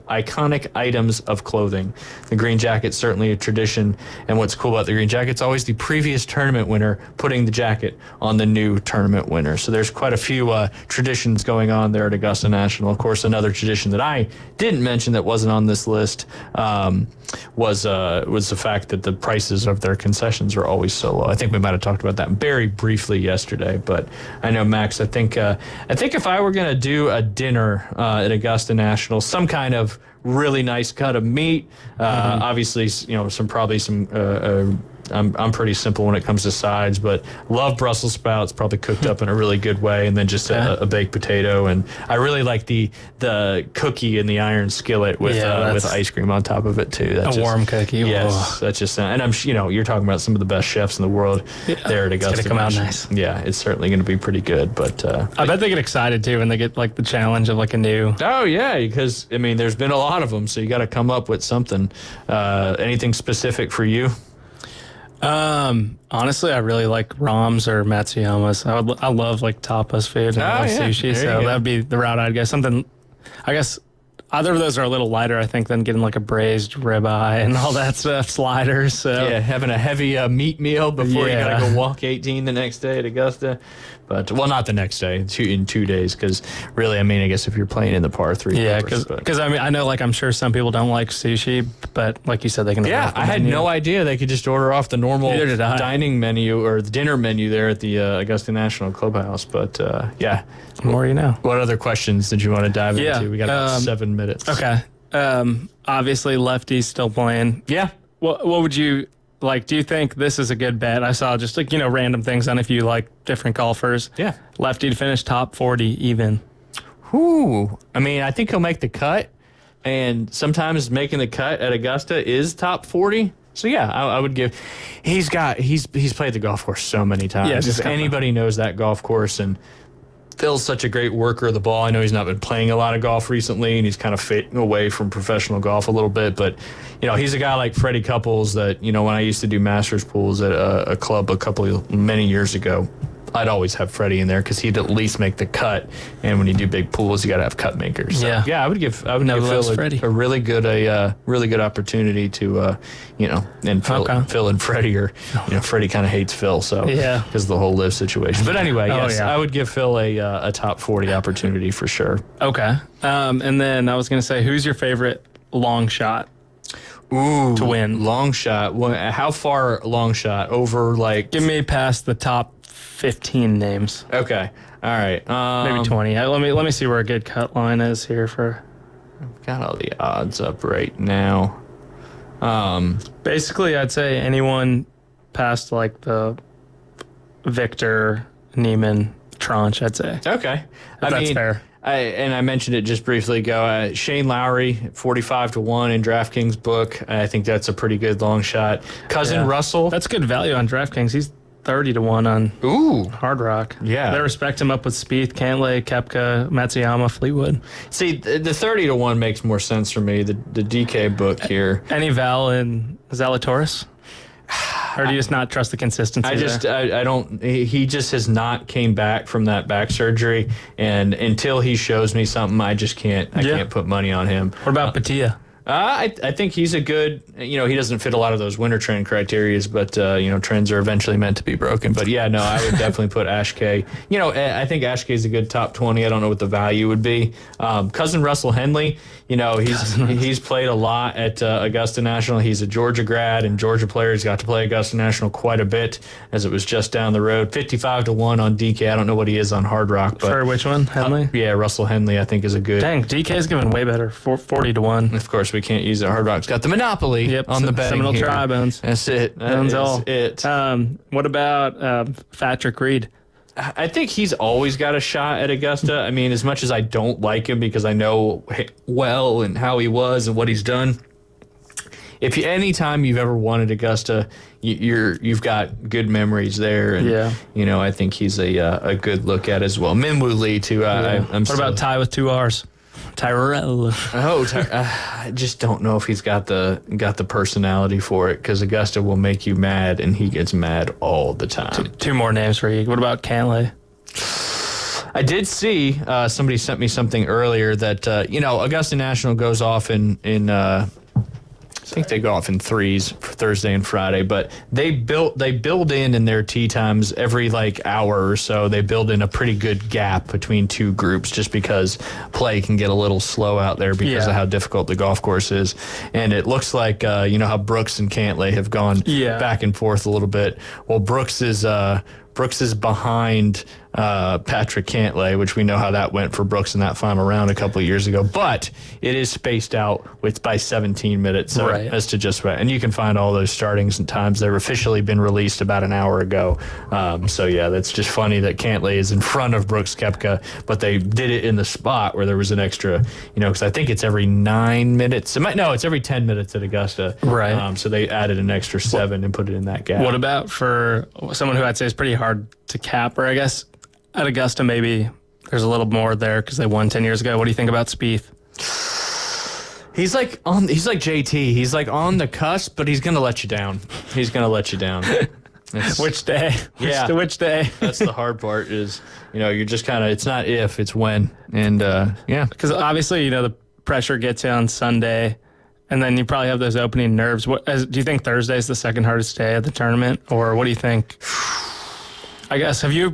iconic items of clothing. The green jacket's certainly a tradition, and what's cool about the green jacket's always the previous tournament winner putting the jacket on the new tournament winner. So there's quite a few traditions going on there at Augusta National. Of course, another tradition that I didn't mention that wasn't on this list was the fact that the prices of their concessions are always so low. I think we might have talked about that very briefly yesterday, but I know, Max, I think if I were going to do a dinner at Augusta National, some kind of really nice cut of meat, obviously, I'm pretty simple when it comes to sides, but love Brussels sprouts, probably cooked up in a really good way, and then just a baked potato. And I really like the cookie in the iron skillet with ice cream on top of it too. That's warm cookie. Yes, that's just, and you're talking about some of the best chefs in the world there at Augusta. It's gonna come out nice. Yeah, it's certainly going to be pretty good. But I bet they get excited too when they get like the challenge of like a new. Oh yeah, because there's been a lot of them, so you got to come up with something. Anything specific for you? Honestly, I really like Rams or Matsuyamas. I love like tapas food and sushi, so that'd be the route I'd go. Something, I guess, either of those are a little lighter, I think, than getting like a braised ribeye and all that stuff, sliders. So yeah, having a heavy meat meal before you gotta go walk 18 the next day at Augusta. But not the next day, in 2 days, because really, I guess if you're playing in the par 3. Yeah, because I know, like, I'm sure some people don't like sushi, but like you said, they can. Yeah, I had no idea they could just order off the normal dining menu or the dinner menu there at the Augusta National Clubhouse. But yeah, the more you know. What other questions did you want to dive into? We got about 7 minutes. Okay. Obviously, lefty's still playing. Yeah. What would you? Like, do you think this is a good bet? I saw just like, random things on if you like different golfers. Yeah. Lefty to finish top 40 even. Ooh. I think he'll make the cut, and sometimes making the cut at Augusta is top 40. So yeah, I would give. He's played the golf course so many times. Yeah, if anybody knows that golf course, and Phil's such a great worker of the ball. I know he's not been playing a lot of golf recently, and he's kind of fading away from professional golf a little bit. But, he's a guy like Freddie Couples that, when I used to do Masters pools at a club many years ago, I'd always have Freddie in there because he'd at least make the cut. And when you do big pools, you got to have cut makers. So, I would give Phil a really good opportunity to, and Phil and Freddie are, Freddie kind of hates Phil, so because of the whole live situation. But anyway, I would give Phil a top 40 opportunity for sure. Okay, and then I was going to say, who's your favorite long shot? Ooh, to win long shot. How far long shot? Over like? Give me past the top 15 names. Okay. All right. Maybe 20. Let me see where a good cut line is here for. I've got all the odds up right now. Basically, I'd say anyone past like the Victor, Neiman tranche. I'd say. Okay. That's fair. I mentioned it just briefly ago. Shane Lowry, 45-1 in DraftKings book. I think that's a pretty good long shot. Cousin Russell. That's good value on DraftKings. He's 30-1 on Hard Rock. Yeah. They respect him up with Spieth, Cantlay, Koepka, Matsuyama, Fleetwood. See, the 30-1 makes more sense for me. The DK book here. Any Val and Zalatoris? Or do you just not trust the consistency? I don't. He just has not came back from that back surgery, and until he shows me something, I just can't. I can't put money on him. What about Patia? I think he's a good, he doesn't fit a lot of those winter trend criterias, but, trends are eventually meant to be broken. But yeah, no, I would definitely put Ash K. I think Ash K is a good top 20. I don't know what the value would be. Cousin Russell Henley, he's played a lot at Augusta National. He's a Georgia grad and Georgia player. He's got to play Augusta National quite a bit as it was just down the road. 55-1 on DK. I don't know what he is on Hard Rock. But, for which one? Henley? Yeah, Russell Henley I think is a good. Dang, DK's given way better, 40-1. Of course, we can't use it. Hard Rock's got the monopoly on the betting Seminole here. Tri-Bones. That's it. That's all. It. What about Patrick Reed? I think he's always got a shot at Augusta. I mean, as much as I don't like him because I know well and how he was and what he's done. If anytime you've ever wanted Augusta, you've got good memories there. And, I think he's a good look at as well. Minwoo Lee too. What about Ty with 2 R's? Tyrell. I just don't know if he's got the personality for it because Augusta will make you mad and he gets mad all the time. 2 more names for you. What about Cantlay? I did see somebody sent me something earlier that Augusta National goes off in I think they go off in 3s for Thursday and Friday, but they build in their tee times every hour or so. They build in a pretty good gap between 2 groups just because play can get a little slow out there because of how difficult the golf course is. And it looks like how Brooks and Cantlay have gone back and forth a little bit. Well, Brooks is behind Patrick Cantlay, which we know how that went for Brooks in that final round a couple of years ago. But it is spaced out by 17 minutes as to just right. And you can find all those startings and times. They've officially been released about an hour ago. That's just funny that Cantlay is in front of Brooks Koepka, but they did it in the spot where there was an extra, because I think it's every 9 minutes. It's every 10 minutes at Augusta. Right. So they added an extra 7 and put it in that gap. What about for someone who I'd say is pretty hard to cap, or I guess at Augusta maybe there's a little more there because they won 10 years ago. What do you think about Spieth? He's like JT. He's like on the cusp, but he's gonna let you down. Which day? Which day? That's the hard part is, you're just kind of, it's not if, it's when. And because obviously, the pressure gets you on Sunday. And then you probably have those opening nerves. Do you think Thursday is the second hardest day of the tournament, or what do you think? I guess have you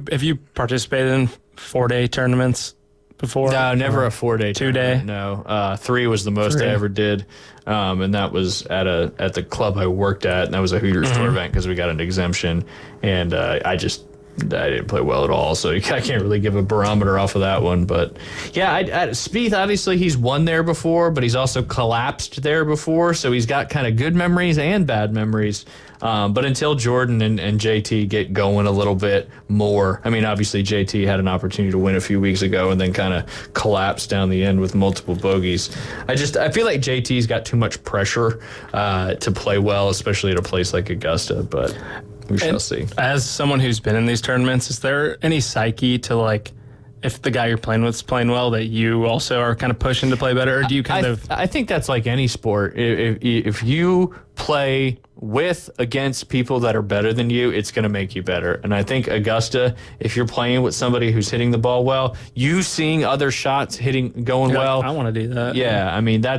participated in 4-day tournaments before? No, never a 4-day. 2-day. No, 3 was the most I ever did, and that was at the club I worked at, and that was a Hooters tour event because we got an exemption, and I didn't play well at all, so I can't really give a barometer off of that one. But yeah, Spieth, obviously he's won there before, but he's also collapsed there before, so he's got kind of good memories and bad memories. But until Jordan and JT get going a little bit more, I mean, obviously JT had an opportunity to win a few weeks ago and then kind of collapsed down the end with multiple bogeys. I feel like JT's got too much pressure to play well, especially at a place like Augusta, but we shall see. As someone who's been in these tournaments, is there any psyche to if the guy you're playing with is playing well, that you also are kind of pushing to play better? Or do you I think that's like any sport. If you play against people that are better than you, it's going to make you better. And I think Augusta, if you're playing with somebody who's hitting the ball well, you seeing other shots going well. I want to do that. Yeah, I mean I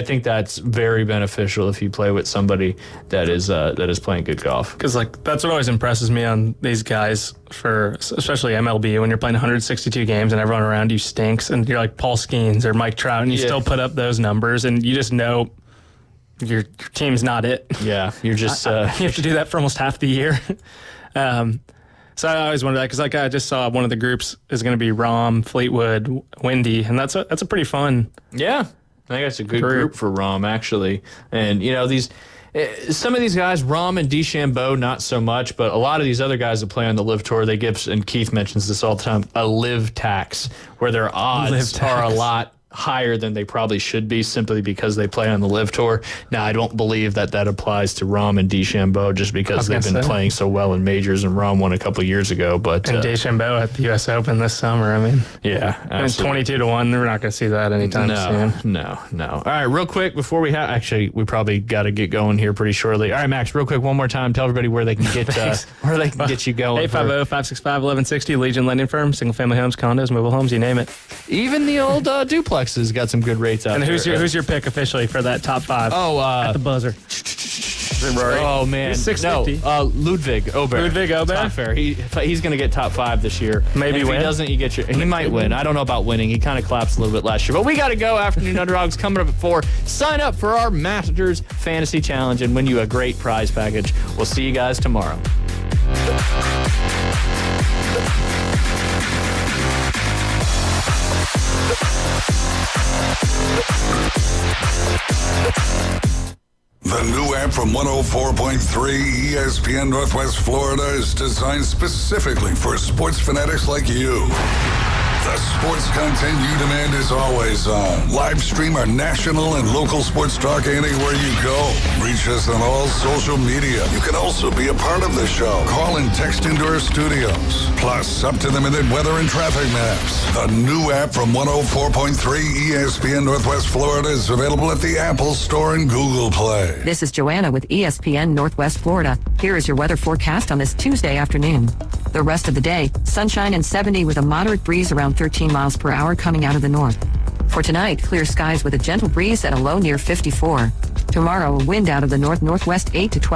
think that's very beneficial if you play with somebody that is playing good golf. Because that's what always impresses me on these guys, especially MLB, when you're playing 162 games and everyone around you stinks, and you're like Paul Skeens or Mike Trout, and you still put up those numbers, and you just know your team's not it. Yeah, you're just... you have to do that for almost half the year. So I always wondered that, because I just saw one of the groups is going to be Rahm, Fleetwood, Windy, and that's a pretty fun... Yeah, I think that's a good group for Rahm, actually. And, some of these guys, Rahm and DeChambeau, not so much, but a lot of these other guys that play on the LIV Tour, they give, and Keith mentions this all the time, a LIV tax, where their odds are a lot higher than they probably should be simply because they play on the LIV Tour. Now, I don't believe that applies to Rahm and DeChambeau just because they've been playing so well in majors, and Rahm won a couple years ago. But and DeChambeau at the U.S. Open this summer, I mean. Yeah, absolutely. 22-1, we're not going to see that anytime soon. No. All right, real quick, before we we probably got to get going here pretty shortly. All right, Max, real quick, one more time, tell everybody where they can get get you going. 850-565-1160, Legion Lending Firm, single-family homes, condos, mobile homes, you name it. Even the old duplex. has got some good rates out and there. who's your pick officially for that top 5? Oh, at the buzzer. Rory? Oh man, He's 650. Ludwig Aubert. Ludwig Aubert? It's not fair. He's going to get top 5 this year. Maybe and if win? he doesn't, he might win. I don't know about winning. He kind of collapsed a little bit last year. But we got to go. Afternoon Underdogs coming up at 4. Sign up for our Masters Fantasy Challenge and win you a great prize package. We'll see you guys tomorrow. The new app from 104.3 ESPN Northwest Florida is designed specifically for sports fanatics like you. The sports content you demand is always on. Live stream our national and local sports talk anywhere you go. Reach us on all social media. You can also be a part of the show. Call and text into our studios. Plus, up-to-the-minute weather and traffic maps. The new app from 104.3 ESPN Northwest Florida is available at the Apple Store and Google Play. This is Joanna with ESPN Northwest Florida. Here is your weather forecast on this Tuesday afternoon. The rest of the day, sunshine and 70 with a moderate breeze around 13 miles per hour coming out of the north. For tonight, clear skies with a gentle breeze at a low near 54. Tomorrow, a wind out of the north-northwest 8 to 12.